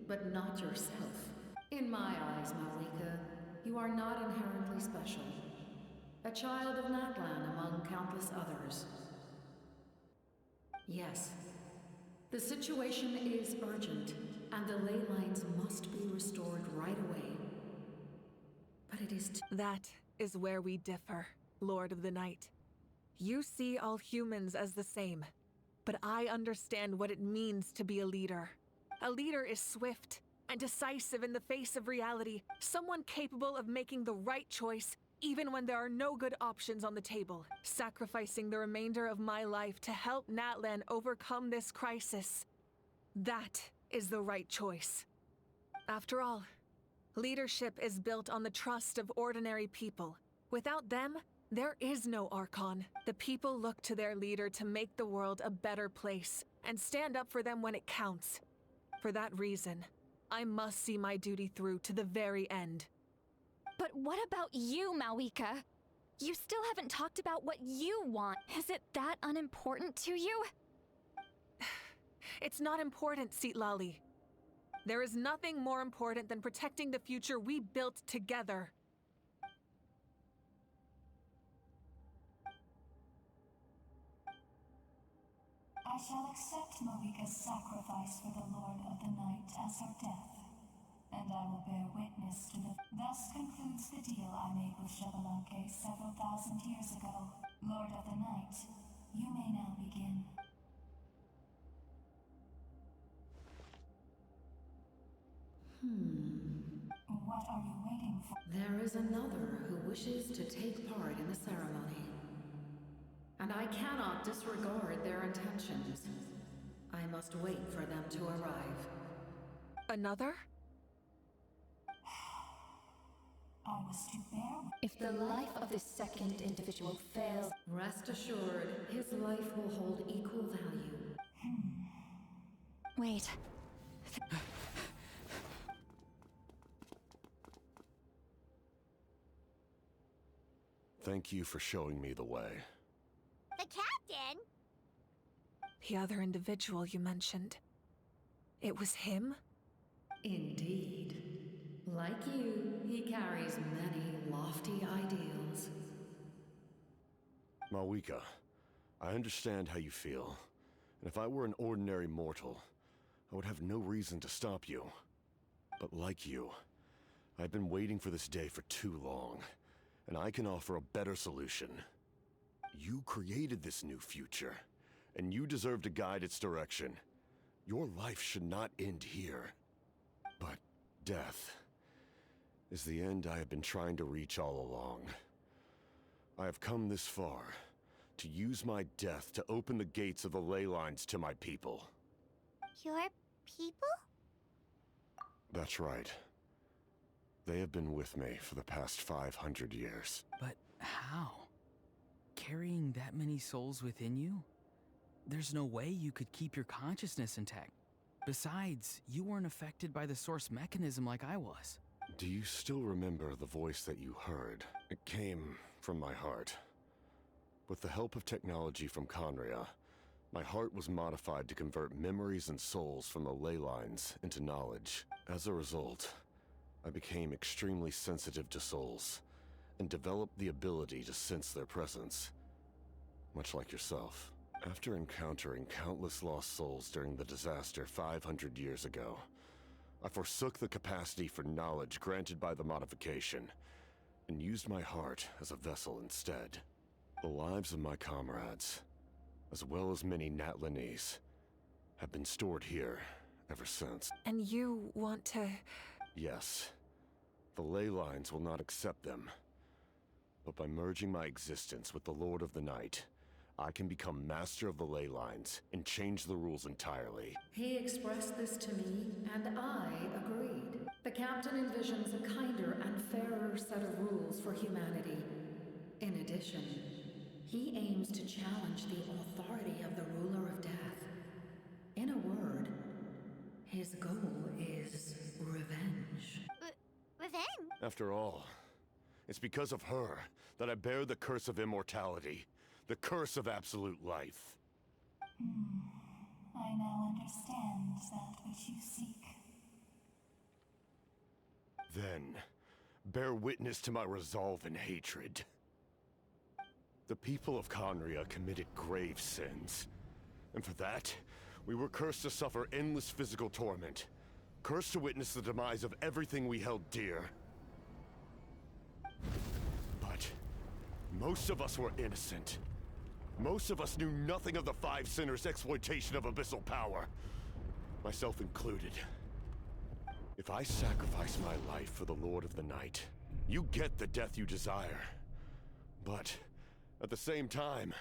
but not yourself. In my eyes, Malika, you are not inherently special. A child of Natlan among countless others. Yes, the situation is urgent, and the ley lines must be restored right away. But it is That is where we differ, Lord of the Night. You see all humans as the same, but I understand what it means to be a leader. A leader is swift and decisive in the face of reality, someone capable of making the right choice even when there are no good options on the table, sacrificing the remainder of my life to help Natlan overcome this crisis. That is the right choice. After all, leadership is built on the trust of ordinary people. Without them, there is no Archon. The people look to their leader to make the world a better place and stand up for them when it counts. For that reason, I must see my duty through to the very end. But what about you, Malika? You still haven't talked about what you want. Is it that unimportant to you? It's not important, Citlali. There is nothing more important than protecting the future we built together. I shall accept Malika's sacrifice for the Lord of the Night as her death, and I will bear witness to the... Thus concludes the deal I made with Xbalanque several thousand years ago. Lord of the Night, you may now begin. What are you waiting for? There is another who wishes to take part in the ceremony. And I cannot disregard their intentions. I must wait for them to arrive. Another? I was to bear. If the life of the second individual fails, rest assured, his life will hold equal value. Wait. Thank you for showing me the way. The captain? The other individual you mentioned. It was him? Indeed. Like you, he carries many lofty ideals. Mawika, I understand how you feel. And if I were an ordinary mortal, I would have no reason to stop you. But like you, I've been waiting for this day for too long, and I can offer a better solution. You created this new future, and you deserve to guide its direction. Your life should not end here. But death is the end I have been trying to reach all along. I have come this far to use my death to open the gates of the ley lines to my people. Your people? That's right. They have been with me for the past 500 years. But how? Carrying that many souls within you? There's no way you could keep your consciousness intact. Besides, you weren't affected by the source mechanism like I was. Do you still remember the voice that you heard? It came from my heart. With the help of technology from Conria, my heart was modified to convert memories and souls from the ley lines into knowledge. As a result, I became extremely sensitive to souls, and developed the ability to sense their presence. Much like yourself. After encountering countless lost souls during the disaster 500 years ago, I forsook the capacity for knowledge granted by the modification, and used my heart as a vessel instead. The lives of my comrades, as well as many Natlanese, have been stored here ever since. And you want to... Yes. The ley lines will not accept them. But by merging my existence with the Lord of the Night, I can become master of the ley lines and change the rules entirely. He expressed this to me, and I agreed. The captain envisions a kinder and fairer set of rules for humanity. In addition, he aims to challenge the authority of the ruler of death. In a word, his goal is revenge. Revenge? After all, it's because of her that I bear the curse of immortality, the curse of absolute life. I now understand that which you seek. Then, bear witness to my resolve and hatred. The people of Conria committed grave sins, and for that, we were cursed to suffer endless physical torment, cursed to witness the demise of everything we held dear. But most of us were innocent. Most of us knew nothing of the Five Sinners' exploitation of abyssal power, myself included. If I sacrifice my life for the Lord of the Night, you get the death you desire. But at the same time,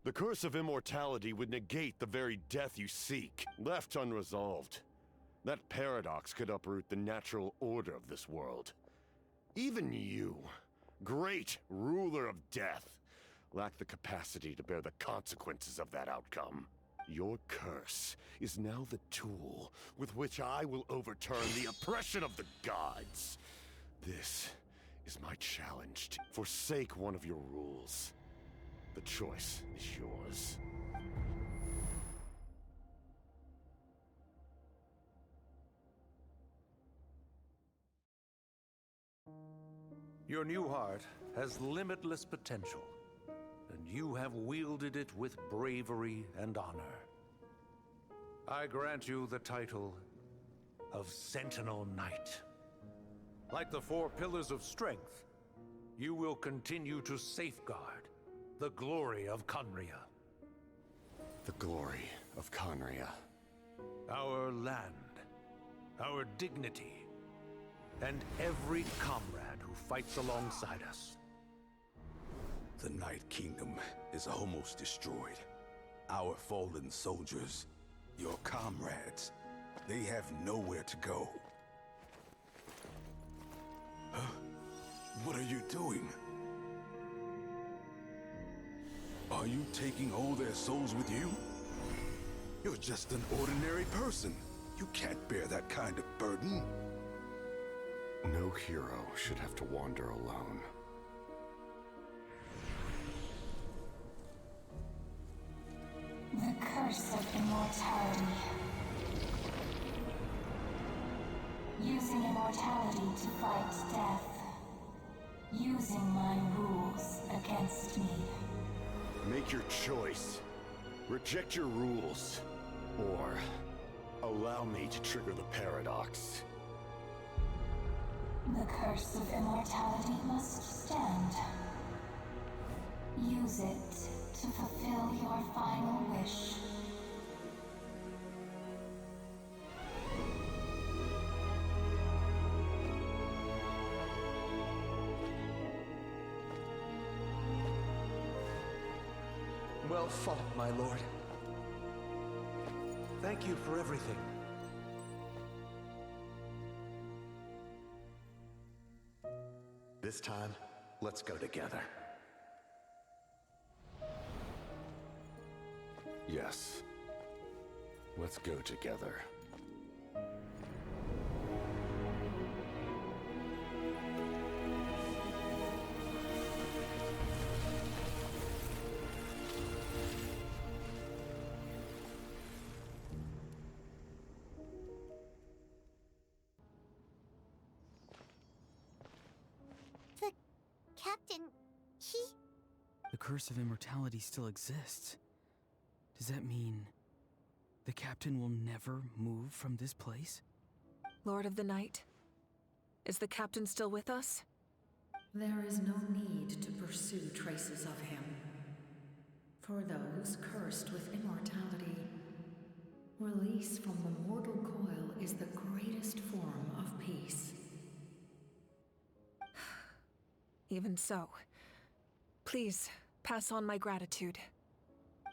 the curse of immortality would negate the very death you seek. Left unresolved, that paradox could uproot the natural order of this world. Even you, great ruler of death, lack the capacity to bear the consequences of that outcome. Your curse is now the tool with which I will overturn the oppression of the gods. This is my challenge to forsake one of your rules. The choice is yours. Your new heart has limitless potential, and you have wielded it with bravery and honor. I grant you the title of Sentinel Knight. Like the four pillars of strength, you will continue to safeguard the glory of Conria. The glory of Conria. Our land, our dignity, and every comrade who fights alongside us. The Night Kingdom is almost destroyed. Our fallen soldiers, your comrades, they have nowhere to go. What are you doing? Are you taking all their souls with you? You're just an ordinary person. You can't bear that kind of burden. No hero should have to wander alone. The curse of immortality. Using immortality to fight death. Using my rules against me. Make your choice. Reject your rules. Or allow me to trigger the paradox. The curse of immortality must stand. Use it to fulfill your final wish. Well fought, my lord. Thank you for everything. This time, let's go together. Yes. Let's go together. The captain, he... The curse of immortality still exists. Does that mean the captain will never move from this place? Lord of the Night, is the captain still with us? There is no need to pursue traces of him. For those cursed with immortality, release from the mortal coil is the greatest form of peace. Even so, please pass on my gratitude.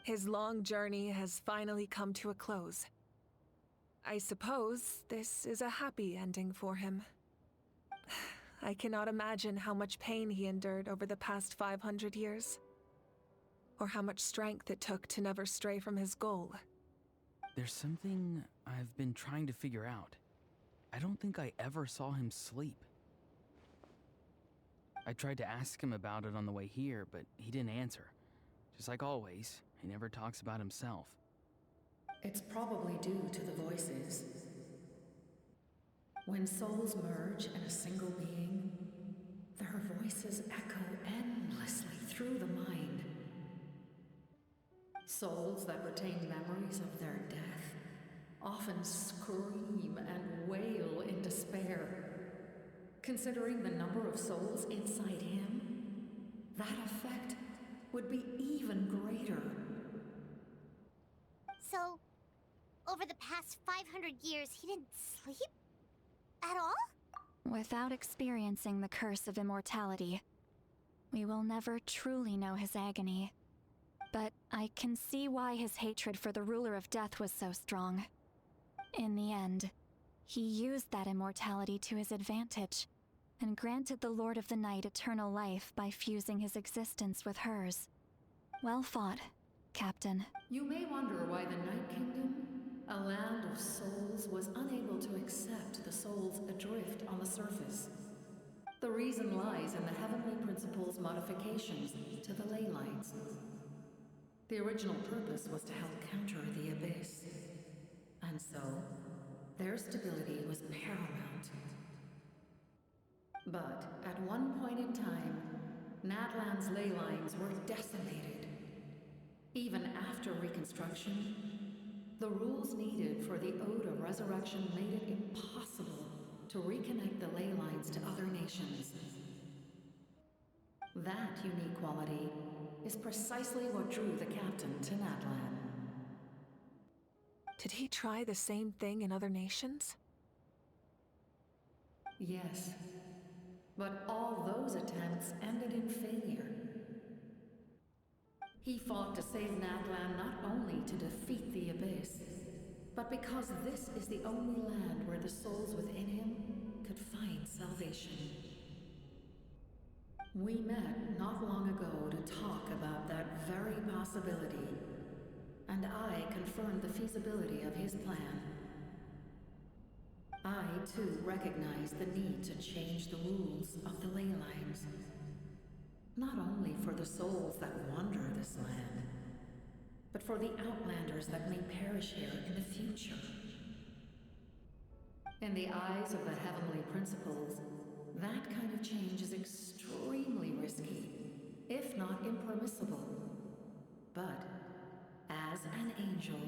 His long journey has finally come to a close. I suppose this is a happy ending for him. I cannot imagine how much pain he endured over the past 500 years, or how much strength it took to never stray from his goal. There's something I've been trying to figure out. I don't think I ever saw him sleep. I tried to ask him about it on the way here, but he didn't answer. Just like always, he never talks about himself. It's probably due to the voices. When souls merge in a single being, their voices echo endlessly through the mind. Souls that retain memories of their death often scream and wail in despair. Considering the number of souls inside him, that effect would be even greater. So, over the past 500 years, he didn't sleep? At all? Without experiencing the curse of immortality, we will never truly know his agony. But I can see why his hatred for the ruler of death was so strong. In the end, he used that immortality to his advantage, and granted the Lord of the Night eternal life by fusing his existence with hers. Well fought, Captain. You may wonder why the Night Kingdom, a land of souls, was unable to accept the souls adrift on the surface. The reason lies in the Heavenly Principle's modifications to the ley lines. The original purpose was to help counter the Abyss. And so, their stability was paramount. But at one point in time, Natlan's ley lines were decimated. Even after reconstruction, the rules needed for the Ode of Resurrection made it impossible to reconnect the ley lines to other nations. That unique quality is precisely what drew the captain to Natlan. Did he try the same thing in other nations? Yes, but all those attempts ended in failure. He fought to save Natlan not only to defeat the Abyss, but because this is the only land where the souls within him could find salvation. We met not long ago to talk about that very possibility, and I confirmed the feasibility of his plan. I, too, recognize the need to change the rules of the ley lines. Not only for the souls that wander this land, but for the outlanders that may perish here in the future. In the eyes of the heavenly principles, that kind of change is extremely risky, if not impermissible. But, as an angel,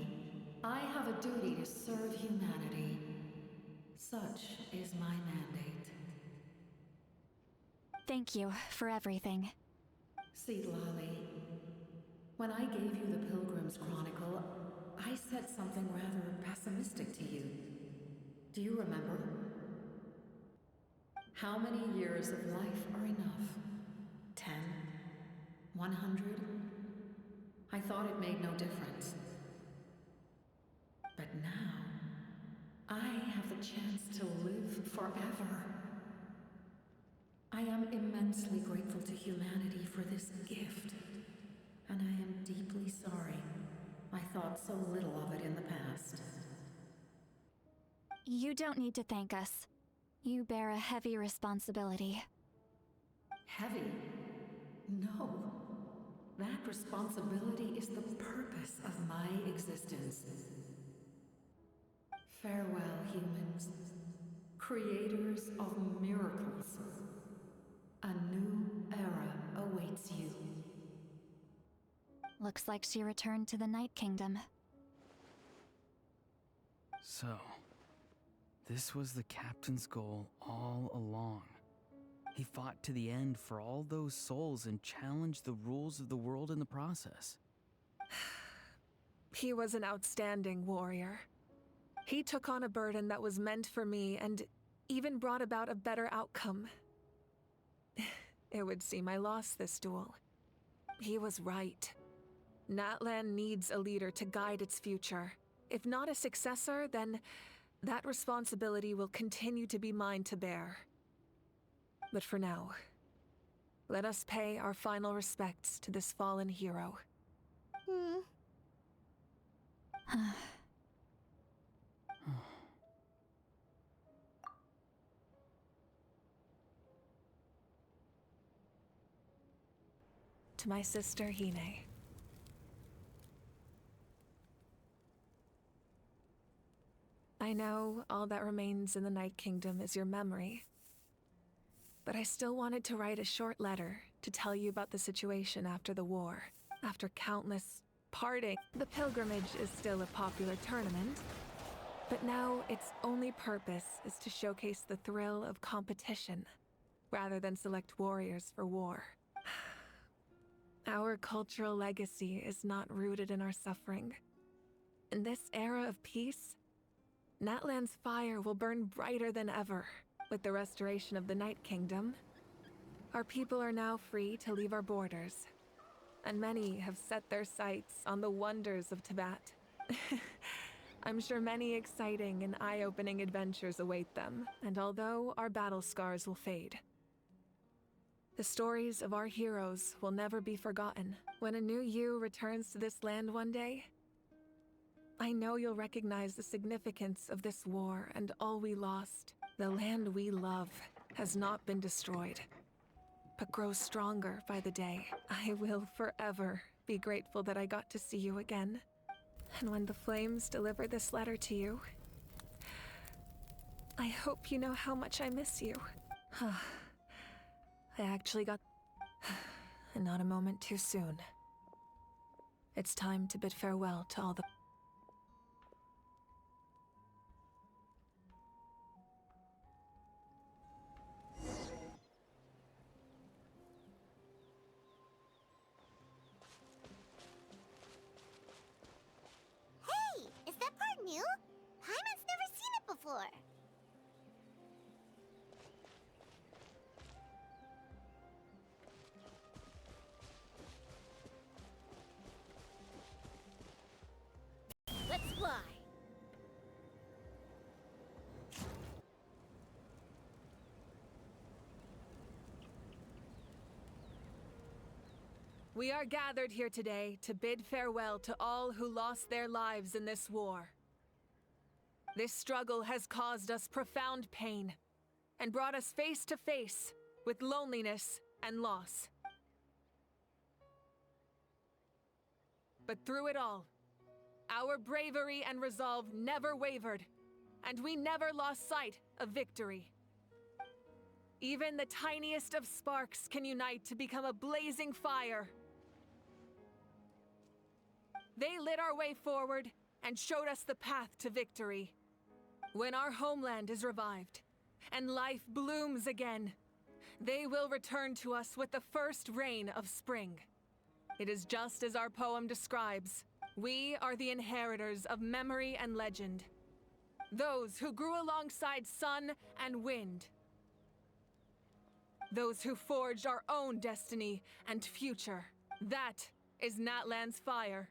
I have a duty to serve humanity. Such is my mandate. Thank you for everything. See, Lolly, when I gave you the Pilgrim's Chronicle, I said something rather pessimistic to you. Do you remember? How many years of life are enough? 10? 100? I thought it made no difference. But now, I have the chance to live forever. I am immensely grateful to humanity for this gift, and I am deeply sorry I thought so little of it in the past. You don't need to thank us. You bear a heavy responsibility. Heavy? No. That responsibility is the purpose of my existence. Farewell, humans. Creators of miracles. A new era awaits you. Looks like she returned to the Night Kingdom. So, this was the captain's goal all along. He fought to the end for all those souls and challenged the rules of the world in the process. He was an outstanding warrior. He took on a burden that was meant for me and even brought about a better outcome. It would seem I lost this duel. He was right. Natlan needs a leader to guide its future. If not a successor, then that responsibility will continue to be mine to bear. But for now, let us pay our final respects to this fallen hero. To my sister, Hine. I know all that remains in the Night Kingdom is your memory, but I still wanted to write a short letter to tell you about the situation after the war. After countless parting, the pilgrimage is still a popular tournament, but now its only purpose is to showcase the thrill of competition, rather than select warriors for war. Our cultural legacy is not rooted in our suffering. In this era of peace, Natlan's fire will burn brighter than ever. With the restoration of the Night Kingdom, our people are now free to leave our borders, and many have set their sights on the wonders of Tibet. I'm sure many exciting and eye-opening adventures await them, and although our battle scars will fade, the stories of our heroes will never be forgotten. When a new you returns to this land one day, I know you'll recognize the significance of this war and all we lost. The land we love has not been destroyed, but grows stronger by the day. I will forever be grateful that I got to see you again. And when the flames deliver this letter to you, I hope you know how much I miss you. I actually got... and not a moment too soon. It's time to bid farewell to all the... Hey, is that part new? Paimon's never seen it before. We are gathered here today to bid farewell to all who lost their lives in this war. This struggle has caused us profound pain and brought us face to face with loneliness and loss. But through it all, our bravery and resolve never wavered, and we never lost sight of victory. Even the tiniest of sparks can unite to become a blazing fire. They lit our way forward and showed us the path to victory. When our homeland is revived and life blooms again, they will return to us with the first rain of spring. It is just as our poem describes. We are the inheritors of memory and legend. Those who grew alongside sun and wind. Those who forged our own destiny and future. That is Natlan's fire.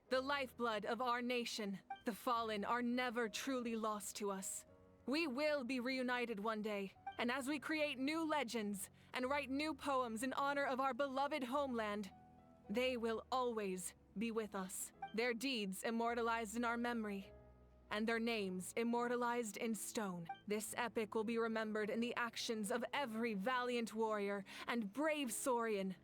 The lifeblood of our nation. The fallen are never truly lost to us. We will be reunited one day, and as we create new legends and write new poems in honor of our beloved homeland, they will always be with us. Their deeds immortalized in our memory, and their names immortalized in stone. This epic will be remembered in the actions of every valiant warrior and brave Saurian.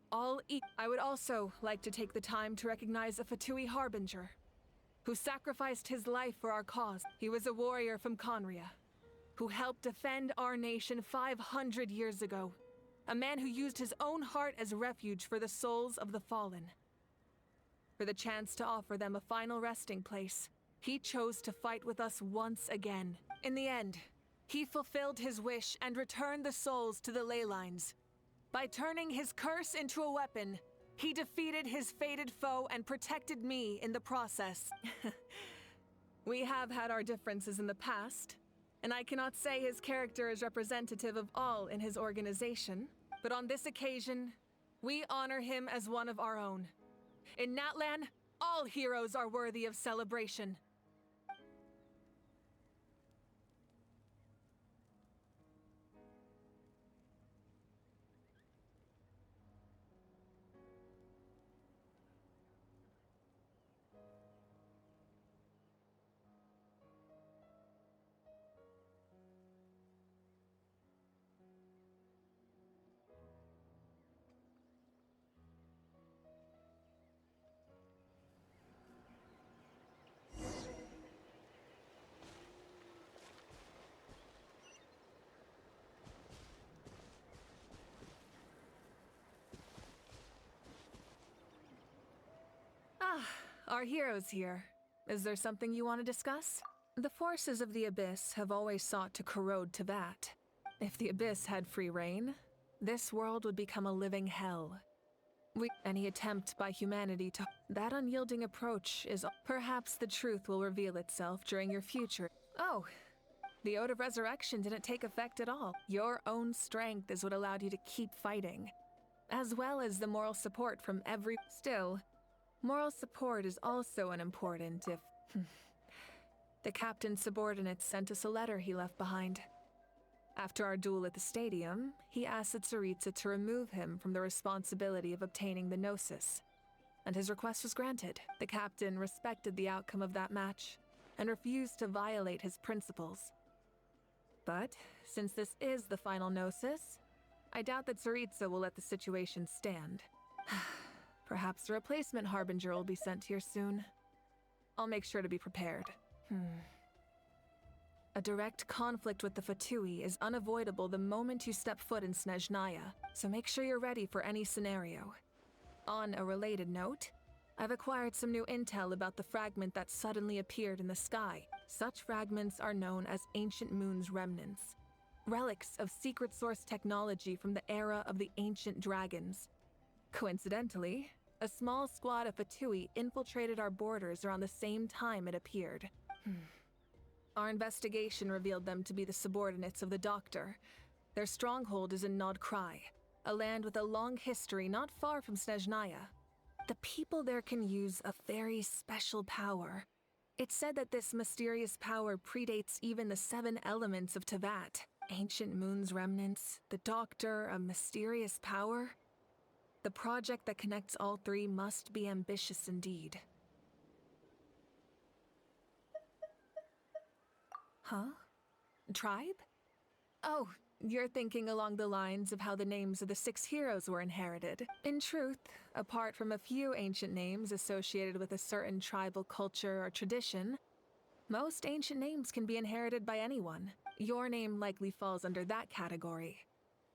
I would also like to take the time to recognize a Fatui Harbinger, who sacrificed his life for our cause. He was a warrior from Conria, who helped defend our nation 500 years ago. A man who used his own heart as refuge for the souls of the fallen. For the chance to offer them a final resting place, he chose to fight with us once again. In the end, he fulfilled his wish and returned the souls to the ley lines. By turning his curse into a weapon, he defeated his fated foe and protected me in the process. We have had our differences in the past, and I cannot say his character is representative of all in his organization, but on this occasion, we honor him as one of our own. In Natlan, all heroes are worthy of celebration. Our heroes here. Is there something you want to discuss? The forces of the Abyss have always sought to corrode Teyvat. If the Abyss had free reign, this world would become a living hell. Any attempt by humanity to... That unyielding approach is... Perhaps the truth will reveal itself during your future. Oh, the Ode of Resurrection didn't take effect at all. Your own strength is what allowed you to keep fighting, as well as the moral support from every... Still, moral support is also unimportant if... The captain's subordinates sent us a letter he left behind. After our duel at the stadium, he asked Tsaritsa to remove him from the responsibility of obtaining the Gnosis, and his request was granted. The captain respected the outcome of that match, and refused to violate his principles. But, since this is the final Gnosis, I doubt that Tsaritsa will let the situation stand. Perhaps a replacement Harbinger will be sent here soon. I'll make sure to be prepared. A direct conflict with the Fatui is unavoidable the moment you step foot in Snezhnaya, so make sure you're ready for any scenario. On a related note, I've acquired some new intel about the fragment that suddenly appeared in the sky. Such fragments are known as Ancient Moon's remnants, relics of secret source technology from the era of the ancient dragons. Coincidentally, a small squad of Fatui infiltrated our borders around the same time it appeared. Our investigation revealed them to be the subordinates of the Doctor. Their stronghold is in Nod Krai, a land with a long history not far from Snezhnaya. The people there can use a very special power. It's said that this mysterious power predates even the 7 elements of Teyvat. Ancient Moon's remnants, the Doctor, a mysterious power? The project that connects all three must be ambitious indeed. Huh? Tribe? Oh, you're thinking along the lines of how the names of the 6 heroes were inherited. In truth, apart from a few ancient names associated with a certain tribal culture or tradition, most ancient names can be inherited by anyone. Your name likely falls under that category.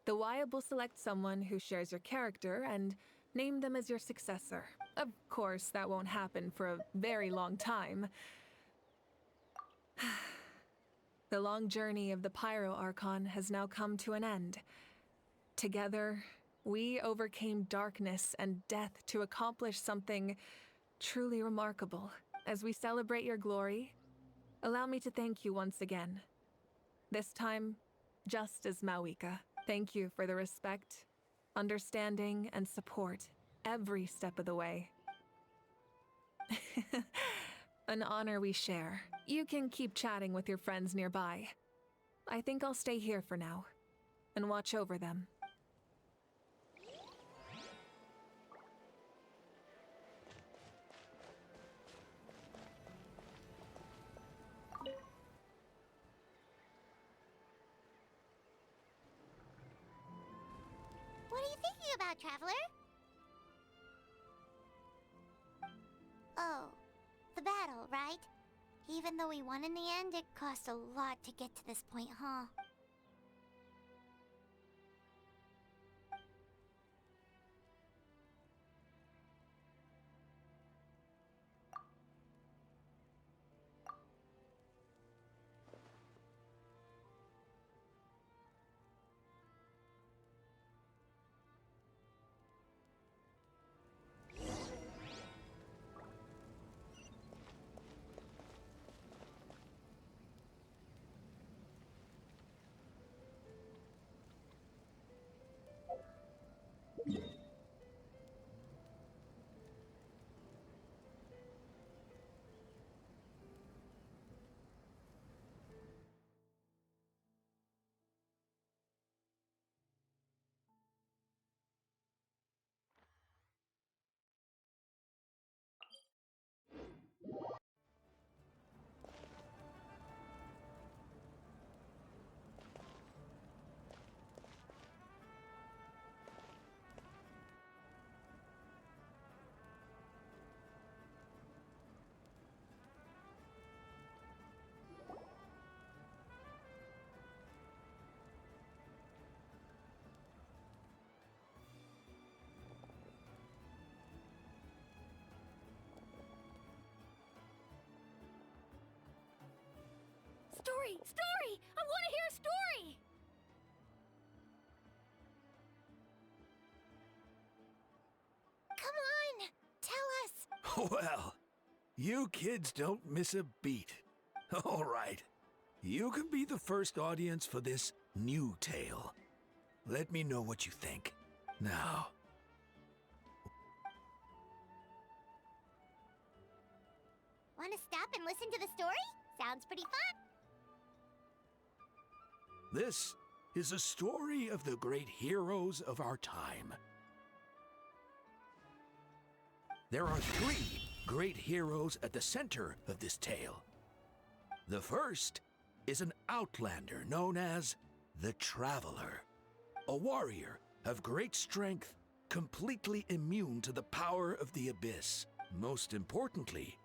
The Wyab will select someone who shares your character and name them as your successor. Of course, that won't happen for a very long time. The long journey of the Pyro Archon has now come to an end. Together, we overcame darkness and death to accomplish something truly remarkable. As we celebrate your glory, allow me to thank you once again. This time, just as Mawika. Thank you for the respect, understanding, and support every step of the way. An honor we share. You can keep chatting with your friends nearby. I think I'll stay here for now and watch over them. What are you thinking about, Traveler? Oh, the battle, right? Even though we won in the end, it cost a lot to get to this point, huh? Story! Story! I want to hear a story! Come on! Tell us! Well, you kids don't miss a beat. All right. You can be the first audience for this new tale. Let me know what you think. Now. Want to stop and listen to the story? Sounds pretty fun! This is a story of the great heroes of our time. There are 3 great heroes at the center of this tale. The first is an outlander known as the Traveler, a warrior of great strength, completely immune to the power of the Abyss. Most importantly,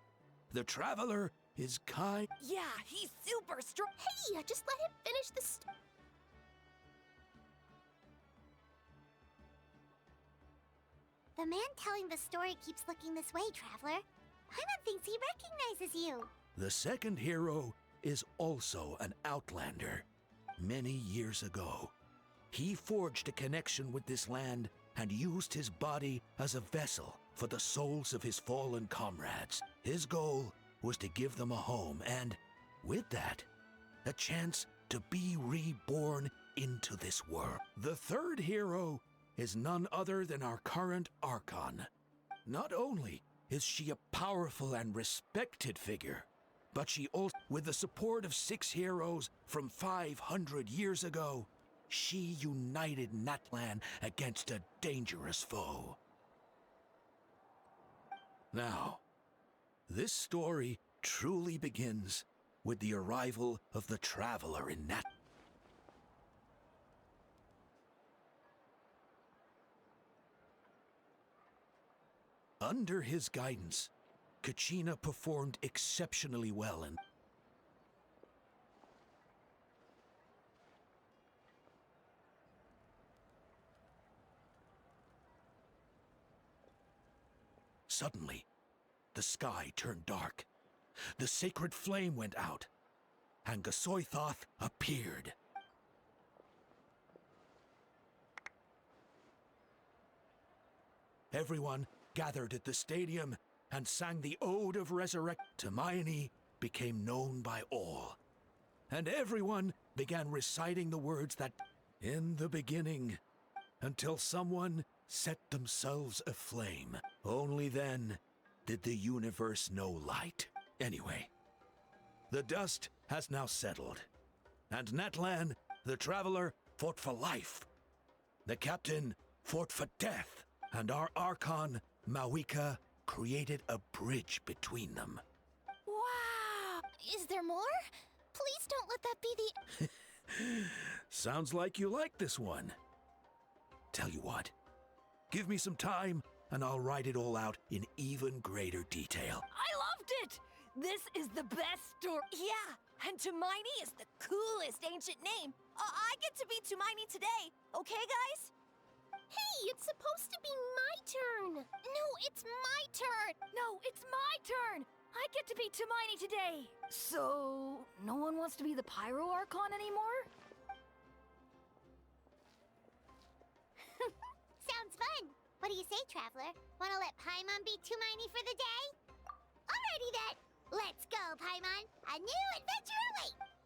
the Traveler is kind. Yeah, he's super strong. Hey, just let him finish the The man telling the story keeps looking this way, Traveler. Paimon thinks he recognizes you. The second hero is also an outlander. Many years ago, he forged a connection with this land and used his body as a vessel for the souls of his fallen comrades. His goal was to give them a home and, with that, a chance to be reborn into this world. The third hero is none other than our current Archon. Not only is she a powerful and respected figure, but she also, with the support of 6 heroes from 500 years ago, she united Natlan against a dangerous foe. Now, this story truly begins with the arrival of the Traveler in Nat. Under his guidance, Kachina performed exceptionally well and suddenly, the sky turned dark. The sacred flame went out, and Gasoithoth appeared. Everyone gathered at the stadium and sang the Ode of Resurrection. Hermione became known by all, and everyone began reciting the words that, in the beginning, until someone set themselves aflame. Only then did the universe know light. Anyway, the dust has now settled, and Natlan, the Traveler, fought for life. The Captain fought for death, and our Archon, Mawika, created a bridge between them. Wow! Is there more? Please don't let that be the... Sounds like you like this one. Tell you what, give me some time, and I'll write it all out in even greater detail. I loved it! This is the best story. Yeah, and Hermione is the coolest ancient name. I get to be Hermione today, okay, guys? Hey, it's supposed to be my turn. No, it's my turn. No, it's my turn. I get to be Hermione today. So, no one wants to be the Pyro Archon anymore? Sounds fun. What do you say, Traveler? Want to let Paimon be Hermione for the day? Alrighty then. Let's go, Paimon. A new adventure awaits.